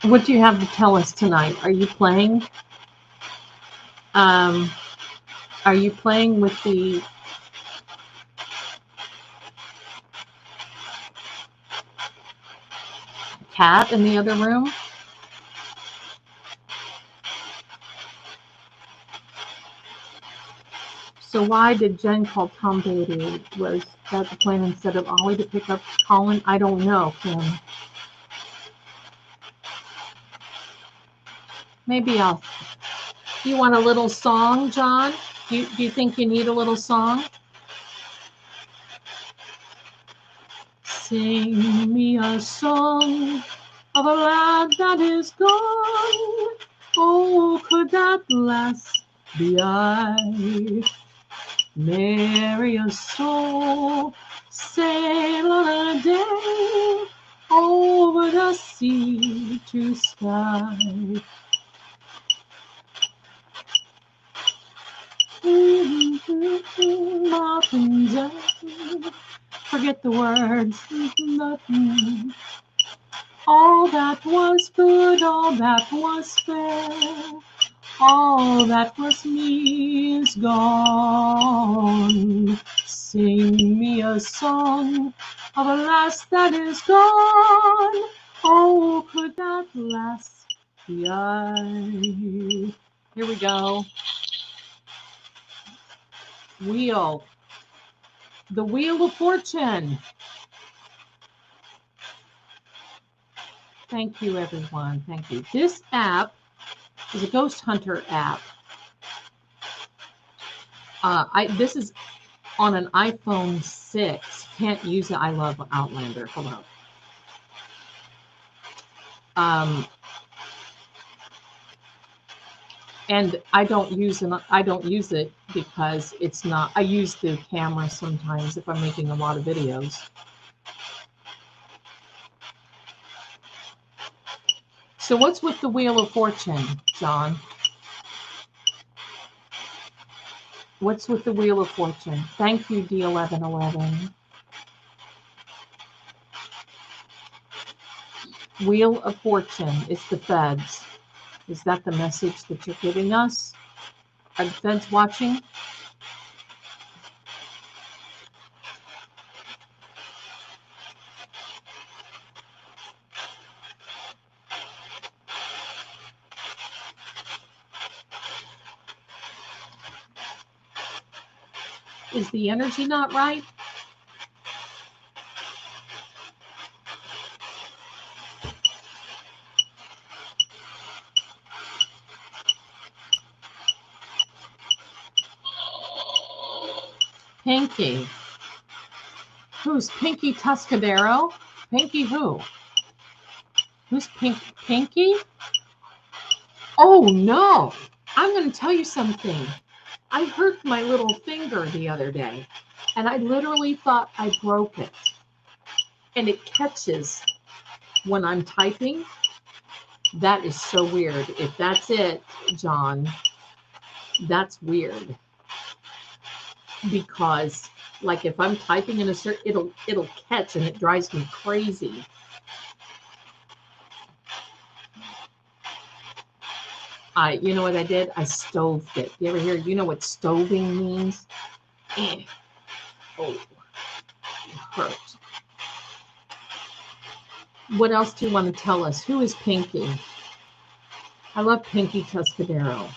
what do you have to tell us tonight? Are you playing? Are you playing with the cat in the other room? So why did Jen call Tom Beatty? Was that the plan instead of Ollie to pick up Colin? I don't know, Kim. Maybe you want a little song, John? Do you think you need a little song? Sing me a song of a lad that is gone. Oh, could that lass be I? Marry a soul, sail on a day over the sea to sky. Nothing done. Forget the words. Nothing. All that was good, all that was fair, all that was me is gone. Sing me a song of a lass that is gone. Oh, could that lass be I? Here we go. Wheel. The Wheel of Fortune. Thank you, everyone. Thank you. This app is a ghost hunter app. This is on an iPhone 6. Can't use it. I love Outlander. Hold on. And I don't use it because it's not. I use the camera sometimes if I'm making a lot of videos. So what's with the Wheel of Fortune, John? What's with the Wheel of Fortune? Thank you, D1111. Wheel of Fortune. It's the feds. Is that the message that you're giving us? Are the feds watching? Is the energy not right? Pinky. Who's Pinky Tuscadero? Pinky who? Who's Pinky? Oh no! I'm going to tell you something. I hurt my little finger the other day, and I literally thought I broke it. And it catches when I'm typing. That is so weird. If that's it, John, that's weird. Because, like, if I'm typing in a certain, it'll catch, and it drives me crazy. You know what I did? I stoved it. You ever hear? You know what stoving means? Oh, it hurt. What else do you want to tell us? Who is Pinky? I love Pinky Tuscadero.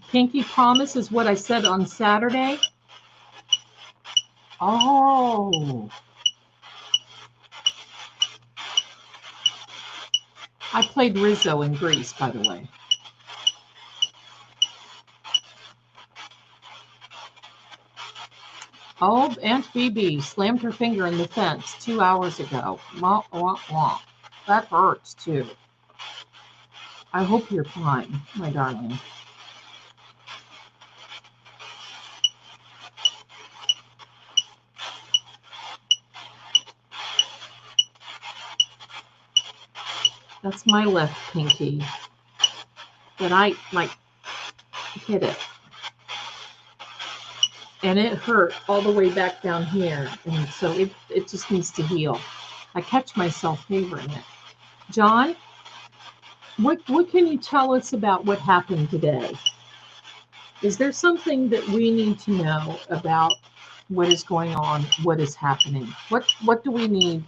Pinky Promise is what I said on Saturday. Oh. I played Rizzo in Greece, by the way. Oh, Aunt Phoebe slammed her finger in the fence 2 hours ago. Wah, wah, wah. That hurts, too. I hope you're fine, my darling. That's my left pinky. But I, like, hit it. And it hurt all the way back down here. And so it just needs to heal. I catch myself favoring it. John, what can you tell us about what happened today? Is there something that we need to know about what is going on, what is happening? What do we need?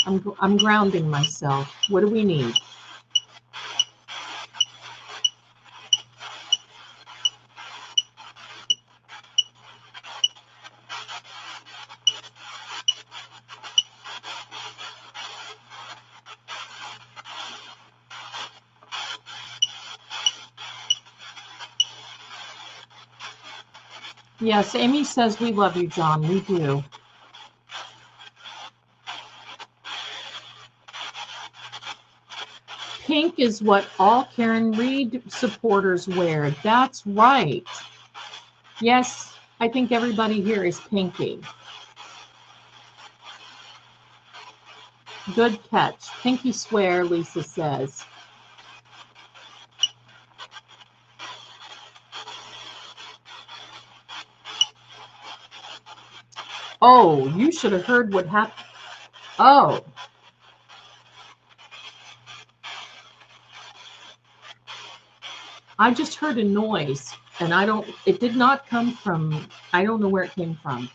I'm grounding myself. What do we need? Yes, Amy says we love you, John. We do. Pink is what all Karen Reed supporters wear. That's right. Yes, I think everybody here is Pinky. Good catch. Pinky swear, Lisa says. Oh, you should have heard what happened. Oh. I just heard a noise, and it did not come from, I don't know where it came from.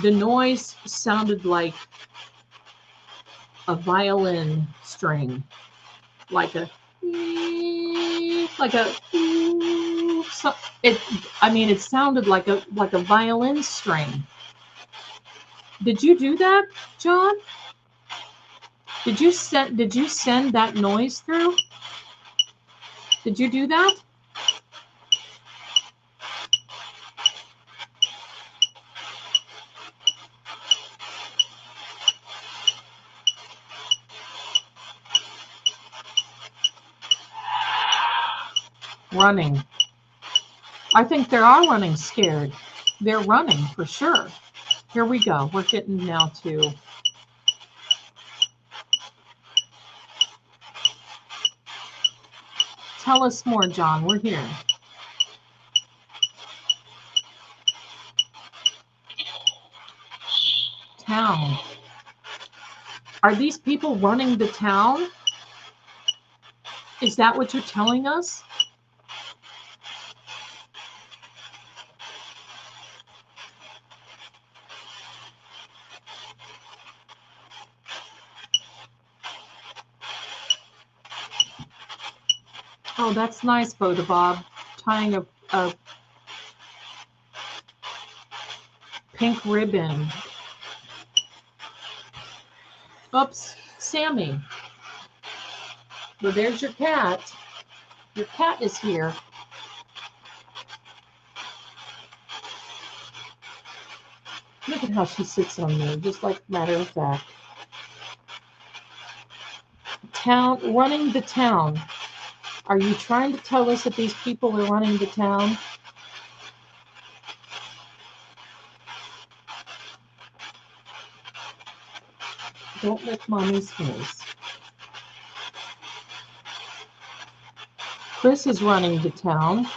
The noise sounded like a violin string, like a, like a, so it, I mean, it sounded like a violin string. Did you do that, John? Did you send that noise through? Did you do that? Running. I think they are running scared. They're running for sure. Here we go. We're getting now to tell us more, John. We're here. Town. Are these people running the town? Is that what you're telling us? Oh, that's nice, Boda Bob. Tying a pink ribbon. Oops, Sammy. Well, there's your cat. Your cat is here. Look at how she sits on me, just like matter of fact. Town, running the town. Are you trying to tell us that these people are running the town? Don't lick mommy's face. Chris is running the town.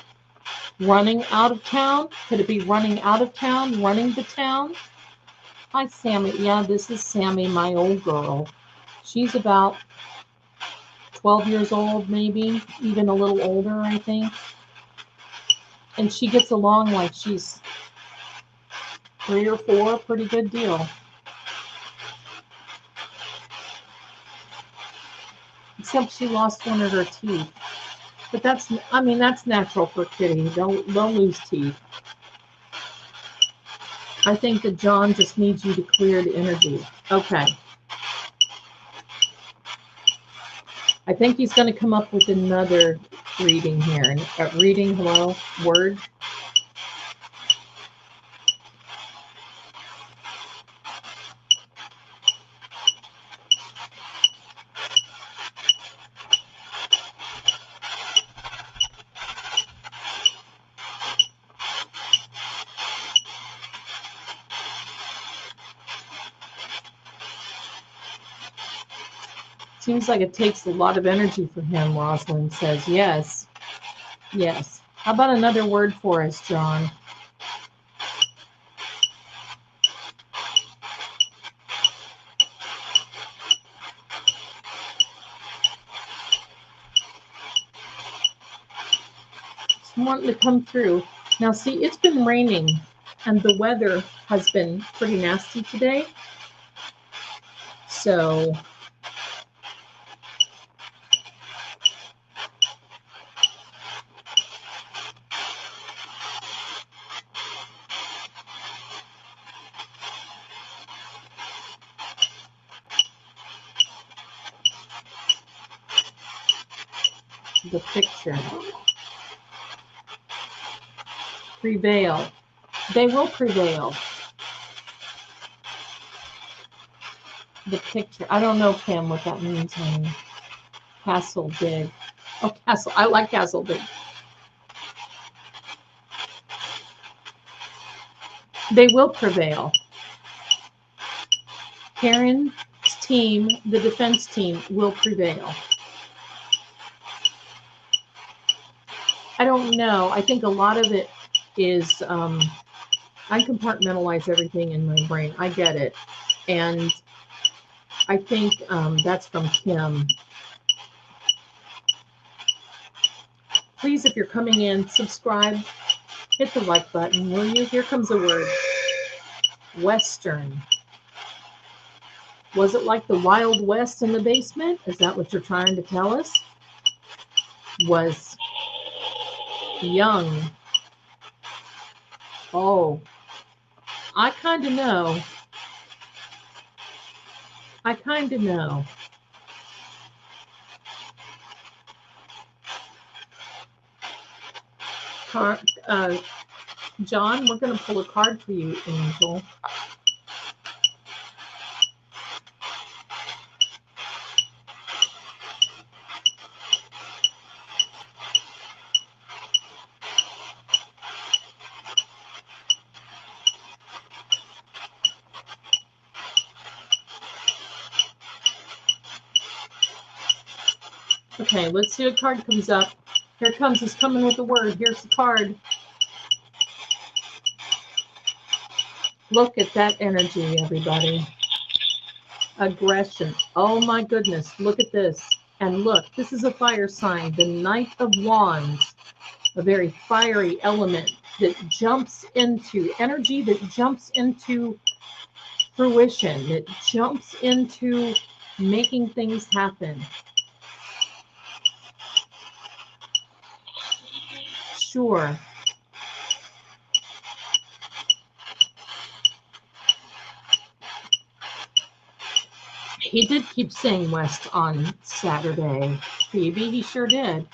Running out of town? Could it be running out of town? Running the town? Hi, Sammy. Yeah, this is Sammy, my old girl. She's about 12 years old, maybe, even a little older, I think. And she gets along like she's 3 or 4, pretty good deal. Except she lost one of her teeth. But that's natural for kitty. They'll lose teeth. I think that John just needs you to clear the energy. Okay. I think he's going to come up with another reading here. Reading, hello, word. Seems like it takes a lot of energy for him, Rosalind says. Yes. Yes. How about another word for us, John? Wanting to come through. Now, see, it's been raining, and the weather has been pretty nasty today. So the picture. Prevail. They will prevail. The picture. I don't know, Pam, what that means, honey. Castle big. Oh, castle. I like castle big. They will prevail. Karen's team, the defense team, will prevail. I don't know. I think a lot of it is I compartmentalize everything in my brain. I get it. And I think that's from Kim. Please, if you're coming in, subscribe. Hit the like button, will you? Here comes a word. Western. Was it like the Wild West in the basement? Is that what you're trying to tell us? Was young. Oh, I kind of know. I kind of know. John, we're going to pull a card for you, Angel. Okay, let's see what card comes up. Here it comes. He's coming with the word. Here's the card. Look at that energy, everybody. Aggression. Oh my goodness. Look at this. And look, this is a fire sign. The Knight of Wands. A very fiery element that jumps into energy, that jumps into fruition, that jumps into making things happen. Sure. He did keep saying West on Saturday, Phoebe. He sure did.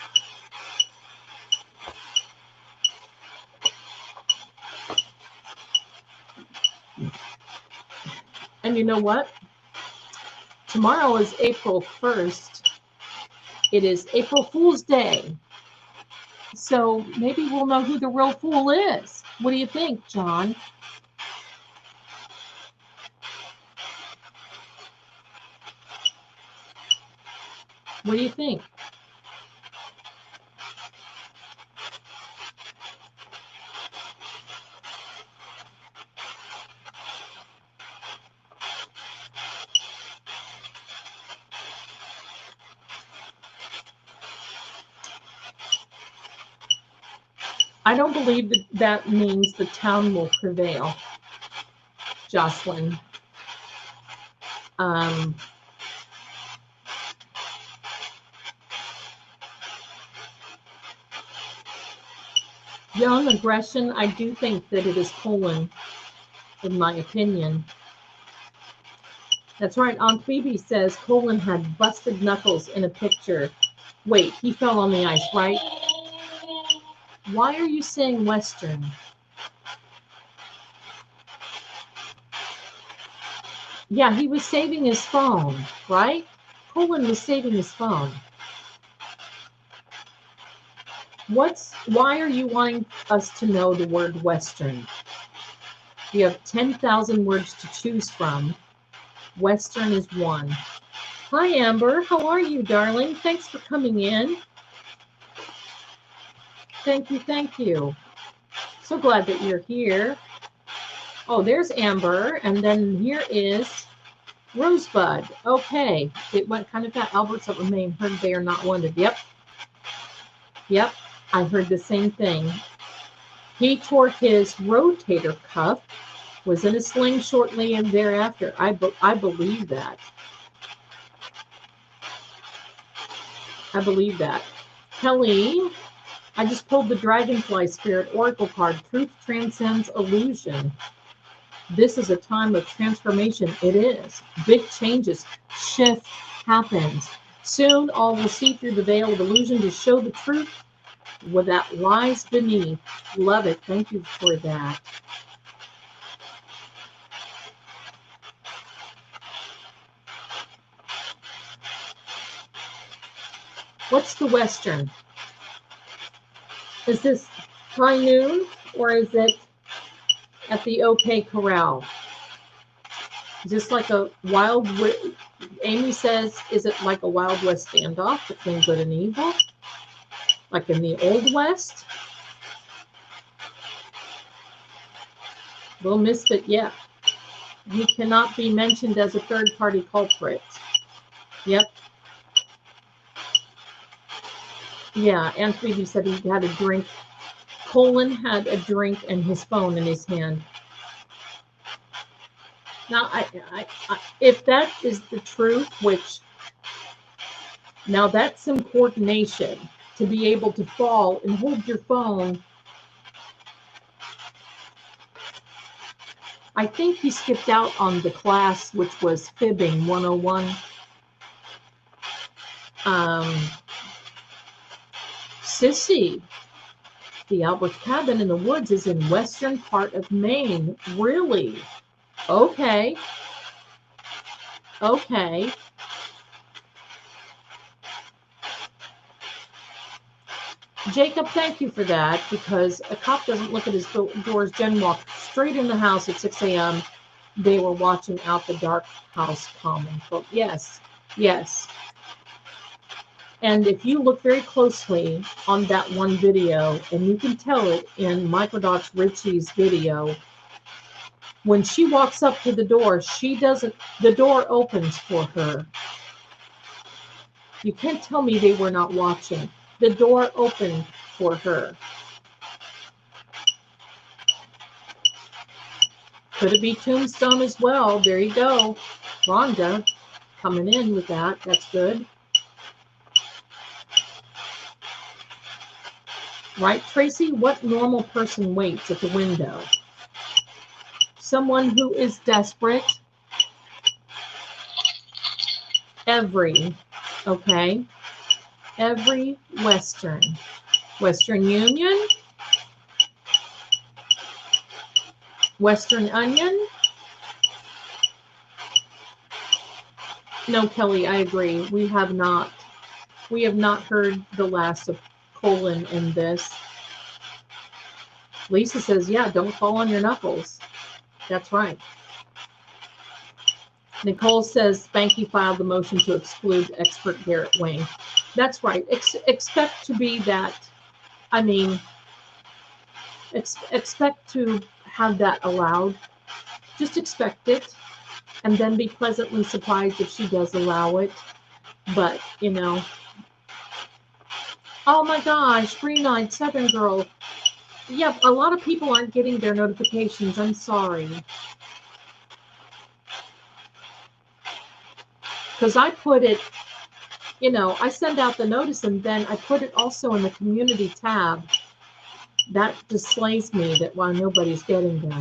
And you know what? Tomorrow is April 1st. It is April Fool's Day. So maybe we'll know who the real fool is. What do you think, John? What do you think? I don't believe that that means the town will prevail, Jocelyn. Young aggression, I do think that it is Poland, in my opinion. That's right. Aunt Phoebe says Colin had busted knuckles in a picture. Wait, he fell on the ice, right? Why are you saying Western? Yeah, he was saving his phone, right? Colin was saving his phone. Why are you wanting us to know the word Western? You have 10,000 words to choose from. Western is one. Hi, Amber. How are you, darling? Thanks for coming in. Thank you, thank you. So glad that you're here. Oh, there's Amber, and then here is Rosebud. Okay, it went kind of fast. Albert's that remain heard they are not wanted. Yep, I heard the same thing. He tore his rotator cuff, was in a sling shortly and thereafter. I believe that. I believe that. Kelly, I just pulled the Dragonfly Spirit Oracle card. Truth transcends illusion. This is a time of transformation. It is. Big changes. Shift happens. Soon all will see through the veil of illusion to show the truth what that lies beneath. Love it. Thank you for that. What's the Western? Is this high noon or is it at the OK Corral? Is this like a wild, Amy says, is it like a Wild West standoff between good and evil? Like in the Old West? Little Misfit, yeah. He cannot be mentioned as a third-party culprit. Yep. Yeah, Aunt Phoebe said he had a drink. Colin had a drink and his phone in his hand. Now, if that is the truth, which now that's some coordination to be able to fall and hold your phone. I think he skipped out on the class, which was fibbing 101. Sissy, the Albert cabin in the woods is in western part of Maine. Really? Okay. Okay. Jacob, thank you for that, because a cop doesn't look at his doors. Jen walked straight in the house at 6 a.m. They were watching out the dark house common. But yes, yes. And if you look very closely on that one video, and you can tell it in Microdocs Richie's video, when she walks up to the door, the door opens for her. You can't tell me they were not watching. The door opened for her. Could it be Tombstone as well? There you go. Rhonda coming in with that. That's good. Right, Tracy? What normal person waits at the window? Someone who is desperate. Okay? Every Western Union, Western Onion. No, Kelly, I agree. We have not heard the last of Colin in this. Lisa says, yeah, don't fall on your knuckles. That's right. Nicole says, Spanky filed the motion to exclude expert Garrett Wayne. That's right. Expect to be that. I mean, expect to have that allowed. Just expect it, and then be pleasantly surprised if she does allow it. But, you know. Oh my gosh, Green-Eyed Southern Girl. Yep, a lot of people aren't getting their notifications. I'm sorry. Because I put it, you know, I send out the notice and then I put it also in the community tab. That displays me that while nobody's getting them.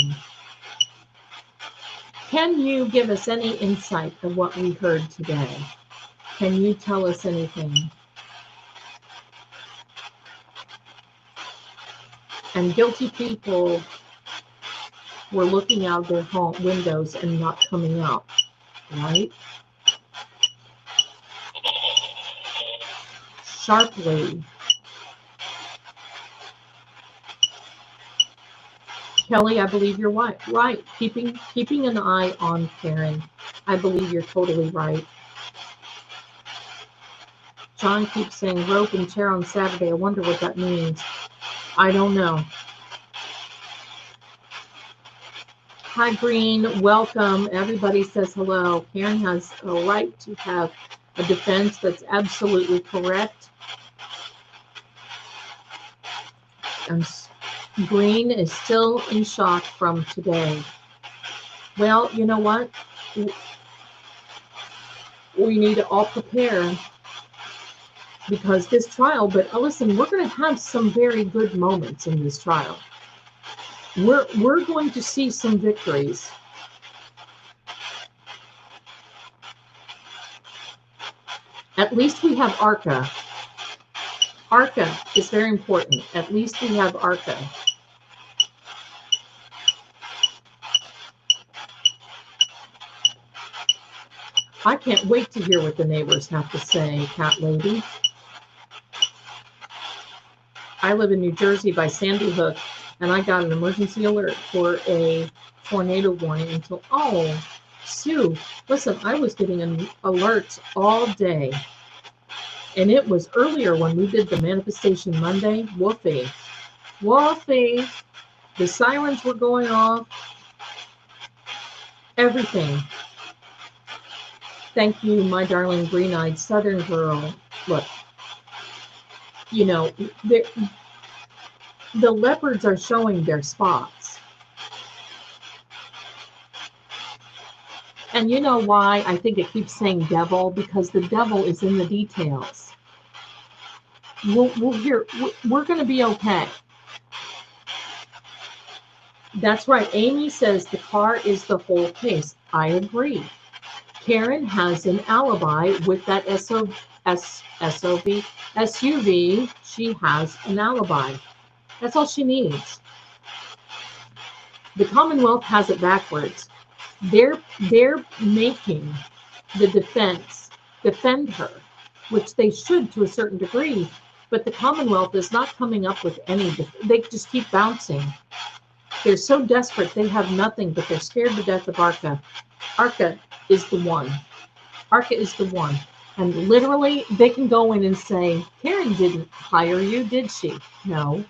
Can you give us any insight of what we heard today? Can you tell us anything? And guilty people were looking out their home windows and not coming out, right? Sharply. Kelly, I believe you're right. Keeping an eye on Karen. I believe you're totally right. John keeps saying rope and chair on Saturday. I wonder what that means. I don't know. Hi, Green. Welcome. Everybody says hello. Karen has a right to have a defense. That's absolutely correct. And Green is still in shock from today. Well, you know what? We need to all prepare because this trial, but listen, we're going to have some very good moments in this trial. We're going to see some victories. At least we have Arca. Arca is very important. At least we have Arca. I can't wait to hear what the neighbors have to say, Cat Lady. I live in New Jersey by Sandy Hook, and I got an emergency alert for a tornado warning until, oh, Sue, listen, I was getting alerts all day. And it was earlier when we did the Manifestation Monday. Woofy. The sirens were going off. Everything. Thank you, my darling green-eyed Southern girl. Look, You know, the leopards are showing their spots. And you know why I think it keeps saying devil? Because the devil is in the details. We're going to be okay. That's right. Amy says the car is the whole case. I agree. Karen has an alibi with that SUV. She has an alibi. That's all she needs. The Commonwealth has it backwards. They're making the defense defend her, which they should to a certain degree, but the Commonwealth is not coming up with any. They just keep bouncing. They're so desperate, they have nothing, but they're scared to death of Arca. Arca is the one. Arca is the one. And literally, they can go in and say, Karen didn't hire you, did she? No.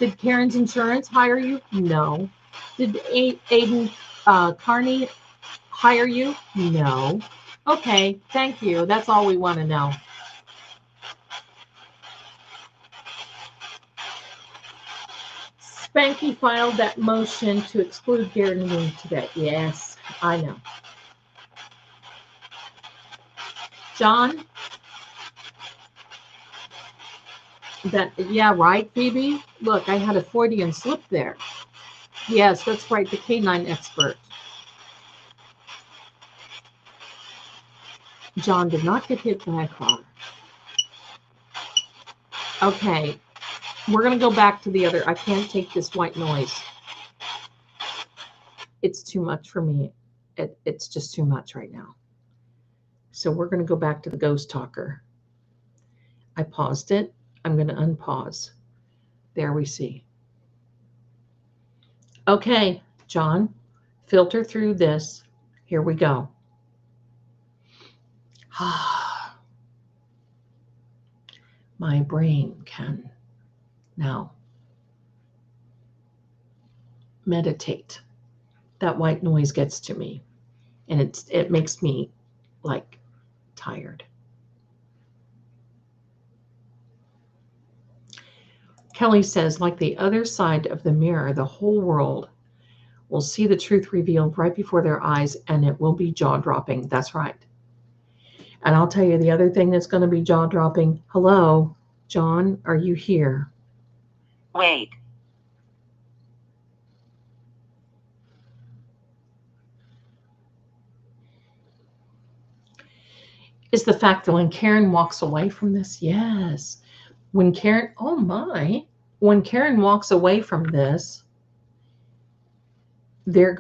Did Karen's insurance hire you? No. Did Aiden Carney hire you? No. Okay, thank you. That's all we want to know. Spanky filed that motion to exclude Garrett and Wing today. Yes, I know. John? Yeah, right, Phoebe? Look, I had a Freudian slip there. Yes, that's right, the canine expert. John did not get hit by a car. Okay, we're going to go back to the other. I can't take this white noise. It's too much for me. It's just too much right now. So we're going to go back to the ghost talker. I paused it. I'm going to unpause. There we see. Okay, John, filter through this. Here we go. My brain can now meditate. That white noise gets to me, and it makes me like tired. Kelly says, like the other side of the mirror, the whole world will see the truth revealed right before their eyes, and it will be jaw-dropping. That's right. And I'll tell you the other thing that's going to be jaw-dropping. Hello, John, are you here? Wait. Is the fact that when Karen walks away from this, yes. When Karen, oh my, when Karen walks away from this, they're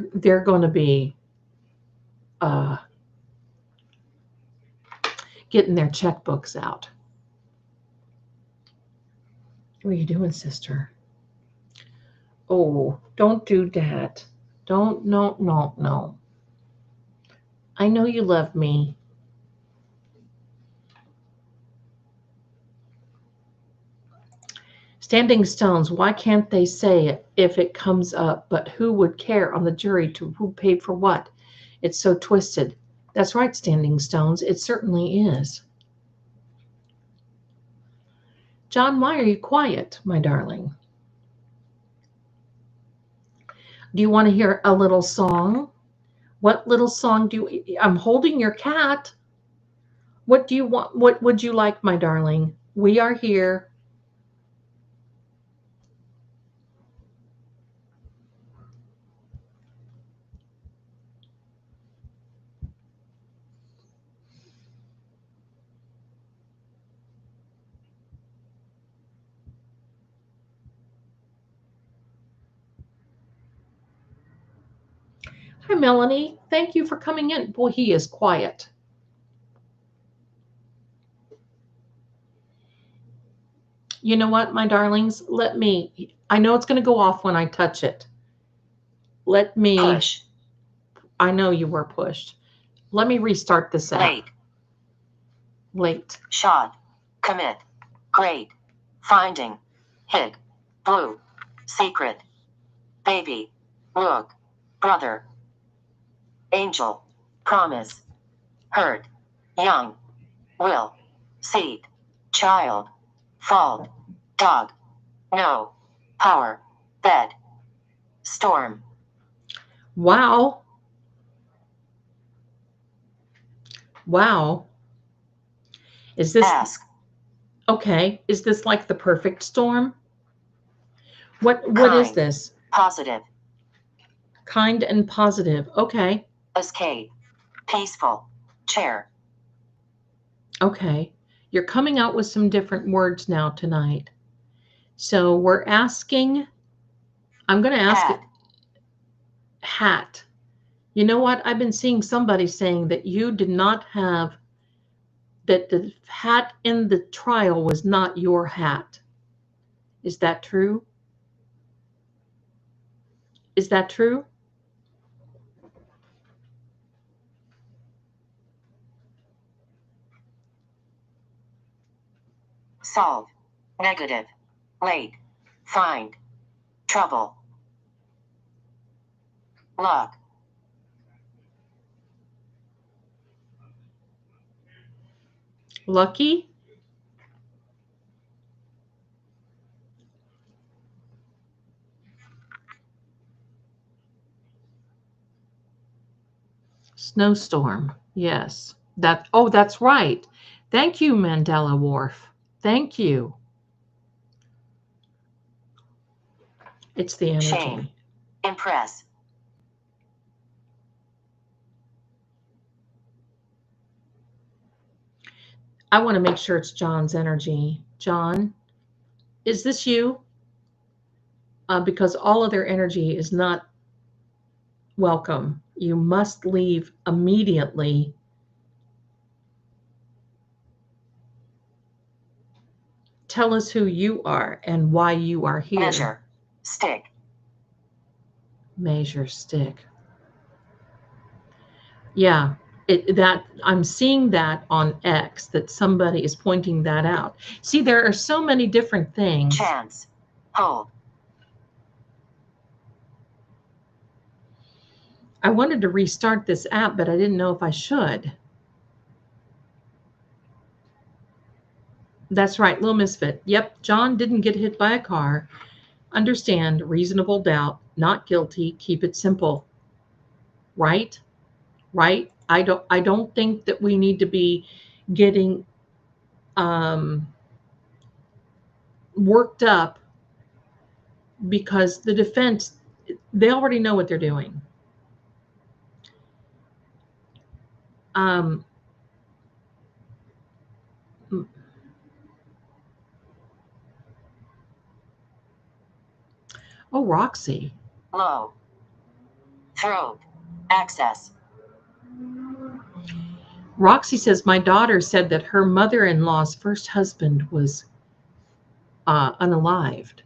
going to be getting their checkbooks out. What are you doing, sister? Oh, don't do that. Don't, no. I know you love me. Standing stones, why can't they say it if it comes up? But who would care on the jury to who paid for what? It's so twisted. That's right, Standing Stones. It certainly is. John, why are you quiet, my darling? Do you want to hear a little song? What little song do you... I'm holding your cat. What do you want? What would you like, my darling? We are here. Hi, Melanie. Thank you for coming in. Boy, he is quiet. You know what, my darlings? Let me... I know it's going to go off when I touch it. Let me... Push. I know you were pushed. Let me restart this app. Late. Shot. Commit. Great. Finding. Hid. Blue. Secret. Baby. Look. Brother. Angel. Promise. Hurt. Young. Will. Seed. Child. Fall. Dog. No. Power. Bed. Storm. Wow. Wow. Is this Ask. okay? Is this like the perfect storm? What is Kind. this? Positive. Kind and positive. Okay. Escape. Peaceful. Chair. Okay. You're coming out with some different words now tonight. So we're asking, I'm going to ask it. Hat. You know what? I've been seeing somebody saying that you did not have, that the hat in the trial was not your hat. Is that true? Is that true? Solve. Negative. Late. Find. Trouble. Luck. Lucky? Snowstorm. Yes. That's right. Thank you, Mandela Wharf. Thank you. It's the energy. Shame. Impress. I want to make sure it's John's energy. John, is this you? Because all other energy is not welcome. You must leave immediately. Tell us who you are and why you are here. Measure. Stick. Measure stick. Yeah, that I'm seeing that on X, that somebody is pointing that out. See, there are so many different things. Chance. Hold. I wanted to restart this app, but I didn't know if I should. That's right, Little Misfit. Yep, John didn't get hit by a car. Understand, reasonable doubt, not guilty, keep it simple. Right? Right? I don't think that we need to be getting worked up, because the defense, they already know what they're doing. Oh, Roxy. Low. Throat. Access. Roxy says, my daughter said that her mother-in-law's first husband was unalived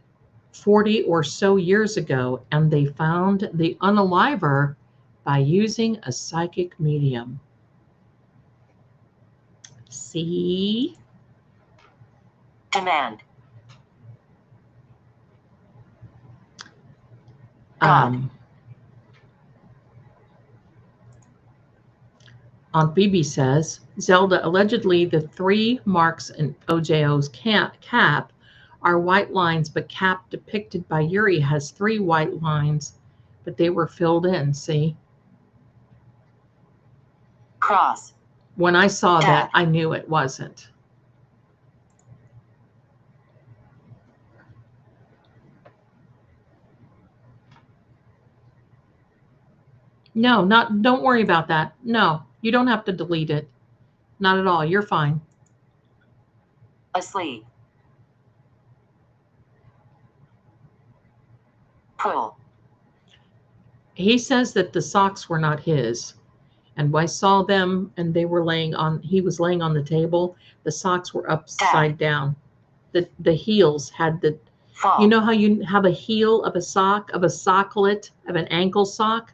40 or so years ago, and they found the unaliver by using a psychic medium. See? Demand. God. Aunt Bibi says, Zelda, allegedly the 3 marks in OJO's cap are white lines, but cap depicted by Yuri has 3 white lines, but they were filled in, see? Cross. When I saw that, I knew it wasn't. No, don't worry about that. No, you don't have to delete it. Not at all. You're fine. Asleep. Pull. He says that the socks were not his. And I saw them, and he was laying on the table. The socks were upside down. The heels had Fall. You know how you have a heel of a socklet, of an ankle sock?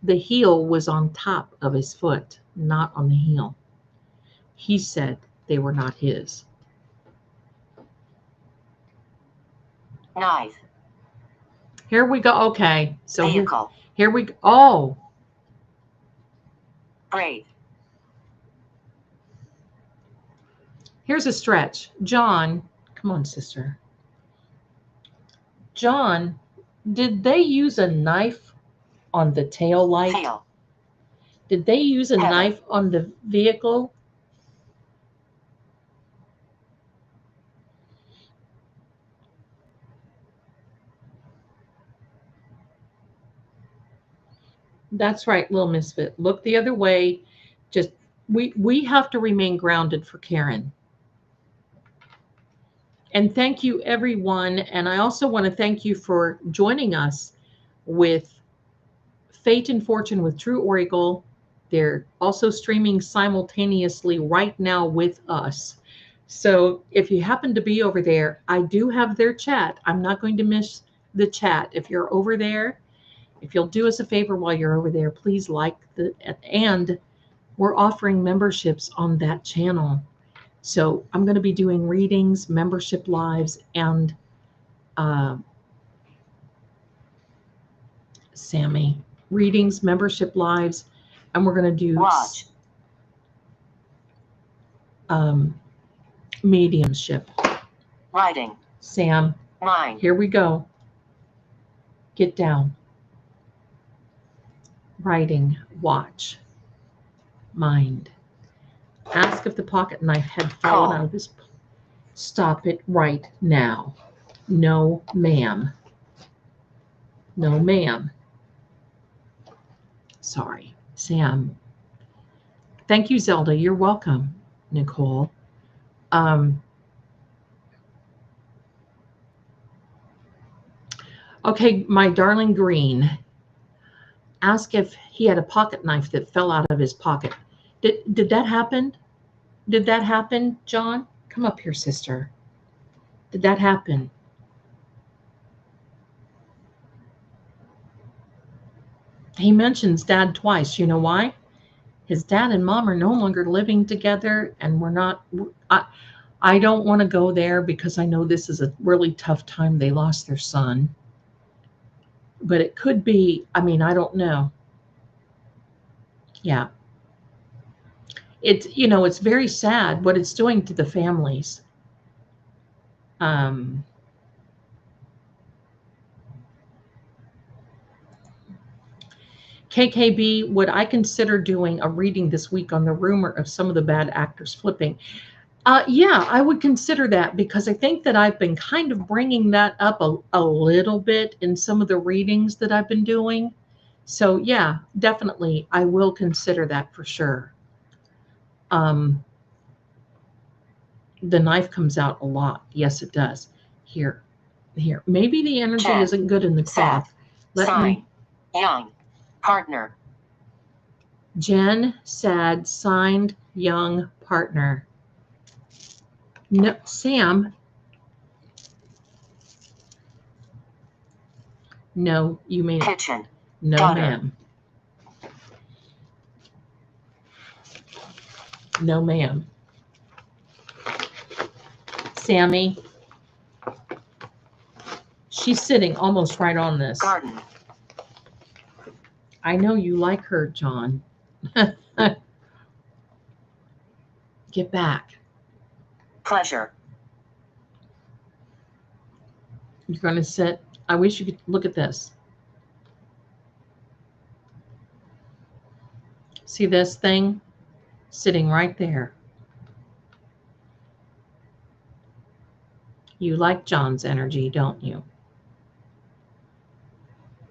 The heel was on top of his foot, not on the heel. He said they were not his. Knife. Here we go. Okay. So vehicle. Here we go. Oh. Brave. Here's a stretch. John, Come on, sister. John, did they use a knife on the tail light? Feel. Did they use a Heaven. knife on the vehicle? That's right, little misfit. Look the other way. Just we have to remain grounded for Karen. And thank you, everyone. And I also want to thank you for joining us with Fate and Fortune with True Oracle. They're also streaming simultaneously right now with us. So if you happen to be over there, I do have their chat. I'm not going to miss the chat. If you're over there, if you'll do us a favor while you're over there, please like and we're offering memberships on that channel. So I'm going to be doing readings, membership lives, and Sammy, readings, membership lives, and we're going to do Watch. Mediumship. Writing. Sam, Mind. here we go. Get down. Writing, watch, mind. Ask if the pocket knife had fallen out of his. Stop it right now. No, ma'am. No, ma'am. Sorry, Sam. Thank you, Zelda. You're welcome, Nicole. Okay, my darling Green. Ask if he had a pocket knife that fell out of his pocket. Did that happen? Did that happen, John? Come up here, sister. Did that happen? He mentions dad twice. You know why? His dad and mom are no longer living together, and we're not. I don't want to go there because I know this is a really tough time. They lost their son. But it could be, I mean, I don't know. Yeah. It's very sad what it's doing to the families. KKB, would I consider doing a reading this week on the rumor of some of the bad actors flipping? Yeah, I would consider that because I think that I've been kind of bringing that up a little bit in some of the readings that I've been doing. So yeah, definitely, I will consider that for sure. The knife comes out a lot. Yes, it does. Here. Maybe the energy isn't good in the cloth. Sign. Young. Partner. Jen said, signed, young partner. No, Sam. No, you mean kitchen. No, daughter. ma'am. No, ma'am. Sammy. She's sitting almost right on this. Garden. I know you like her, John. Get back. Pleasure. You're going to sit. I wish you could look at this. See this thing sitting right there. You like John's energy, don't you?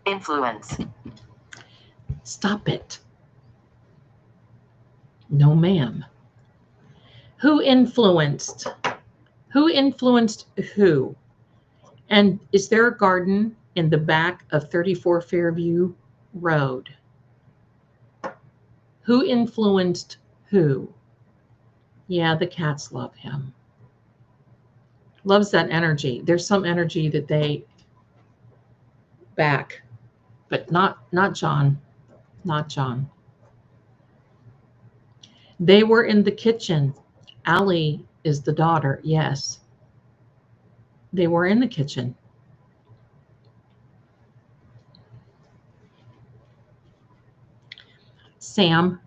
Influence. Stop it. No, ma'am. Who influenced? Who influenced who? And is there a garden in the back of 34 Fairview Road? Who influenced who? Yeah, the cats love him. Loves that energy. There's some energy that they back, but not John. Not John. They were in the kitchen. Allie is the daughter, yes. They were in the kitchen. Sam.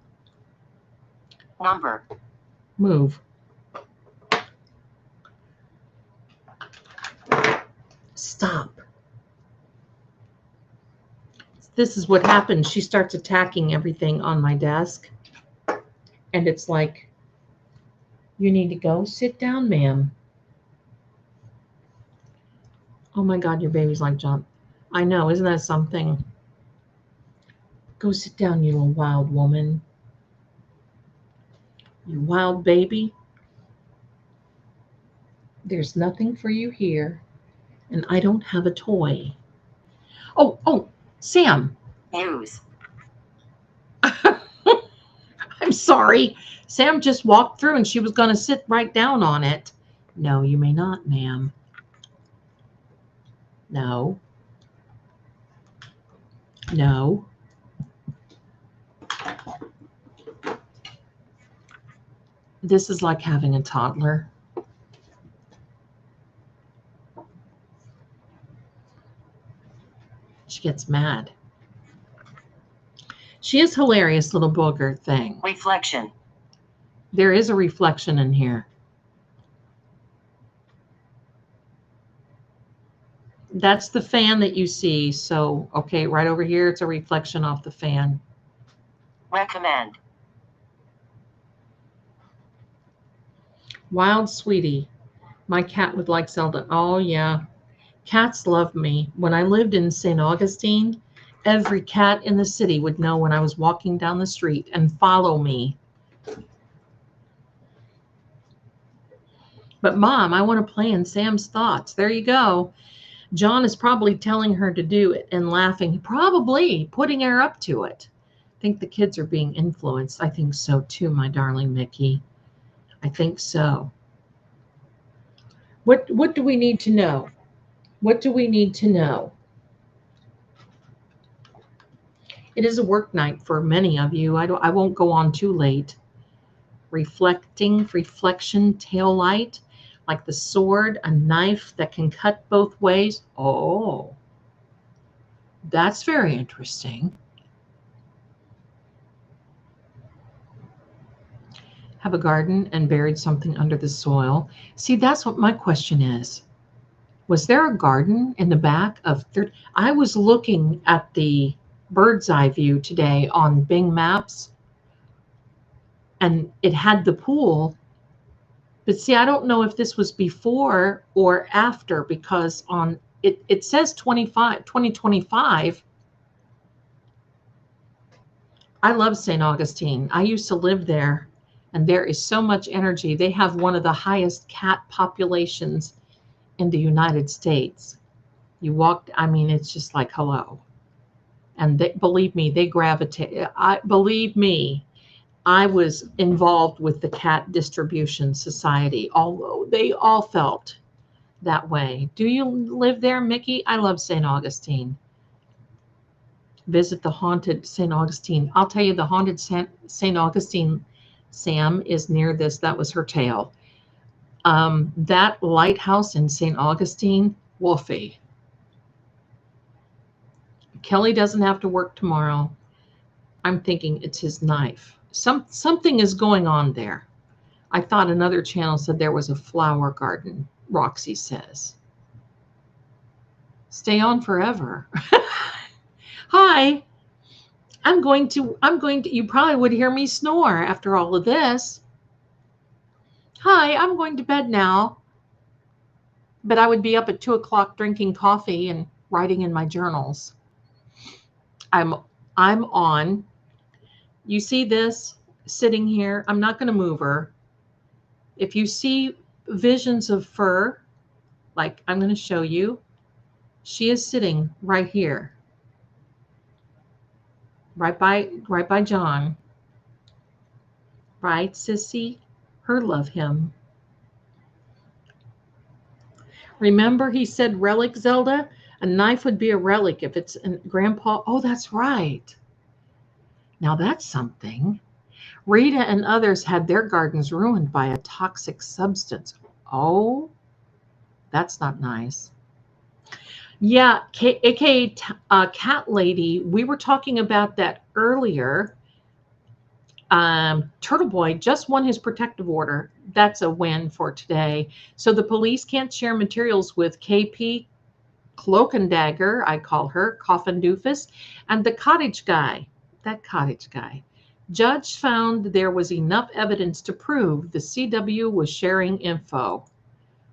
Number. Move. Stop. This is what happens. She starts attacking everything on my desk. And it's like, you need to go sit down, ma'am. Oh my God, your baby's like John. I know, isn't that something? Go sit down, you little wild woman. You wild baby. There's nothing for you here, and I don't have a toy. Oh, Sam. Use. I'm sorry. Sam just walked through and she was going to sit right down on it. No, you may not, ma'am. No. No. This is like having a toddler. She gets mad. She is hilarious, little booger thing. Reflection. There is a reflection in here. That's the fan that you see. So, okay, right over here, it's a reflection off the fan. Recommend. Wild sweetie. My cat would like Zelda. Oh, yeah. Cats love me. When I lived in St. Augustine, every cat in the city would know when I was walking down the street and follow me. But Mom, I want to play in Sam's thoughts. There you go. John is probably telling her to do it and laughing, probably putting her up to it. I think the kids are being influenced. I think so too, my darling Mickey. I think so. What do we need to know? What do we need to know? It is a work night for many of you. I won't go on too late. Reflection, tail light, like the sword, a knife that can cut both ways. Oh, that's very interesting. Have a garden and buried something under the soil. See, that's what my question is. Was there a garden in the back of I was looking at the bird's eye view today on Bing Maps, and it had the pool. But see, I don't know if this was before or after, because on it says 2025. I love St. Augustine. I used to live there, and there is so much energy. They have one of the highest cat populations in the United States. You walk, I mean, it's just like, hello. And believe me, they gravitate. Believe me, I was involved with the Cat Distribution Society, although they all felt that way. Do you live there, Mickey? I love St. Augustine. Visit the haunted St. Augustine. I'll tell you, the haunted St. Augustine, Sam, is near this. That was her tale. That lighthouse in St. Augustine, Wolfie. Kelly doesn't have to work tomorrow. I'm thinking it's his knife. Something is going on there. I thought another channel said there was a flower garden, Roxy says. Stay on forever. Hi. I'm going to, you probably would hear me snore after all of this. Hi, I'm going to bed now. But I would be up at 2 o'clock drinking coffee and writing in my journals. I'm on. You see this sitting here? I'm not going to move her. If you see visions of fur, like I'm going to show you, she is sitting right here. Right by John. Right, sissy? Her love him. Remember he said relic, Zelda? A knife would be a relic if it's in Grandpa. Oh, that's right. Now that's something. Rita and others had their gardens ruined by a toxic substance. Oh, that's not nice. Yeah, aka Cat Lady, we were talking about that earlier. Turtle Boy just won his protective order. That's a win for today. So the police can't share materials with KP Cloak and Dagger, I call her, Coffin Doofus, and the cottage guy, that cottage guy. Judge found there was enough evidence to prove the CW was sharing info.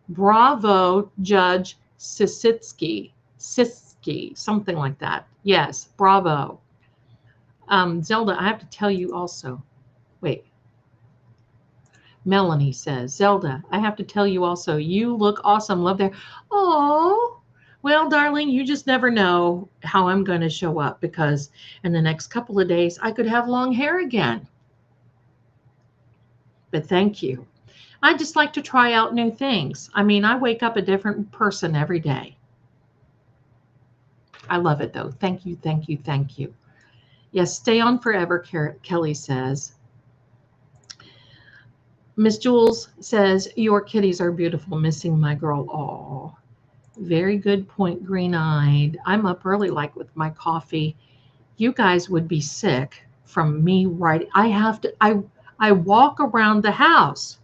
Bravo, Judge Sisitsky, something like that. Yes, bravo. Zelda, I have to tell you also. Wait. Melanie says, Zelda, I have to tell you also, you look awesome. Love there. Oh, well, darling, you just never know how I'm going to show up because in the next couple of days, I could have long hair again. But thank you. I just like to try out new things. I mean, I wake up a different person every day. I love it though. Thank you, thank you, thank you. Yes, stay on forever, Kelly says. Miss Jules says, your kitties are beautiful, missing my girl. Oh, very good point, green-eyed. I'm up early, like with my coffee. You guys would be sick from me writing. I walk around the house.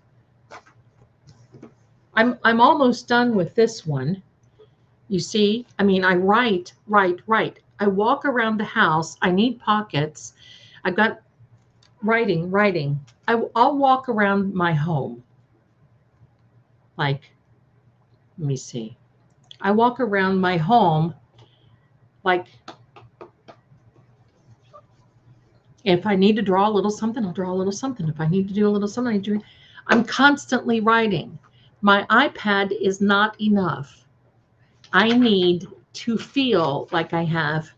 I'm almost done with this one. You see, I mean, I write. I walk around the house. I need pockets. I've got writing. I'll walk around my home. Like, let me see. I walk around my home like if I need to draw a little something, I'll draw a little something. If I need to do a little something, I'm constantly writing. My iPad is not enough. I need to feel like I have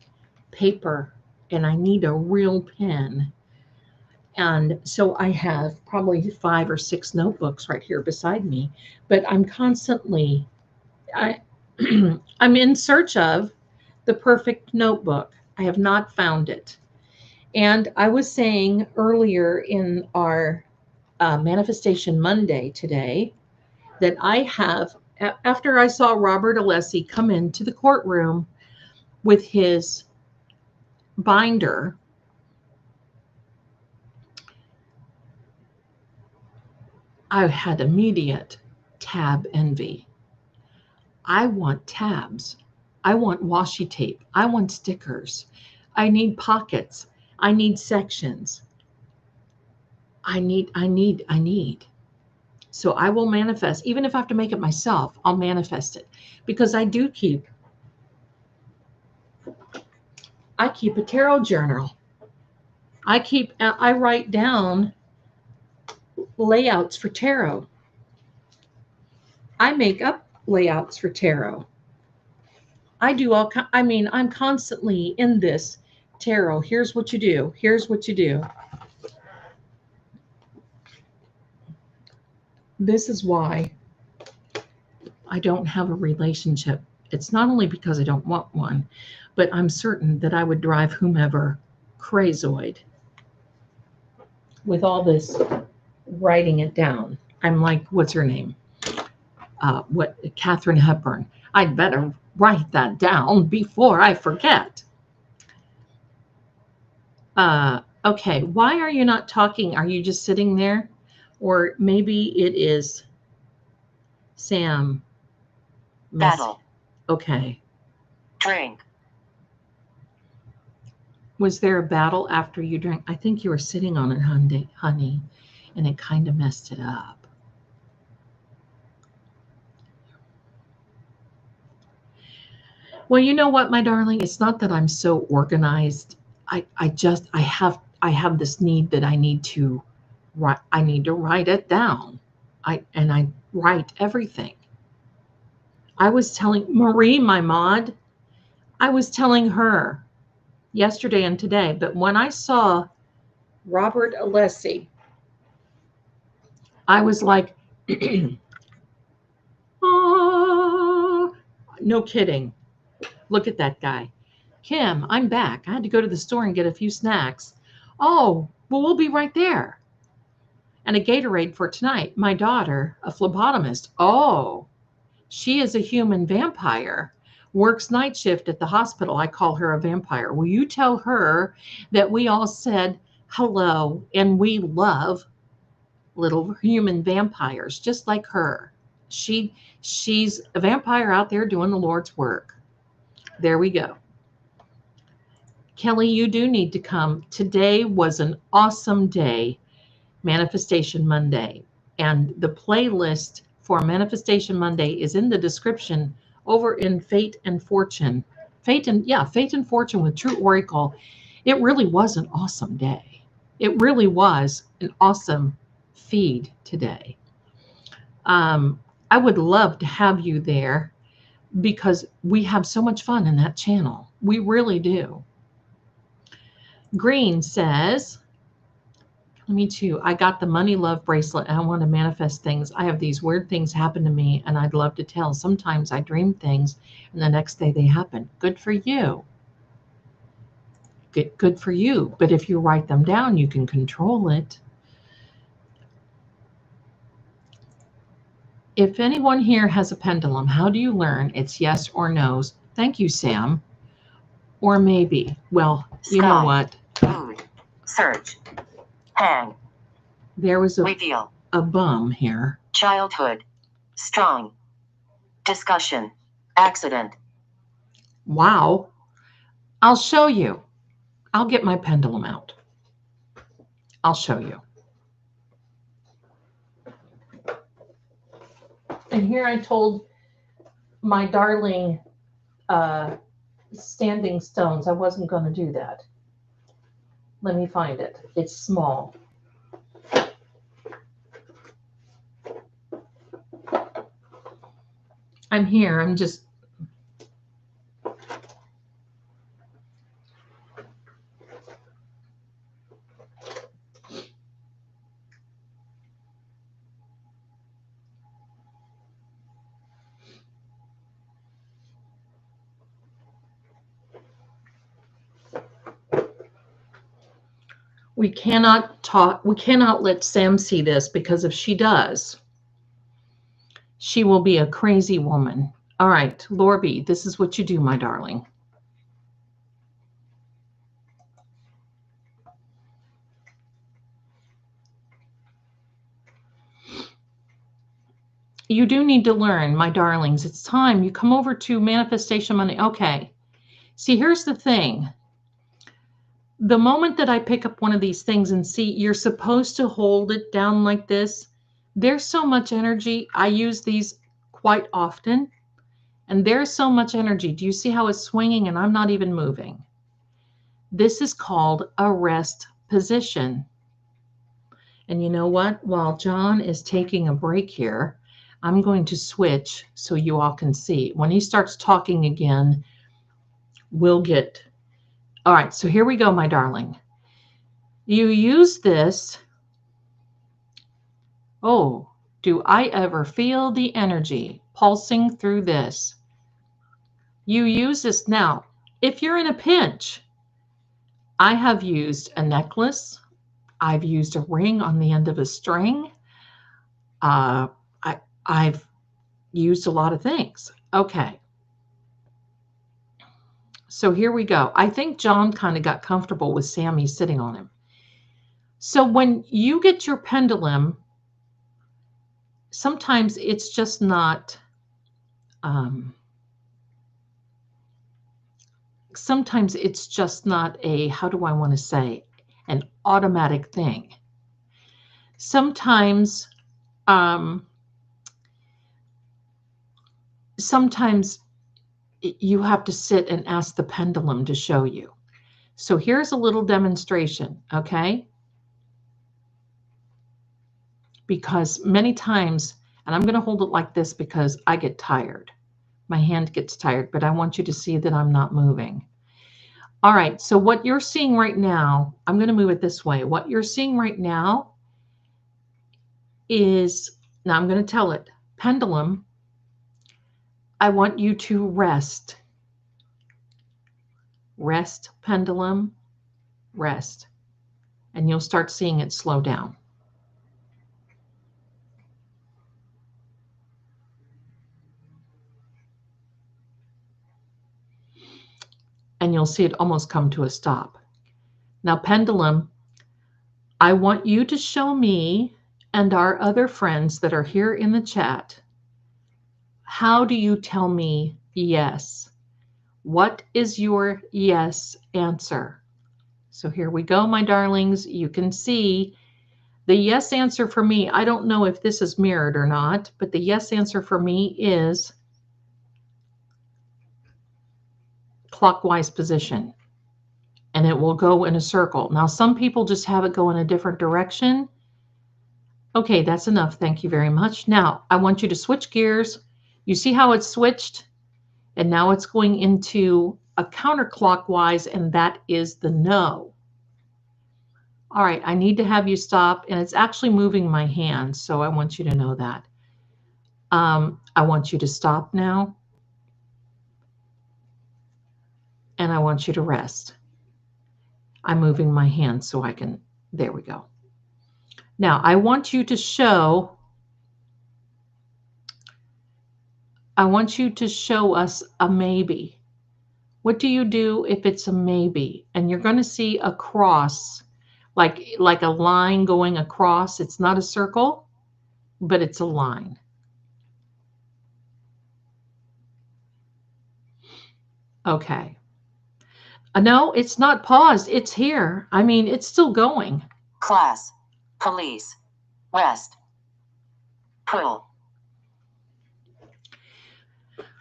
paper and I need a real pen. And so I have probably 5 or 6 notebooks right here beside me, but I'm constantly, I'm in search of the perfect notebook. I have not found it. And I was saying earlier in our Manifestation Monday today that I have, after I saw Robert Alessi come into the courtroom with his binder, I had immediate tab envy. I want tabs. I want washi tape. I want stickers. I need pockets. I need sections. I need. So I will manifest, even if I have to make it myself, I'll manifest it because I keep a tarot journal. I write down layouts for tarot. I make up layouts for tarot. I'm constantly in this tarot. Here's what you do. Here's what you do. This is why I don't have a relationship. It's not only because I don't want one, but I'm certain that I would drive whomever crazoid with all this writing it down. I'm like, what's her name? Katharine Hepburn. I'd better write that down before I forget. Okay, why are you not talking? Are you just sitting there? Or maybe it is Sam. Battle. Okay. Drink. Was there a battle after you drank? I think you were sitting on it, honey, and it kind of messed it up. Well, you know what, my darling? It's not that I'm so organized. I have this need that I need to write it down. I write everything. I was telling Marie, my mod, I was telling her yesterday and today, but when I saw Robert Alessi, I was like, oh, no kidding. Look at that guy. Kim, I'm back. I had to go to the store and get a few snacks. Oh, well, we'll be right there. And a Gatorade for tonight. My daughter, a phlebotomist. Oh, she is a human vampire. Works night shift at the hospital. I call her a vampire. Will you tell her that we all said hello and we love little human vampires just like her? She's a vampire out there doing the Lord's work. There we go. Kelly, you do need to come. Today was an awesome day, Manifestation Monday. And the playlist for Manifestation Monday is in the description over in Fate and Fortune. Fate and Fortune with True Oracle. It really was an awesome day. It really was an awesome feed today. I would love to have you there because we have so much fun in that channel. We really do. Green says, me too. I got the money love bracelet and I want to manifest things. I have these weird things happen to me and I'd love to tell. Sometimes I dream things and the next day they happen. Good for you. Good for you. But if you write them down, you can control it. If anyone here has a pendulum, how do you learn it's yes or no's? Thank you, Sam. Or maybe. Well, you know what? Food. Search. Hang. There was Reveal. a bum here. Childhood. Strong. Discussion. Accident. Wow. I'll show you. I'll get my pendulum out. I'll show you. And here I told my darling standing stones I wasn't going to do that. Let me find it. It's small. I'm here. I'm just... We cannot let Sam see this because if she does, she will be a crazy woman. All right, Lorby, this is what you do, my darling. You do need to learn, my darlings. It's time you come over to Manifestation Monday. Okay. See, here's the thing. The moment that I pick up one of these things and see you're supposed to hold it down like this, there's so much energy. I use these quite often, and there's so much energy. Do you see how it's swinging and I'm not even moving? This is called a rest position. And you know what? While John is taking a break here, I'm going to switch so you all can see. When he starts talking again, we'll get... All right, so here we go, my darling. You use this. Oh, do I ever feel the energy pulsing through this? You use this now. If you're in a pinch, I have used a necklace. I've used a ring on the end of a string. I've used a lot of things. Okay. So here we go. I think John kind of got comfortable with Sammy sitting on him. So when you get your pendulum, sometimes it's just not, sometimes it's just not a, how do I want to say, an automatic thing. Sometimes, sometimes you have to sit and ask the pendulum to show you. So here's a little demonstration, okay? Because many times, and I'm going to hold it like this because I get tired. My hand gets tired, but I want you to see that I'm not moving. All right, so what you're seeing right now, I'm going to move it this way. What you're seeing right now is, now I'm going to tell it, pendulum, I want you to rest. Rest, pendulum, rest. And you'll start seeing it slow down. And you'll see it almost come to a stop. Now, pendulum, I want you to show me and our other friends that are here in the chat, how do you tell me yes? What is your yes answer? So here we go, my darlings. You can see the yes answer for me. I don't know if this is mirrored or not, but the yes answer for me is clockwise position. And it will go in a circle. Now, some people just have it go in a different direction. Okay, that's enough. Thank you very much. Now, I want you to switch gears. You see how it's switched? And now it's going into a counterclockwise, and that is the no. All right, I need to have you stop, and it's actually moving my hand, so I want you to know that. I want you to stop now, and I want you to rest. I'm moving my hand so I can, there we go. Now, I want you to show us a maybe. What do you do if it's a maybe? And you're going to see a cross, like a line going across. It's not a circle, but it's a line. Okay. No, it's not paused. It's here. I mean, it's still going. Class. Police. Rest. Pool.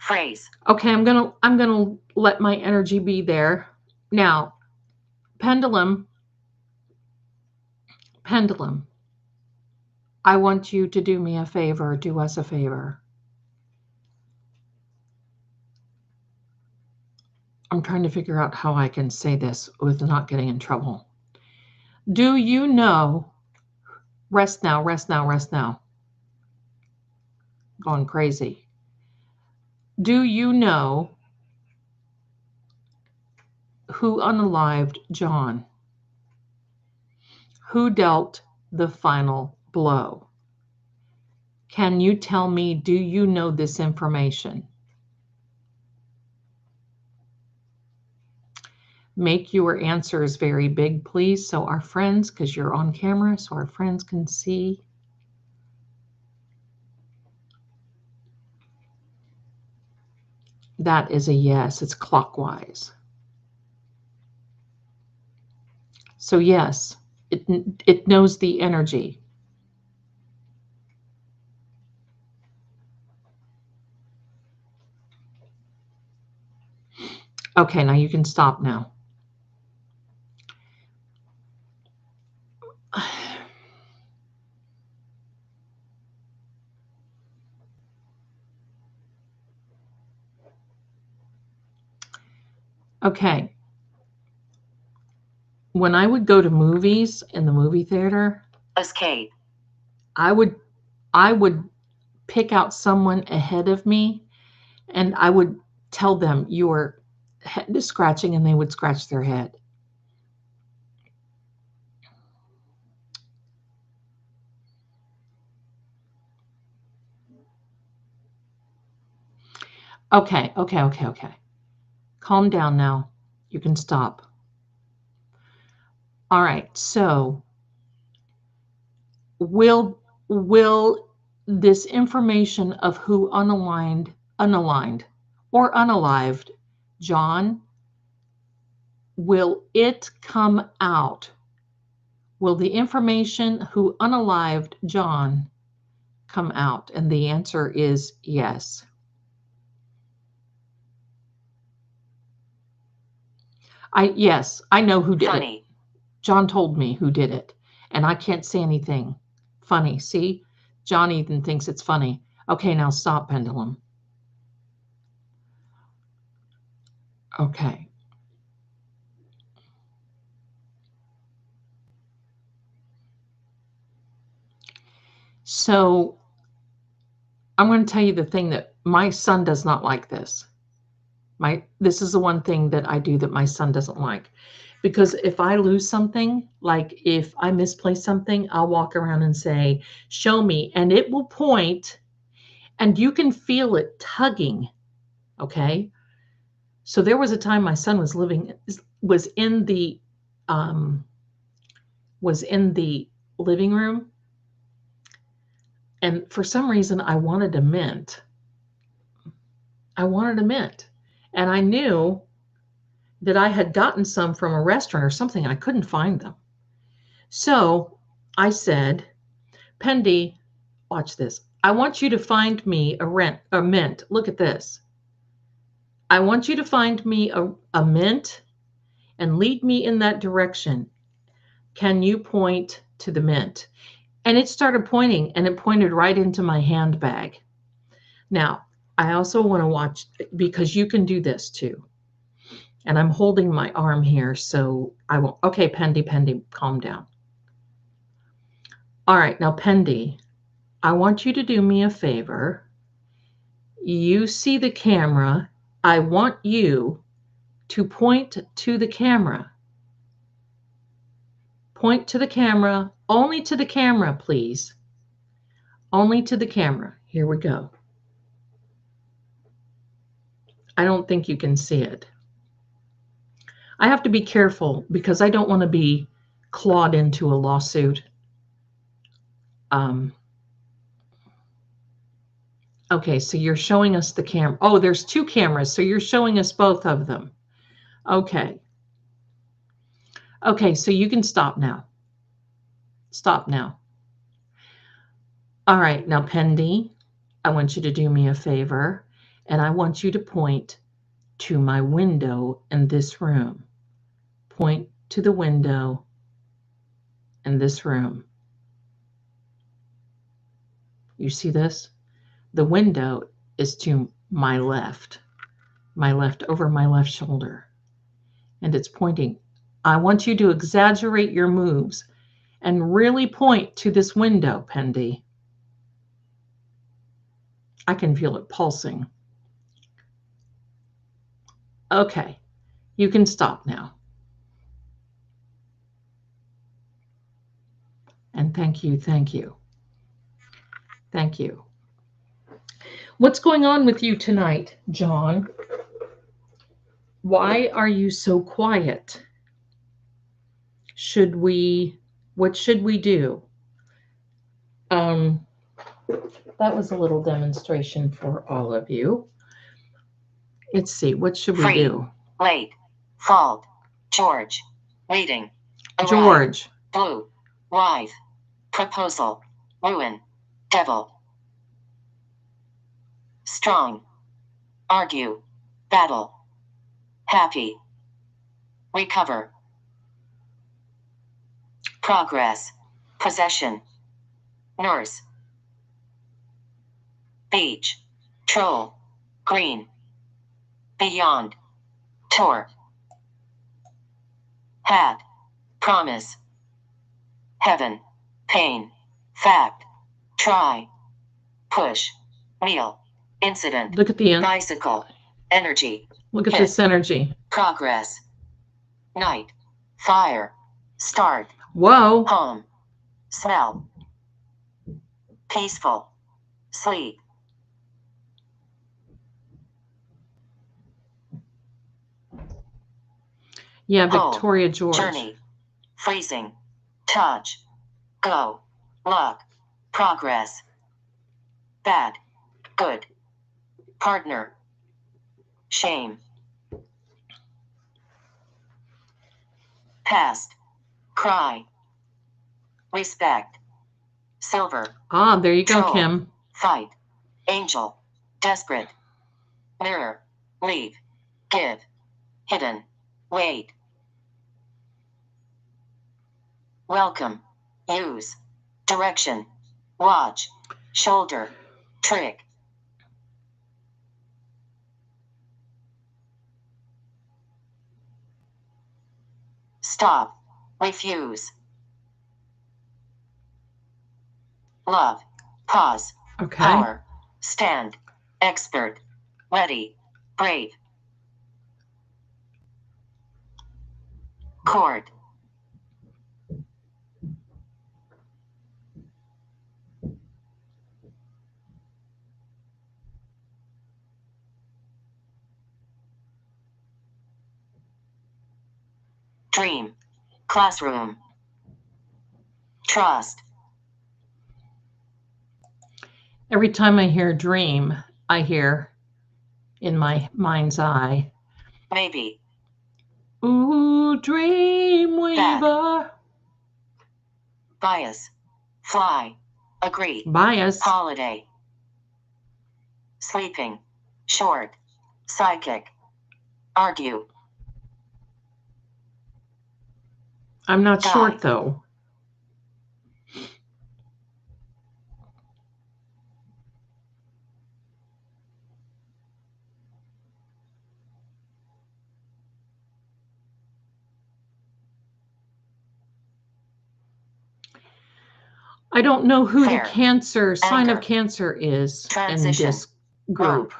Phrase. Okay, I'm gonna let my energy be there. Now, pendulum. I want you to do me a favor, do us a favor. I'm trying to figure out how I can say this with not getting in trouble. Do you know, rest now, rest now, rest now. Going crazy. Do you know who unalived John? Who dealt the final blow? Can you tell me, do you know this information? Make your answers very big, please, so our friends, because you're on camera, so our friends can see. That is a yes. It's clockwise. So yes, it knows the energy. Okay, now you can stop now. Okay. When I would go to movies in the movie theater, Escape. I would pick out someone ahead of me, and I would tell them your head is scratching, and they would scratch their head. Okay. Calm down now. You can stop. All right. So will this information of who unaligned, or unalived John, will it come out? Will the information who unalived John come out? And the answer is yes. Yes, I know who did Funny. it. John told me who did it, and I can't say anything funny. See, John even thinks it's funny. Okay, now stop, pendulum. Okay. So I'm going to tell you the thing that my son does not like this. This is the one thing that I do that my son doesn't like. Because if I lose something, like if I misplace something, I'll walk around and say, show me, and it will point, and you can feel it tugging. Okay. So there was a time my son was in the living room, and for some reason I wanted a mint. And I knew that I had gotten some from a restaurant or something. I couldn't find them. So I said, Pendy, watch this. I want you to find me a mint. Look at this. I want you to find me a mint and lead me in that direction. Can you point to the mint? And it started pointing, and it pointed right into my handbag. Now, I also want to watch, because you can do this too. And I'm holding my arm here, so I won't. Okay, Pendy, calm down. All right, now, Pendy, I want you to do me a favor. You see the camera. I want you to point to the camera. Point to the camera, only to the camera, please. Only to the camera. Here we go. I don't think you can see it. I have to be careful because I don't want to be clawed into a lawsuit. Okay, so you're showing us the camera. Oh, there's two cameras, so you're showing us both of them. Okay. Okay, so you can stop now. Stop now. All right, now, Pendy, I want you to do me a favor, and I want you to point to my window in this room. Point to the window in this room. You see this? The window is to my left, over my left shoulder, and it's pointing. I want you to exaggerate your moves and really point to this window, Pendy. I can feel it pulsing. Okay, you can stop now. And thank you, thank you. Thank you. What's going on with you tonight, John? Why are you so quiet? What should we do? That was a little demonstration for all of you. Let's see, what should we do? Late, fault, George, waiting, George. blue, wife, proposal, ruin, devil, strong, argue, battle, happy, recover, progress, possession, nurse, beach, troll, green, beyond, tour, hat, promise, heaven, pain, fact, try, push, meal, incident, Look at the end. bicycle, energy, Look at this energy. progress, night, fire, start, Whoa. home, smell, peaceful, sleep, Yeah, Victoria George. journey, freezing, touch, go, luck, progress, bad, good, partner, shame, past, cry, respect, silver, Ah, there you go, troll, Kim. fight, angel, desperate, mirror, leave, give, hidden, wait, welcome, use, direction, watch, shoulder, trick, stop, refuse, love, pause, Okay. power, stand, expert, ready, brave, cord, dream, classroom, trust, Every time I hear dream, I hear in my mind's eye. Maybe. Ooh, Dreamweaver. Bias. Fly. Agree. Bias. Holiday. Sleeping. Short. Psychic. Argue. I'm not Die. short, though. I don't know who Fair. the Cancer, sign Anger. of Cancer is Transition. in this group.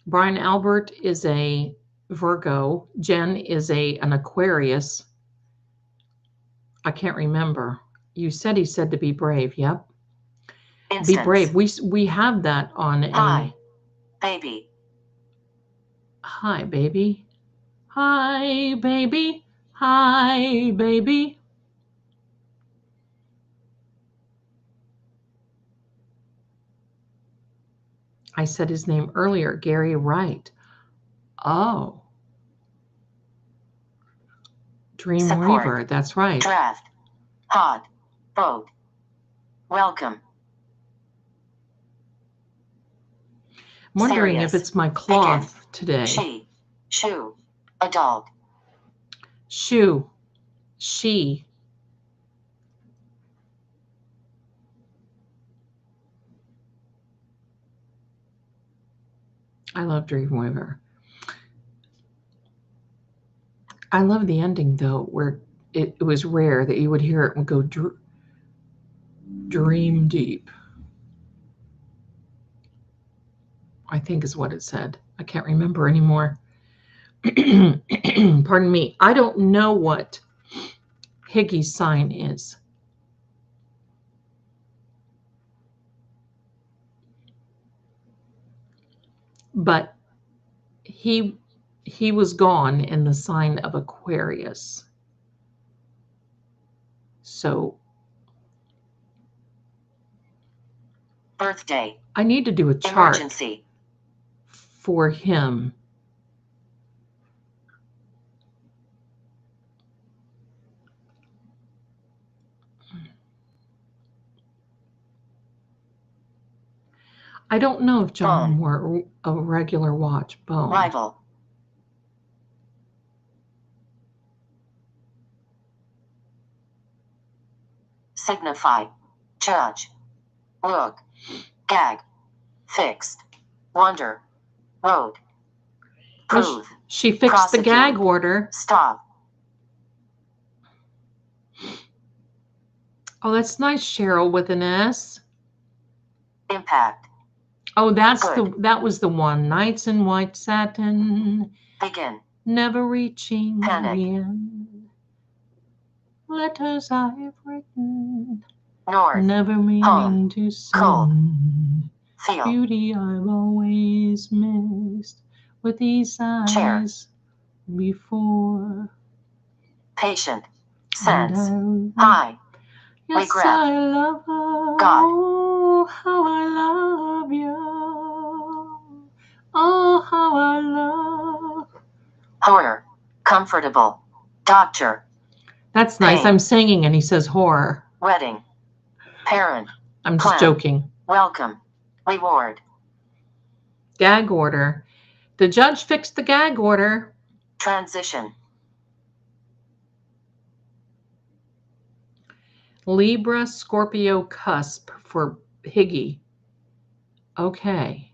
Brian Albert is a Virgo. Jen is an Aquarius. I can't remember. You said he said to be brave. Yep. Instance. Be brave. We have that on a. Hi. Baby. Hi, baby. Hi, baby. Hi, baby. I said his name earlier, Gary Wright. Oh. Dreamweaver, that's right. Draft. Hot. Boat. Welcome. I'm wondering Serious. if it's my cloth Begin. today. She. Shoe. Adult. Shoe. She. I love Dreamweaver. I love the ending, though, where it was rare that you would hear it and go dream deep. I think is what it said. I can't remember anymore. Pardon me. I don't know what Higgy's sign is. But he was gone in the sign of Aquarius. So birthday. I need to do a chart Emergency. for him. I don't know if John wore a regular watch. Bone. Rival. Signify. Judge. Look. Gag. Fixed. Wonder. Road. Prove. She fixed Prosecute. the gag order. Stop. Oh, that's nice, Cheryl, with an S. Impact. Oh, that was the one. Nights in white satin. Begin. Never reaching Panic. the end. Letters I've written. North. Never meaning Home. to send. Cold. Feel. Beauty I've always missed with these eyes Chair. before. Patient. Sense. And High. yes, Regret. I love her. God. Oh, how I love you. Oh, how I love. Horror. Comfortable. Doctor. That's nice. Pain. I'm singing and he says horror. Wedding. Parent. I'm just Plan. joking. Welcome. Reward. Gag order. The judge fixed the gag order. Transition. Libra, Scorpio cusp for Higgy. Okay.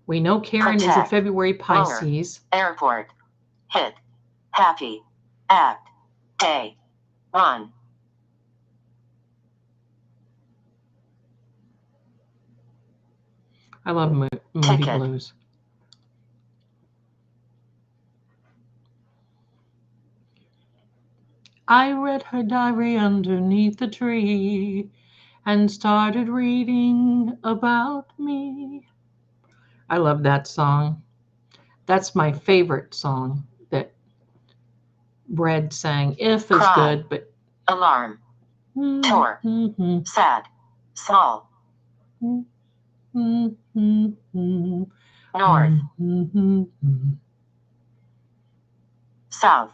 We know Karen is a Protect. February Pisces. Airport. Hit. Happy. Act. Day. Run. I love movie Ticket. blues. I read her diary underneath the tree and started reading about me. I love that song. That's my favorite song that Brad sang. If is Cry. good, but Alarm. Tour. Sad. Small. North. South.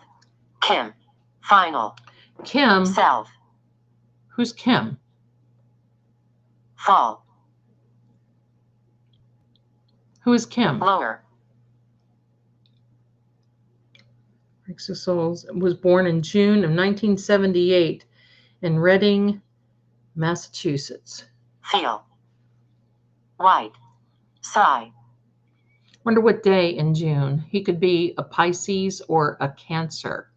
Kim. Final. Kim. South. Who's Kim? Fall. Who is Kim? Lower. Souls was born in June of 1978 in Reading, Massachusetts. Feel. White. Sigh. Wonder what day in June. He could be a Pisces or a Cancer.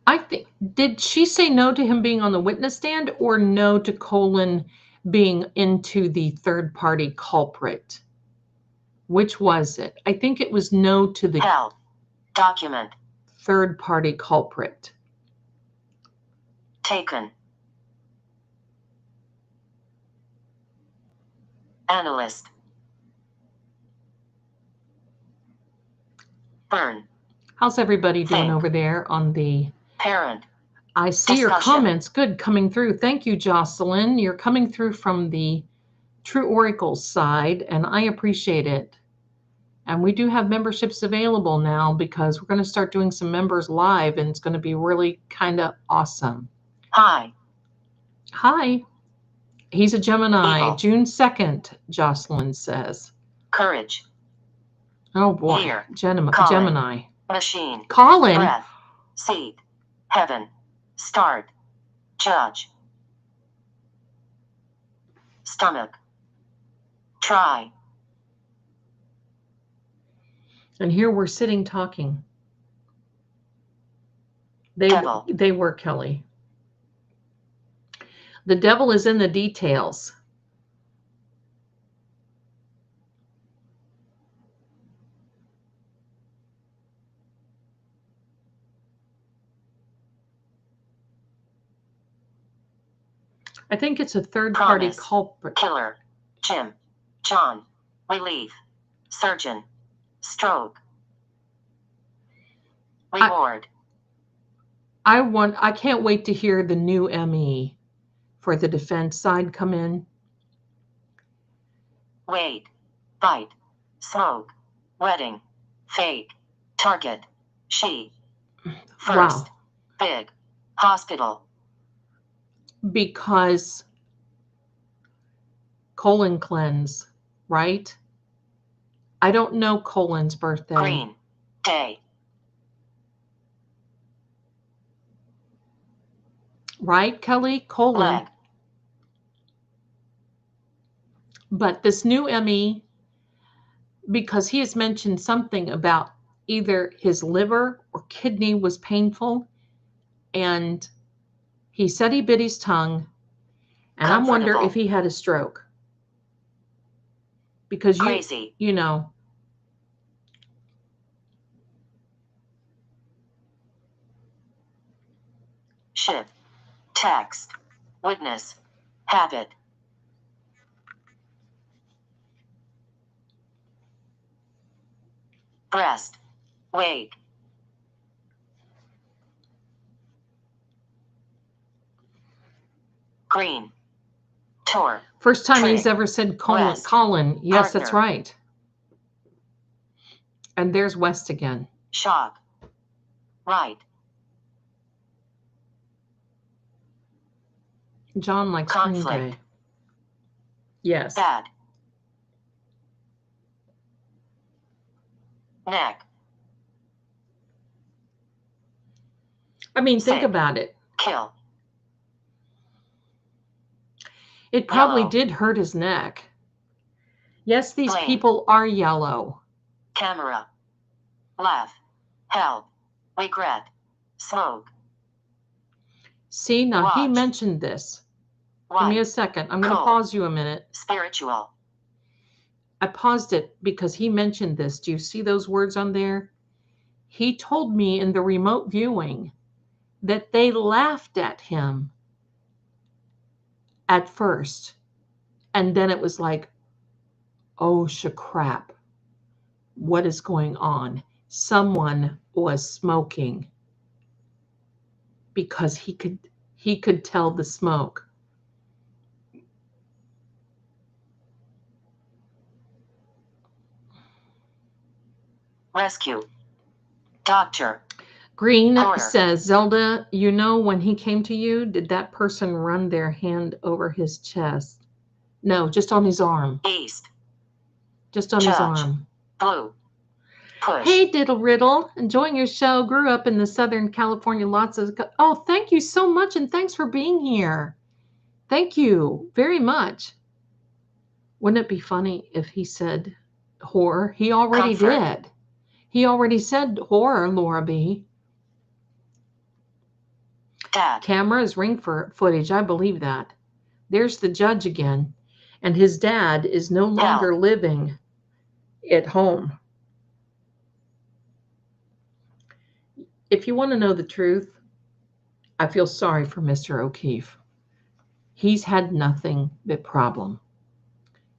I think, did she say no to him being on the witness stand or no to Colin being into the third party culprit? Which was it? I think it was no to the Held. Document. third party culprit. Taken. Analyst. Burn. How's everybody doing Think. over there on the Parent. I see your Discussion. comments. Good, coming through. Thank you, Jocelyn. You're coming through from the True Oracle side, and I appreciate it. And we do have memberships available now because we're going to start doing some members live, and it's going to be really kind of awesome. Hi. Hi. He's a Gemini. Eagle. June 2nd, Jocelyn says. Courage. Oh, boy. Here. Gemini. Colin. Machine. Colin. Breath. Seed. Heaven. Start. Judge. Stomach. Try. And here we're sitting talking. Devil. They were, Kelly. The devil is in the details. I think it's a third-party culprit. Killer. Jim. John. Relief. Surgeon. Stroke. Reward. I can't wait to hear the new ME for the defense side come in. Wait. Bite. Smoke. Wedding. Fake. Target. She. First. Wow. Big. Hospital. Because colon cleanse, right? I don't know Colin's birthday. Green. Day. Right, Kelly? Colon. Leg. But this new ME, because he has mentioned something about either his liver or kidney was painful, and he said he bit his tongue, and I wonder if he had a stroke. Because Crazy. you know. Ship. Text. Witness. Habit. Breast. Wait. Green. Tour. First time Trick. he's ever said Colin. West. Colin. Yes, Partner. that's right. And there's West again. Shock. Right. John likes Green Conflict. Day. Yes. Bad. Neck. I mean, think Sick. about it. Kill. It probably Yellow. did hurt his neck. Yes, these Blame. people are yellow. Camera. Laugh. Help. Regret. Smoke. See, now he Watch. mentioned this. Give me a White. second. I'm going to Cold. pause you a minute. Spiritual. I paused it because he mentioned this. Do you see those words on there? He told me in the remote viewing that they laughed at him at first. And then it was like, oh, crap. What is going on? Someone was smoking because He could tell the smoke. Rescue. Doctor. Green Horror. says, Zelda, you know when he came to you, did that person run their hand over his chest? No, just on his arm. East. Just on his Judge. arm. Blue. Push. Hey, Diddle Riddle. Enjoying your show. Grew up in the Southern California. Lots of... Oh, thank you so much, and thanks for being here. Thank you very much. Wouldn't it be funny if he said horror? He already Comfort. did. He already said horror, Laura B. Dad. Cameras, ring for footage. I believe that. There's the judge again. And his dad is no longer living at home. If you want to know the truth, I feel sorry for Mr. O'Keefe. He's had nothing but problem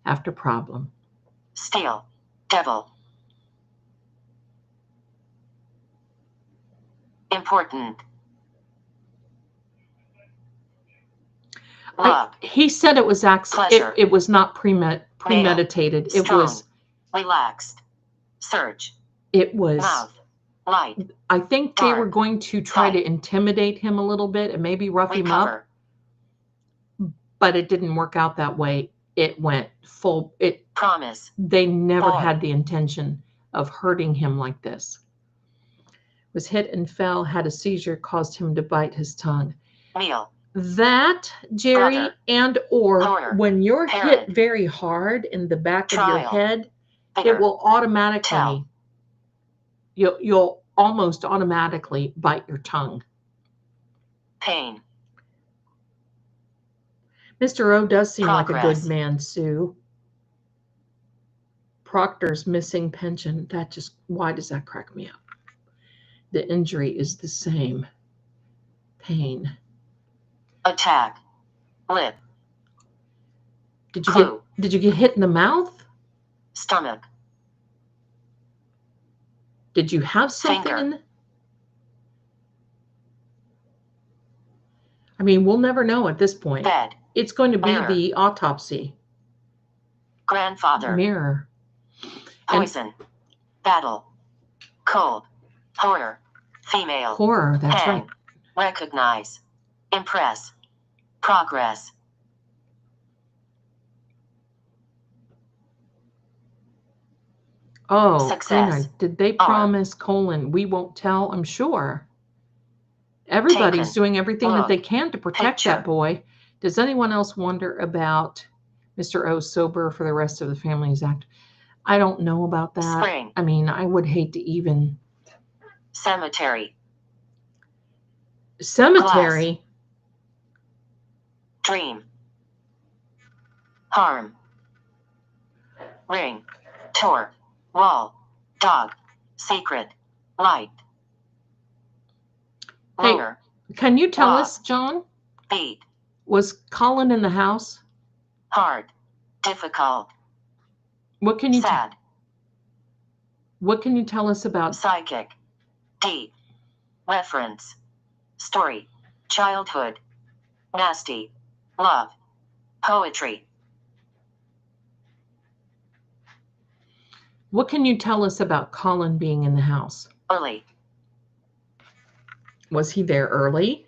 after problem. Steel. Devil. Important. He said it was accident. It was not premeditated. Strong. It was relaxed. Surge. It was mouth. Light. I think dark, they were going to try light. to intimidate him a little bit and maybe rough him up, but it didn't work out that way. It went full. Promise. They never Boy. had the intention of hurting him like this. Was hit and fell, had a seizure, caused him to bite his tongue. Meal. That, Jerry, Brother. and or Horror. when you're Parent. hit very hard in the back of your Trial. head, Bigger. it will automatically, Tell. you'll almost automatically bite your tongue. Pain. Mr. O does seem like a Progress. good man, Sue. Proctor's missing pension. Why does that crack me up? The injury is the same. Pain. Attack. Lip. Did you get hit in the mouth? Stomach. Did you have something Finger. in the... I mean, we'll never know at this point. Bed. It's going to be Mirror. the autopsy. Grandfather. Mirror. Poison. Battle. Cold. Horror. Female. Horror, that's Hang. right. Recognize. Impress. Progress. Oh, Success. Green, did they promise colon? We won't tell, I'm sure. Everybody's Taken. doing everything that Look. they can to protect Picture. that boy. Does anyone else wonder about Mr. O sober for the rest of the Families Act? I don't know about that. Spring. I mean, I would hate to even... Cemetery. Cemetery? Dream. Harm. Ring. Tour. Wall. Dog. Secret. Light. Hey, Lunar. can you tell Rock. us, John, Beat. was Colin in the house? Hard. Difficult. What can you Sad. What can you tell us about... Psychic. Deep. Reference. Story. Childhood. Nasty. Love. Poetry. What can you tell us about Colin being in the house? Early. Was he there early?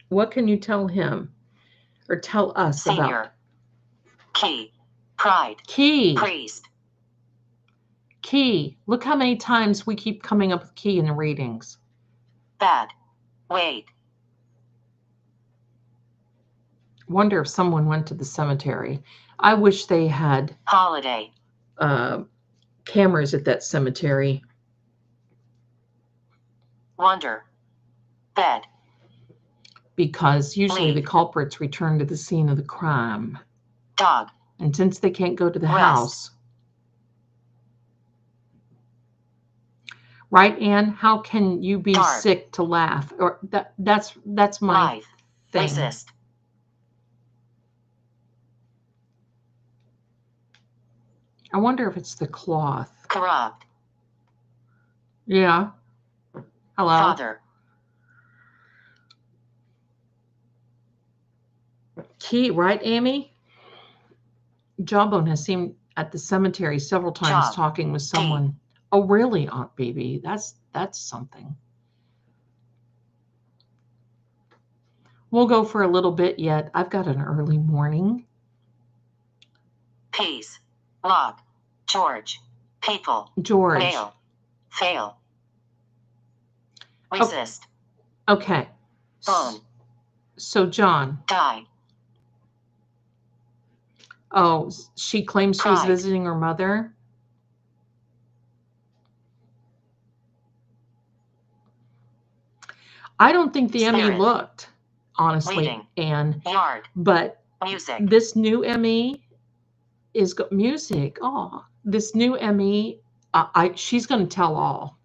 What can you tell him or tell us Senior. about? Key. Pride. Key. Priest. Key. Look how many times we keep coming up with key in the readings. Bad. Wait. Wonder if someone went to the cemetery. I wish they had Holiday. cameras at that cemetery. Wonder. Bed. Because usually Leave. the culprits return to the scene of the crime. Dog. And since they can't go to the Rest. house. Right, Anne? How can you be Dark. sick to laugh? Or that's my Life. thing. Resist. I wonder if it's the cloth. Corrupt. Yeah. Hello. Father. Key, right, Amy? Jawbone has seen at the cemetery several times Job. talking with someone. Oh, really, Aunt Baby? That's something. We'll go for a little bit yet. I've got an early morning. Peace. Log. George. People. George. Mail. Fail. Resist. Okay. Bone. So, John. Die. Oh, she claims she was Pride. visiting her mother. I don't think the Emmy Spirit. looked, honestly, Reading. Anne. Yard. But Music. this new Emmy is music. Oh, this new Emmy, she's going to tell all.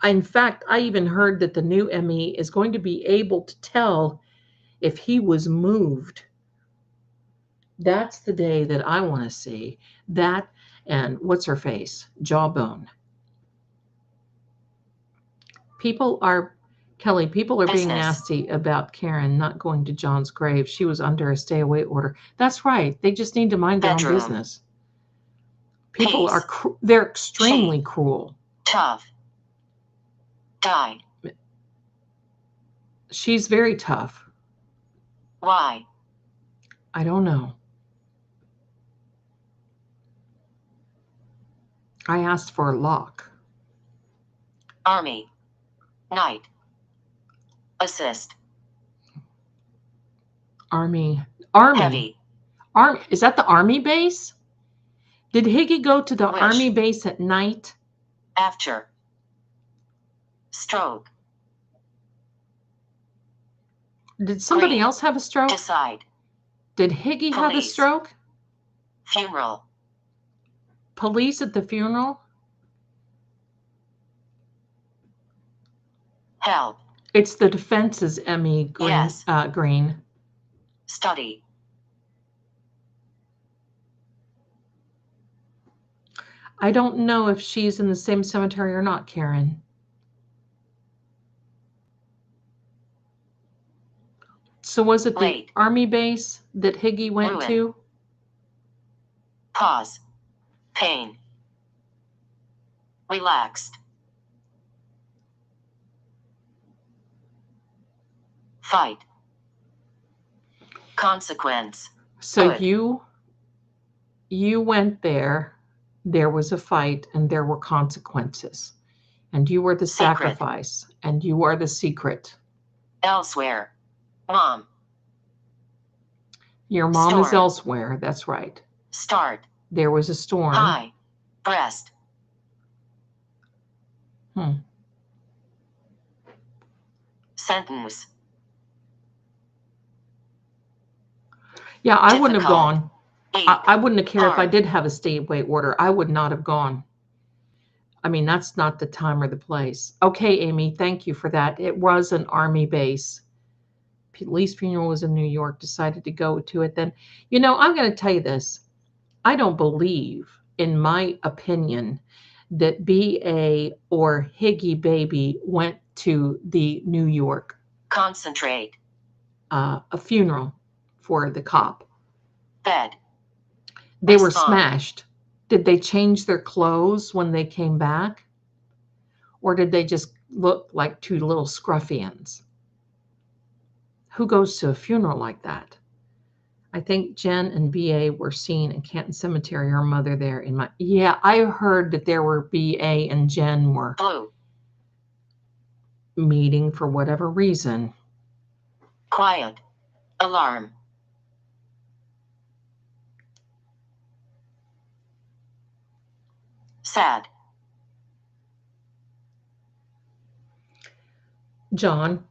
In fact, I even heard that the new Emmy is going to be able to tell if he was moved. That's the day that I want to see. That and what's her face? Jawbone. Kelly, people are being nasty about Karen not going to John's grave. She was under a stay away order. That's right. They just need to mind their own business. People are, they're extremely cruel. Tough. Die. She's very tough. Why? I don't know. I asked for a lock. Army. Night. Assist. Army. Heavy. Army. Is that the Army base? Did Higgy go to the Army base at night? After. Stroke. Did somebody else have a stroke? Decide. Did Higgy have a stroke? Funeral. Police at the funeral? Help. It's the defense's Emmy Green. Yes. Green. Study. I don't know if she's in the same cemetery or not, Karen. So was it the Army base that Higgy went to? Pause. Pain. Relaxed. Fight. Consequence. So you went there, there was a fight, and there were consequences. And you were the sacrifice, and you are the secret. Elsewhere. Mom. Your mom is elsewhere, that's right. Start. There was a storm. High. Breast. Sentence. Yeah, I wouldn't have gone. I wouldn't have cared if I did have a stay away order. I would not have gone. I mean, that's not the time or the place. Okay, Amy, thank you for that. It was an Army base. Police funeral was in New York, decided to go to it then. You know, I'm going to tell you this. I don't believe, in my opinion, that B.A. or Higgy Baby went to the New York Concentrate. A funeral for the cop. Bed. They were smashed. Did they change their clothes when they came back? Or did they just look like two little scruffians? Who goes to a funeral like that? I think Jen and B.A. were seen in Canton Cemetery, her mother there in my... Yeah, I heard that there were B.A. and Jen were meeting for whatever reason. Quiet. Alarm. Sad. John,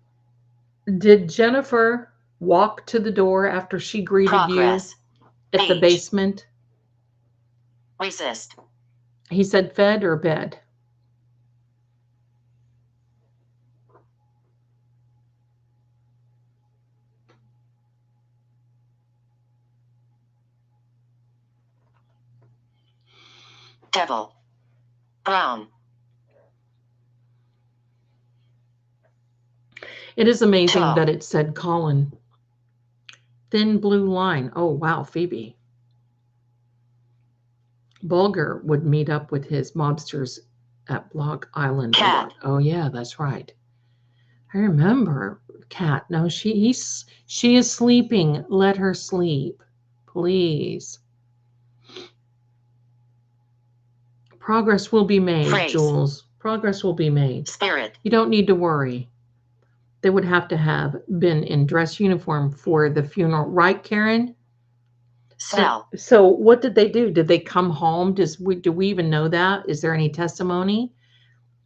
did Jennifer walk to the door after she greeted you at the basement? Resist. He said fed or bed? Devil. Brown. It is amazing Toe. that it said Colin. Thin blue line. Oh, wow, Phoebe. Bulger would meet up with his mobsters at Block Island a Cat. lot. Oh, yeah, that's right. I remember Cat. No, she is sleeping. Let her sleep, please. Progress will be made, Phrase. Jules. Progress will be made. Spirit. You don't need to worry. They would have to have been in dress uniform for the funeral, right, Karen? Smell. So what did they do? Did they come home? Do we even know that? Is there any testimony?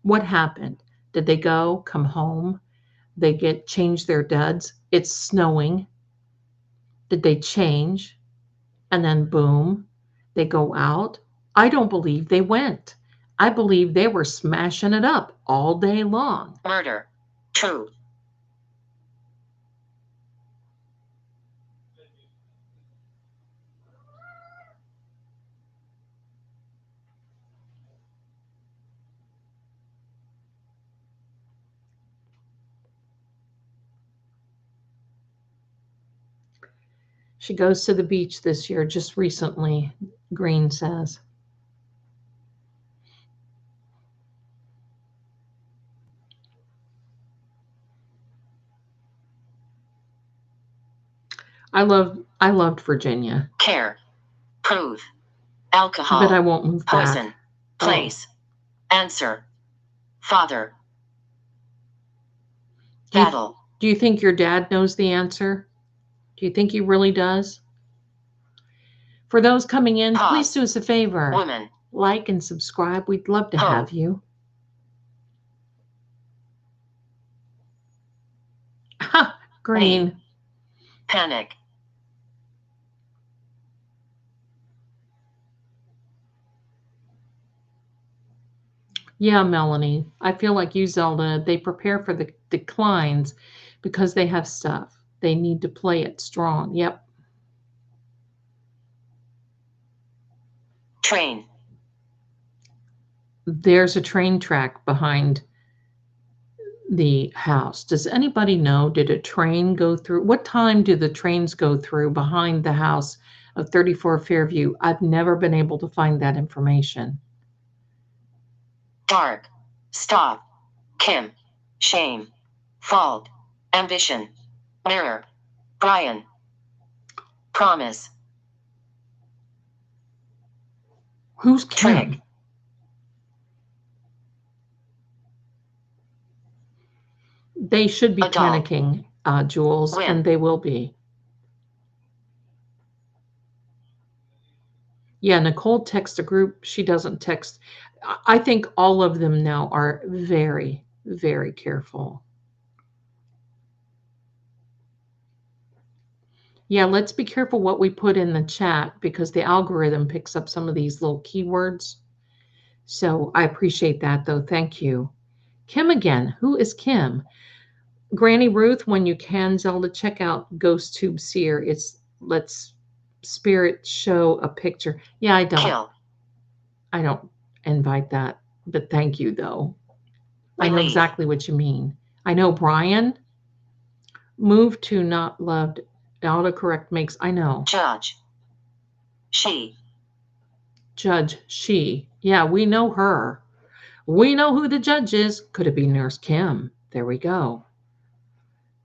What happened? Did they come home? They change their duds. It's snowing. Did they change? And then boom, they go out. I don't believe they went. I believe they were smashing it up all day long. Murder. True. She goes to the beach this year, just recently, Green says. I loved Virginia. Care. Prove. Alcohol. But I won't move Poison. back. Place. Answer. Father. Do you, Battle. do you think your dad knows the answer? Do you think he really does? For those coming in, Pause. please do us a favor. Woman. Like and subscribe. We'd love to Ho. have you. Ha! Green. Me. Panic. Yeah, Melanie. I feel like you, Zelda. They prepare for the declines because they have stuff. They need to play it strong. Yep. Train. There's a train track behind the house. Does anybody know? Did a train go through? What time do the trains go through behind the house of 34 Fairview? I've never been able to find that information. Dark. Stop. Kim. Shame. Fault. Ambition. Mirror. Brian. Promise. Who's Kim? Trick. They should be Adult. panicking, Jules, Win. and they will be. Yeah, Nicole texts a group. She doesn't text. I think all of them now are very, very careful. Yeah, let's be careful what we put in the chat because the algorithm picks up some of these little keywords. So I appreciate that, though. Thank you. Kim again. Who is Kim? Granny Ruth, when you can, Zelda, check out Ghost Tube Seer. It's Let's Spirit show a picture. Yeah, I don't. Kill. I don't invite that, but thank you, though. I know Relief. exactly what you mean. I know Brian. Move to not loved. Autocorrect makes, I know. Judge. She. Judge, she. Yeah, we know her. We know who the judge is. Could it be Nurse Kim? There we go.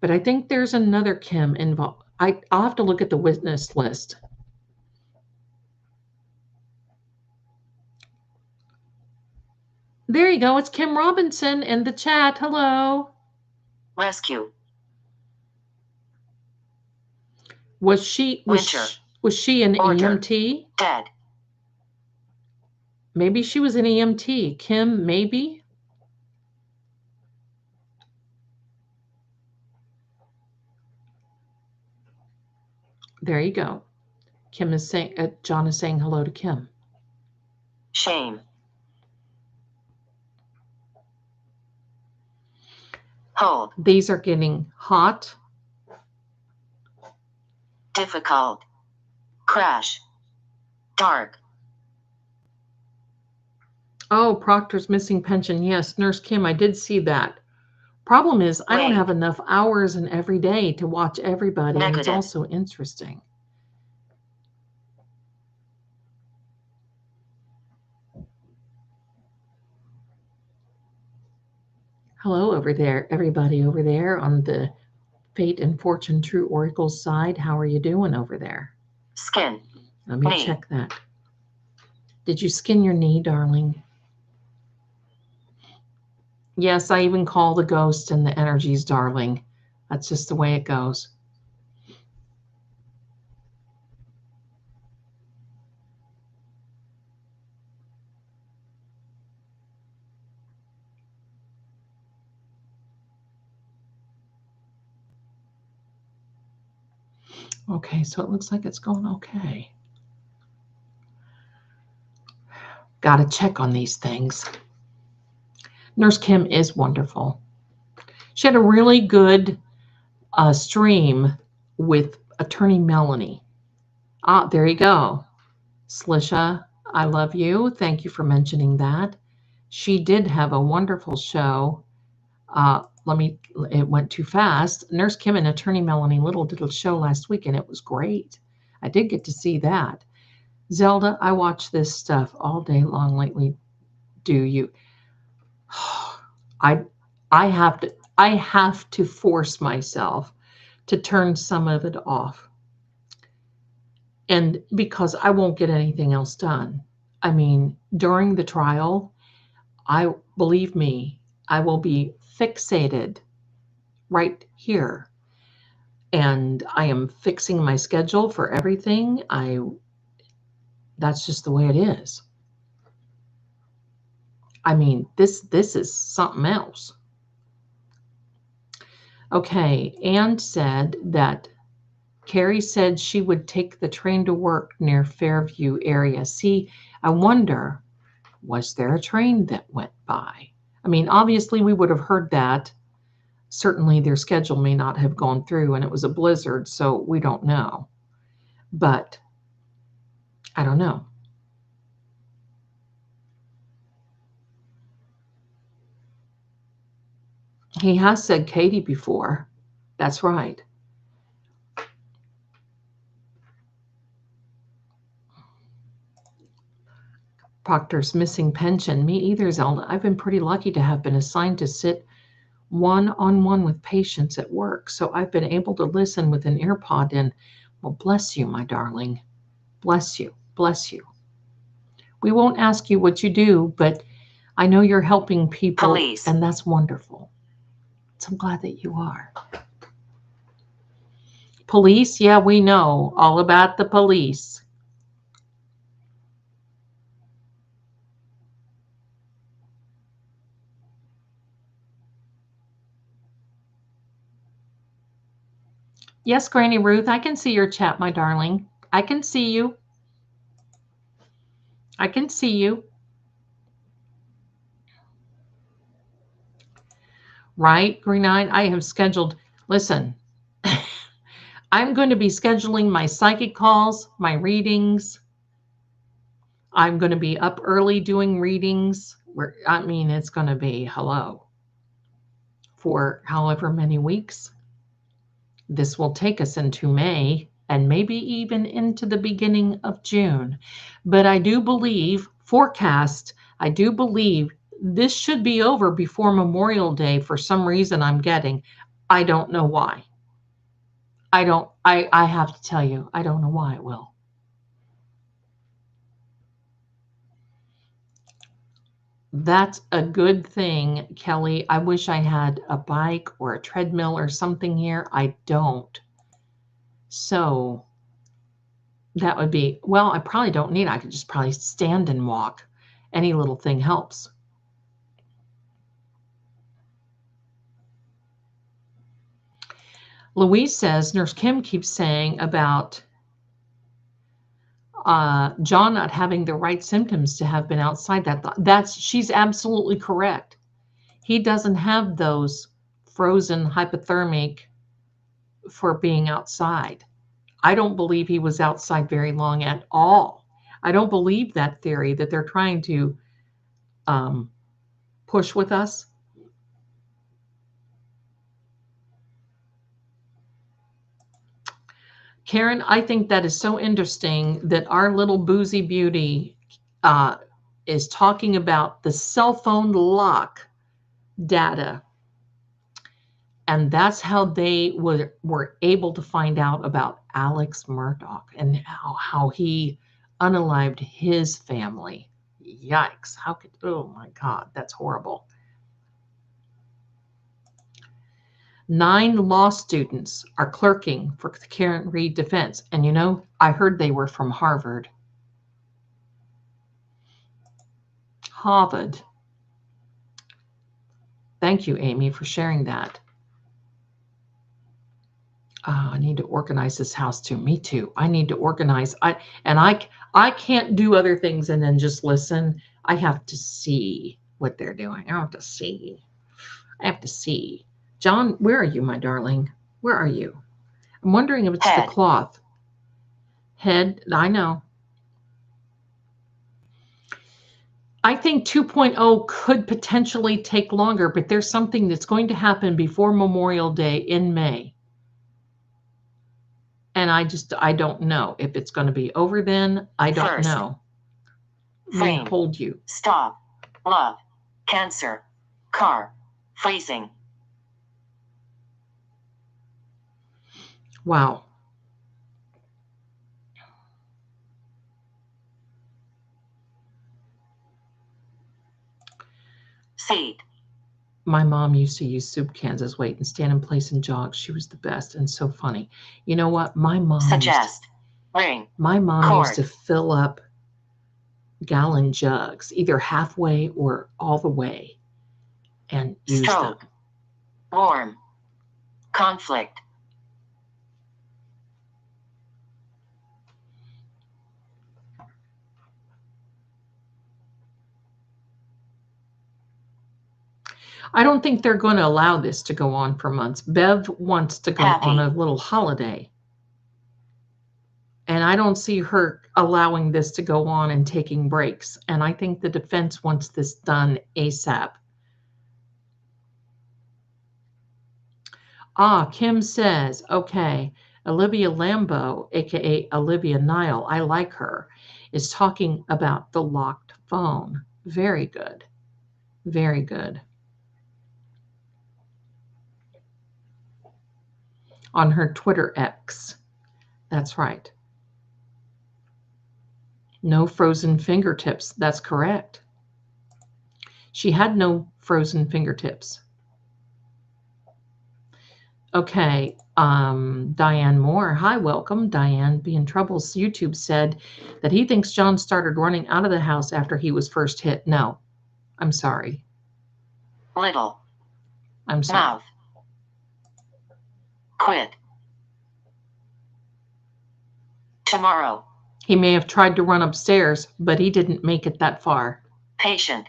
But I think there's another Kim involved. I'll have to look at the witness list. There you go. It's Kim Robinson in the chat. Hello. Rescue. Was she an Order. EMT? Dead. Maybe she was an EMT. Kim, maybe? There you go. Kim is saying, John is saying hello to Kim. Shame. Hold. These are getting hot. Difficult. Crash. Dark. Oh, Proctor's missing pension. Yes, Nurse Kim, I did see that. Problem is, I don't Wait. have enough hours in every day to watch everybody, and it's Negative. also interesting. Hello over there, everybody over there on the Fate and Fortune True Oracles side. How are you doing over there? Skin. Let me Knee. check that. Did you skin your knee, darling? Yes, I even call the ghost and the energies darling. That's just the way it goes. Okay, so it looks like it's going okay. Got to check on these things. Nurse Kim is wonderful. She had a really good stream with attorney Melanie. Ah, there you go. Slisha, I love you. Thank you for mentioning that. She did have a wonderful show. It went too fast. Nurse Kim and attorney Melanie Little did a show last week and it was great. I did get to see that. Zelda, I watch this stuff all day long lately. Do you? I have to force myself to turn some of it off. And because I won't get anything else done. I mean, during the trial, believe me, I will be fixated right here. And I am fixing my schedule for everything. That's just the way it is. I mean, this is something else. Okay, Anne said that Carrie said she would take the train to work near Fairview area. See, I wonder, was there a train that went by? I mean, obviously we would have heard that. Certainly their schedule may not have gone through and it was a blizzard, so we don't know. But I don't know. He has said Katie before. That's right. Proctor's missing pension. Me either, Zelda. I've been pretty lucky to have been assigned to sit one-on-one with patients at work, so I've been able to listen with an earpod in. Well, bless you, my darling. Bless you. Bless you. We won't ask you what you do, but I know you're helping people, Police. and that's wonderful. So I'm glad that you are. Police? Yeah, we know all about the police. Yes, Granny Ruth, I can see your chat, my darling. I can see you. I can see you. Right, Green Eye? I have scheduled, listen, I'm going to be scheduling my psychic calls, my readings. I'm going to be up early doing readings. It's going to be hello for however many weeks. This will take us into May and maybe even into the beginning of June. But I do believe this should be over before Memorial Day for some reason I'm getting. I don't know why. I have to tell you, I don't know why it will. That's a good thing, Kelly. I wish I had a bike or a treadmill or something here. I don't. So that would be, well, I probably don't need it. I could just probably stand and walk. Any little thing helps. Louise says, Nurse Kim keeps saying about John not having the right symptoms to have been outside. She's absolutely correct. He doesn't have those frozen hypothermic for being outside. I don't believe he was outside very long at all. I don't believe that theory that they're trying to push with us. Karen, I think that is so interesting that our little boozy beauty uh, is talking about the cell phone lock data. And that's how they were able to find out about Alex Murdaugh and how he unalived his family. Yikes. How could, oh my God, that's horrible. 9 law students are clerking for the Karen Reed defense. And you know, I heard they were from Harvard. Harvard. Thank you, Amy, for sharing that. I need to organize this house too. Me too. I need to organize. I can't do other things and then just listen. I have to see what they're doing. I have to see. I have to see. John, where are you, my darling? Where are you? I'm wondering if it's the cloth. Head, I know. I think 2.0 could potentially take longer, but there's something that's going to happen before Memorial Day in May. And I don't know if it's going to be over then. I don't know. Frame. Hold you. Stop. Love. Cancer. Car. Freezing. Wow. Seat. My mom used to use soup cans as weight and stand in place and jog. She was the best and so funny. You know what? My mom Suggest. Ring. My mom Cord. used to fill up gallon jugs, either halfway or all the way, and use Stroke. them. Warm. Conflict. I don't think they're going to allow this to go on for months. Bev wants to go Happy. on a little holiday. And I don't see her allowing this to go on and taking breaks. And I think the defense wants this done ASAP. Kim says, okay, Olivia Lambeau, aka Olivia Nile, I like her, is talking about the locked phone. Very good. Very good. On her Twitter X. That's right. No frozen fingertips. That's correct. She had no frozen fingertips. Okay, Diane Moore. Hi, welcome. Diane Be in Troubles YouTube said that he thinks John started running out of the house after he was first hit. No, I'm sorry. Little. I'm sorry. Mouth. Quit. Tomorrow. He may have tried to run upstairs, but he didn't make it that far. Patient.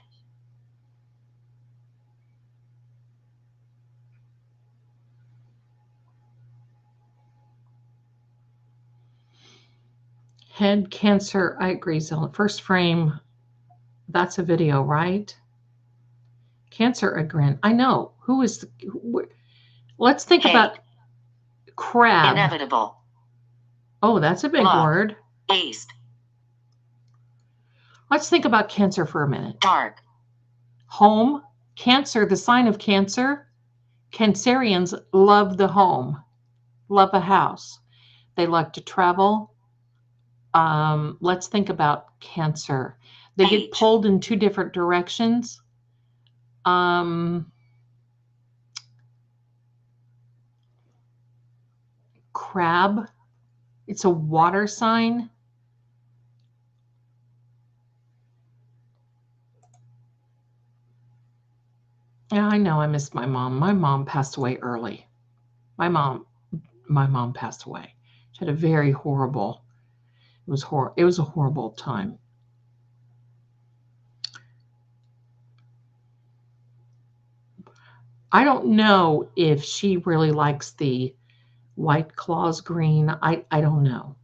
Head cancer. I agree, Zelda. First frame. That's a video, right? Cancer a grin. I know. Who is let's think about crab. Inevitable. Oh, that's a big word. East. Let's think about cancer for a minute. Dark. Home. Cancer, the sign of Cancer. Cancerians love the home, love a house. They like to travel. Let's think about Cancer. They get pulled in 2 different directions. Crab. It's a water sign. Yeah, I know. I missed my mom. My mom passed away early. My mom passed away. She had a very horrible. It was a horrible time. I don't know if she really likes the White Claws green. I don't know.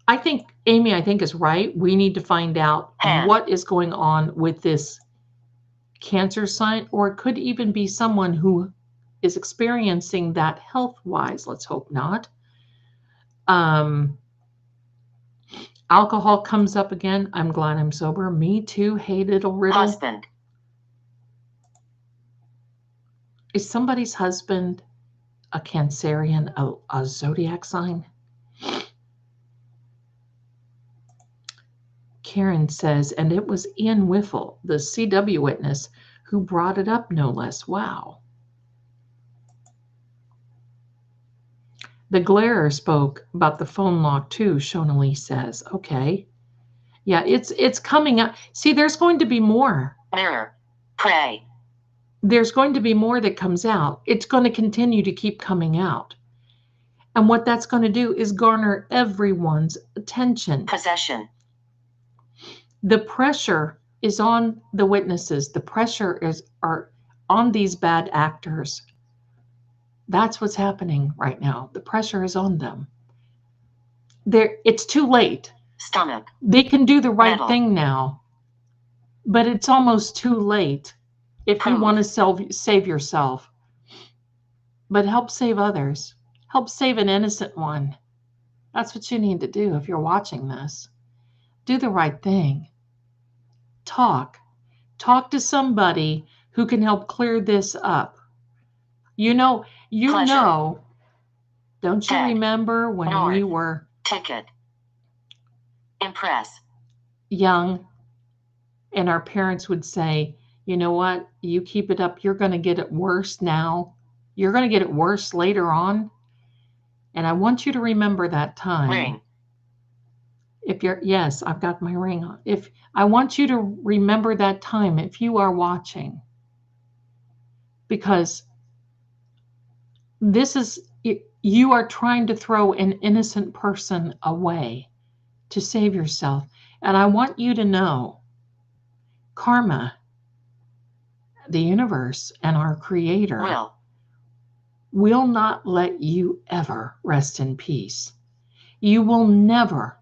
I think Amy, is right. We need to find out what is going on with this cancer sign, or it could even be someone who is experiencing that health-wise. Let's hope not. Um, Alcohol comes up again. I'm glad I'm sober. Me too. Hey, little riddle. Husband. Is somebody's husband a Cancerian, a zodiac sign? Karen says, and it was Ian Whiffle, the CW witness, who brought it up, no less. Wow. The Glarer spoke about the phone lock too, Shonali says. Okay. Yeah, it's coming up. See, there's going to be more. Mirror. Pray. There's going to be more that comes out. It's going to continue to keep coming out. And what that's going to do is garner everyone's attention. Possession. The pressure is on the witnesses. The pressure are on these bad actors. That's what's happening right now. The pressure is on them. It's too late. Stomach. They can do the right Metal. thing now, but it's almost too late if you want to save yourself. But help save others. Help save an innocent one. That's what you need to do if you're watching this. Do the right thing. Talk to somebody who can help clear this up. Pleasure. Don't you remember when we were ticket, impress, young and our parents would say, you know what, you keep it up, you're going to get it worse now. You're going to get it worse later on. And I want you to remember that time. Ring. Yes, I've got my ring on. I want you to remember that time if you are watching, because you are trying to throw an innocent person away to save yourself. And I want you to know, karma, the universe, and our creator will not let you ever rest in peace. You will never.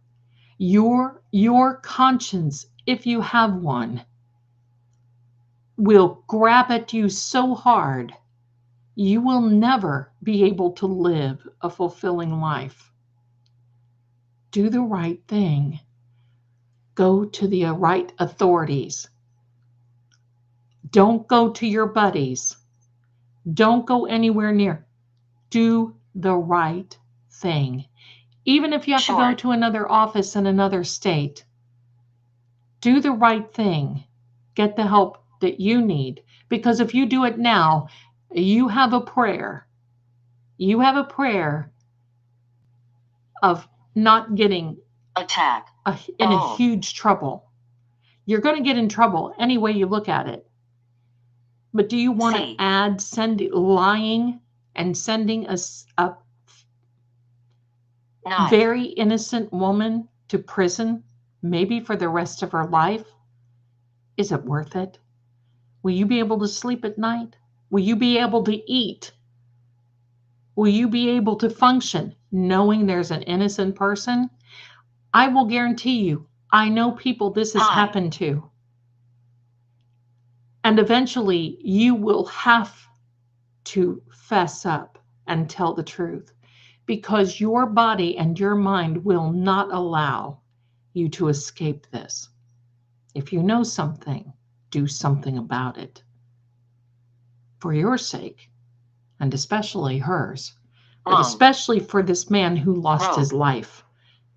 Your conscience, if you have one, will grab at you so hard, you will never be able to live a fulfilling life. Do the right thing. Go to the right authorities. Don't go to your buddies. Don't go anywhere near. Do the right thing. Even if you have to go to another office in another state, do the right thing. Get the help that you need. Because if you do it now, you have a prayer. You have a prayer of not getting in a huge trouble. You're going to get in trouble any way you look at it. But do you want to add lying and sending a very innocent woman to prison, maybe for the rest of her life? Is it worth it? Will you be able to sleep at night? Will you be able to eat? Will you be able to function knowing there's an innocent person? I will guarantee you, I know people this has happened to. And eventually you will have to fess up and tell the truth, because your body and your mind will not allow you to escape this. If you know something, do something about it. For your sake, and especially hers, but especially for this man who lost his life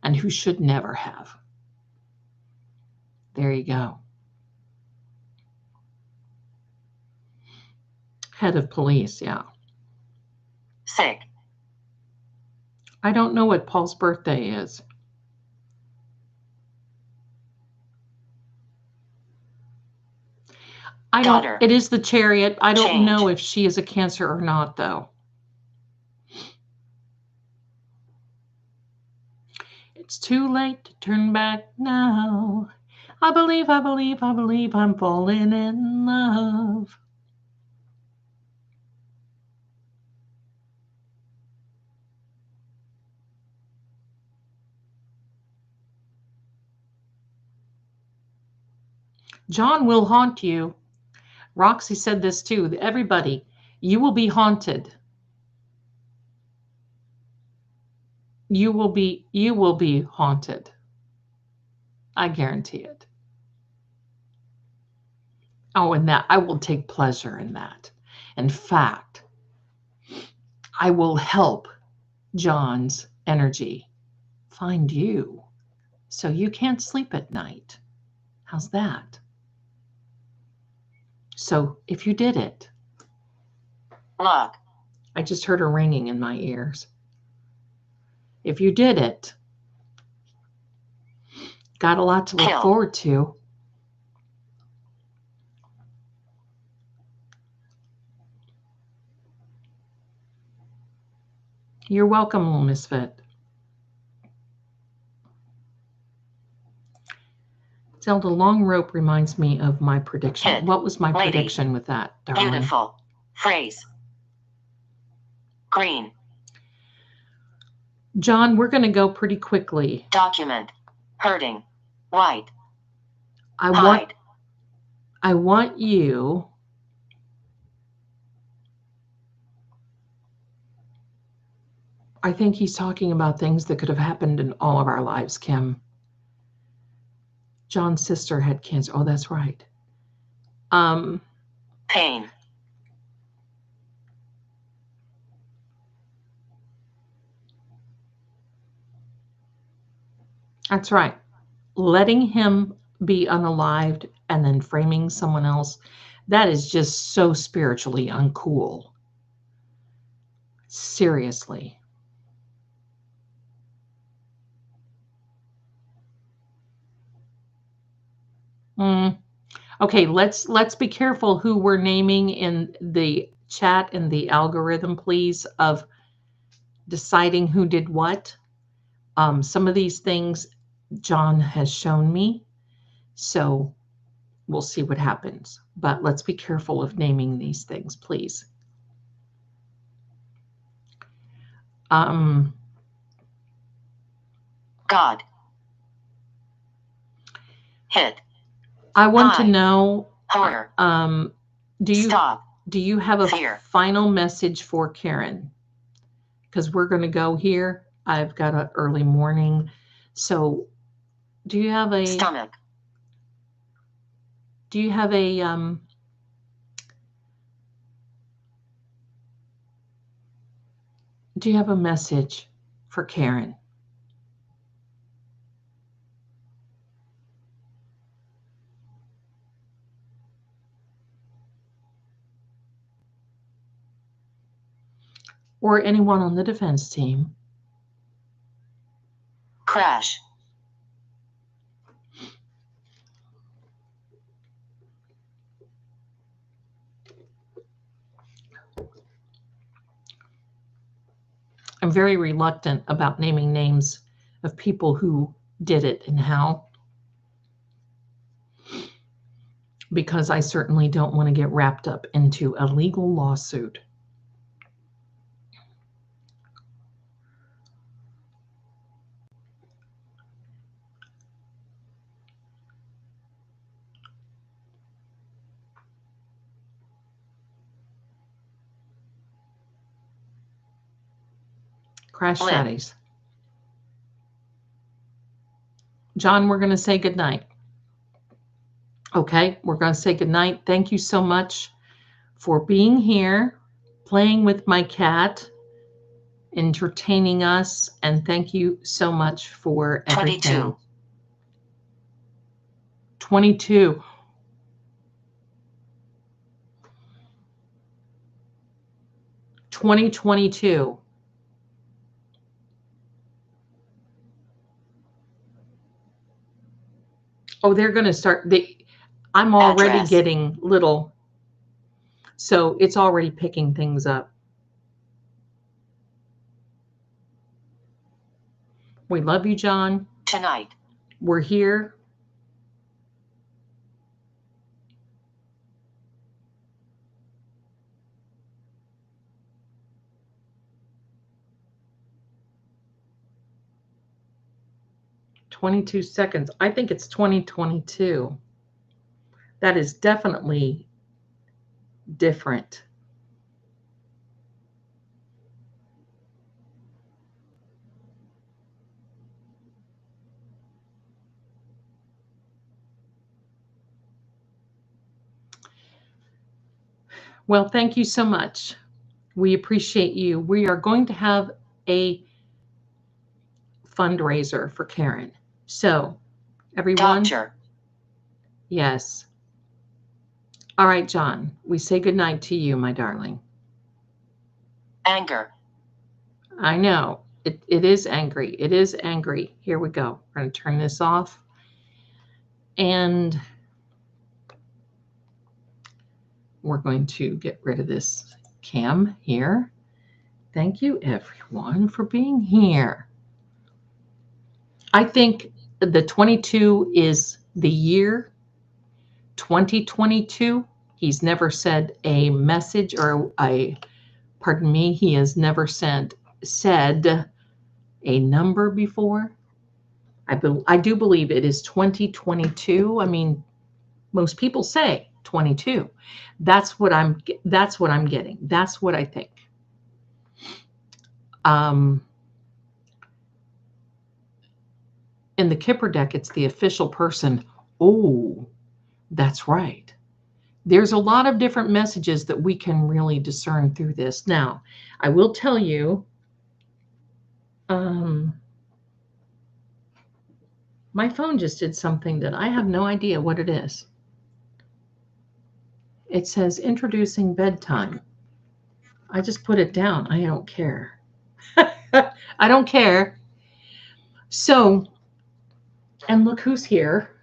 and who should never have. There you go. Head of police, yeah. Sick. I don't know what Paul's birthday is. It is the Chariot. I don't know if she is a Cancer or not, though. It's too late to turn back now. I believe I'm falling in love. John will haunt you. Roxy said this too. Everybody, you will be haunted. You will be haunted. I guarantee it. Oh, and that I will take pleasure in that. In fact, I will help John's energy find you so you can't sleep at night. How's that? So if you did it, Lock. I just heard a ringing in my ears. If you did it, got a lot to look Kill. forward to. You're welcome, little misfit. Zelda, long rope reminds me of my prediction. Hit. What was my Lady. prediction with that, darling? Beautiful. Phrase. Green. John, we're going to go pretty quickly. Document. Hurting. White. I Hide. want you I think he's talking about things that could have happened in all of our lives, Kim. John's sister had cancer. Oh, that's right. Pain. That's right. Letting him be unalived and then framing someone else, that is just so spiritually uncool. Seriously. Okay, let's be careful who we're naming in the chat and the algorithm, please, of deciding who did what. Some of these things John has shown me, so we'll see what happens. But let's be careful of naming these things, please. God. Hit. I want to Hi. know, Horror. do Stop. you have a Fear. final message for Karen? Because we're going to go here. I've got an early morning. So do you have a Stomach. do you have a message for Karen? Or anyone on the defense team? Crash. I'm very reluctant about naming names of people who did it and how, because I certainly don't want to get wrapped up into a legal lawsuit. Crash Lip. Daddies. John, we're going to say goodnight. Okay, we're going to say goodnight. Thank you so much for being here, playing with my cat, entertaining us, and thank you so much for everything. 22. 2022. Oh, they're going to start. I'm already Address. getting little, so it's already picking things up. We love you, John. Tonight. We're here. "22 seconds." I think it's 2022. That is definitely different. Well, thank you so much. We appreciate you. We are going to have a fundraiser for Karen. So, everyone, Doctor. yes. All right, John, we say goodnight to you, my darling. Anger. I know it is angry. It is angry. Here we go. We're going to turn this off. And we're going to get rid of this cam here. Thank you, everyone, for being here. I think the 22 is the year 2022. He's never said a message or pardon me, he has never said a number before. I do believe it is 2022. I mean, most people say 22. That's what I'm getting. That's what I think. Um, in the Kipper deck, it's the official person. Oh, that's right. There's a lot of different messages that we can really discern through this. Now, I will tell you, my phone just did something that I have no idea what it is. It says introducing bedtime. I just put it down. I don't care. I don't care. So, and look who's here.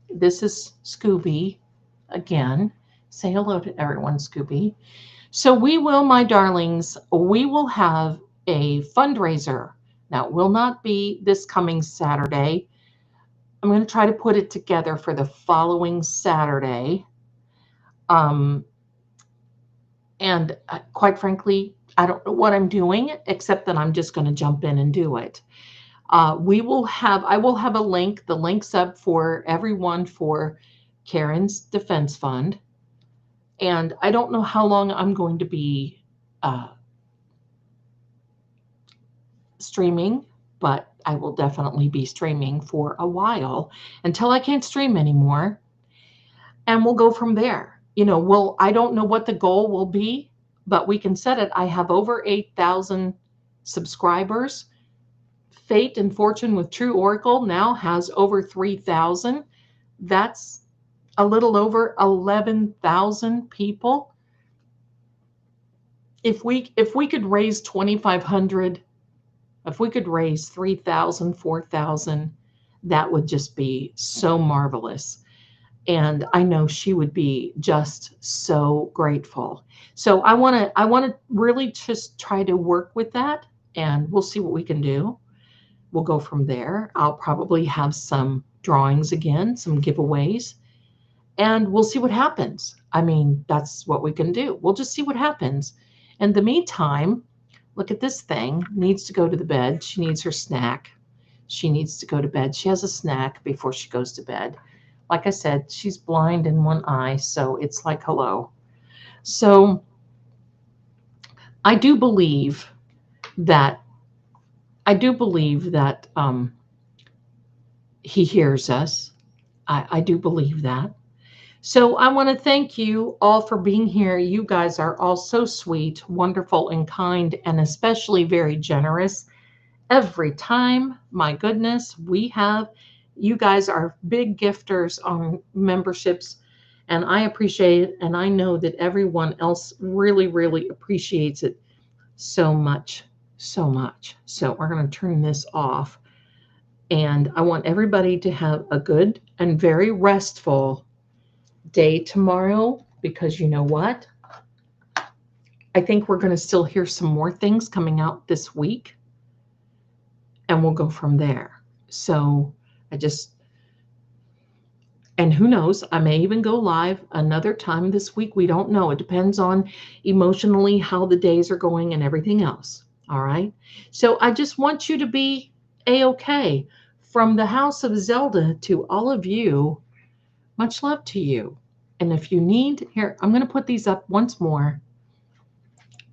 This is Scooby again. Say hello to everyone, Scooby. So we will, my darlings, we will have a fundraiser. Now, it will not be this coming Saturday. I'm going to try to put it together for the following Saturday. And quite frankly, I don't know what I'm doing, except that I'm just going to jump in and do it. I will have a link. The link's up for everyone for Karen's Defense Fund. And I don't know how long I'm going to be streaming, but I will definitely be streaming for a while until I can't stream anymore. And we'll go from there. I don't know what the goal will be, but we can set it. I have over 8,000 subscribers. Fate and Fortune with True Oracle now has over 3,000. That's a little over 11,000 people. If we could raise 2,500, if we could raise 3,000, 4,000, that would just be so marvelous. And I know she would be just so grateful. So I want to really just try to work with that, and we'll see what we can do. We'll go from there. I'll probably have some drawings again, some giveaways, and we'll see what happens. I mean, that's what we can do. We'll just see what happens. In the meantime, look at this thing. Needs to go to the bed. She needs her snack. She needs to go to bed. She has a snack before she goes to bed. Like I said, she's blind in one eye, so it's like hello. So I do believe that he hears us. I do believe that. So I want to thank you all for being here. You guys are all so sweet, wonderful, and kind, and especially very generous. Every time, my goodness, you guys are big gifters on memberships, and I appreciate it. And I know that everyone else really, really appreciates it so much, so much. So we're going to turn this off. And I want everybody to have a good and very restful day tomorrow, because you know what? I think we're going to still hear some more things coming out this week, and we'll go from there. So and who knows, I may even go live another time this week. We don't know. It depends on emotionally how the days are going and everything else. All right. So I just want you to be A-OK. From the house of Zelda to all of you, much love to you. And if you need, here, I'm going to put these up once more.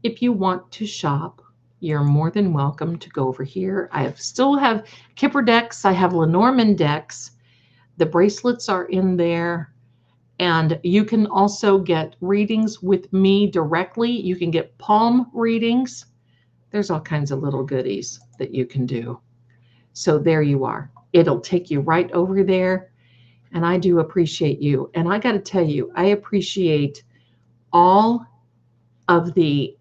If you want to shop, you're more than welcome to go over here. Still have Kipper decks. I have Lenormand decks. The bracelets are in there. And you can also get readings with me directly. You can get palm readings. There's all kinds of little goodies that you can do. So there you are. It'll take you right over there. And I do appreciate you. And I got to tell you, I appreciate all of the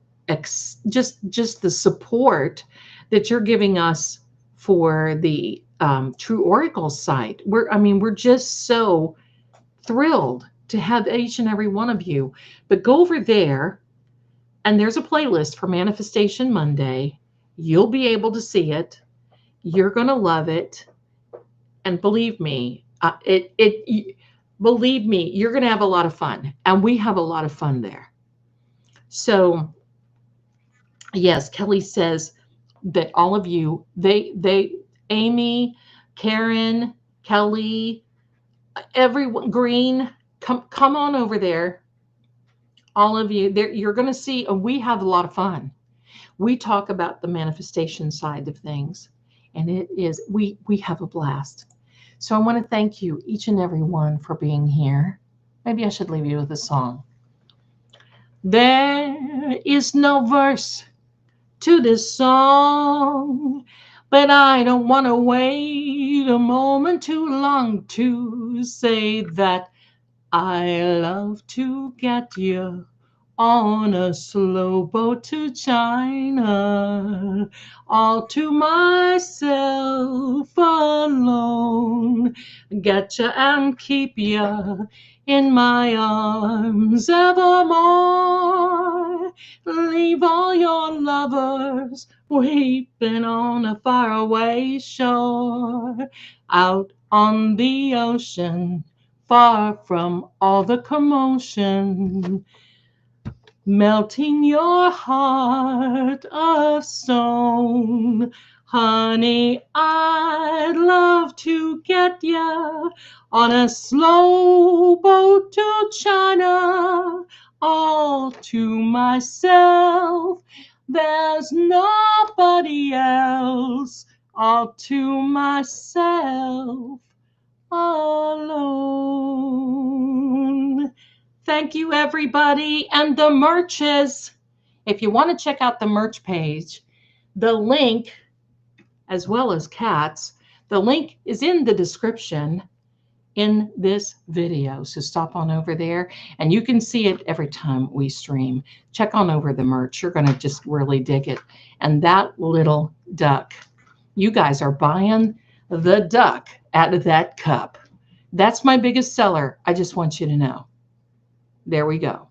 just the support that you're giving us for the True Oracle site. We're just so thrilled to have each and every one of you. But go over there, and there's a playlist for Manifestation Monday. You'll be able to see it. You're gonna love it, and believe me, believe me, you're gonna have a lot of fun, and we have a lot of fun there. So yes, Kelly says that all of you, Amy, Karen, Kelly, everyone, Green, come on over there. All of you, there, you're going to see, and we have a lot of fun. We talk about the manifestation side of things, and it is we have a blast. So I want to thank you, each and every one, for being here. Maybe I should leave you with a song. There is no verse to this song, but I don't want to wait a moment too long to say that I love to get you on a slow boat to China, all to myself alone. Get ya and keep ya in my arms evermore. Leave all your lovers weeping on a faraway shore, out on the ocean, far from all the commotion, melting your heart of stone. Honey, I'd love to get ya on a slow boat to China, all to myself. There's nobody else, all to myself alone. Thank you, everybody. And the merches, if you want to check out the merch page, the link, as well as cats, the link is in the description in this video. So stop on over there, and you can see it every time we stream. Check on over the merch. You're going to just really dig it. And that little duck, you guys are buying the duck out of that cup. That's my biggest seller. I just want you to know. There we go.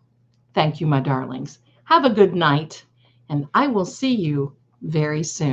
Thank you, my darlings. Have a good night, and I will see you very soon.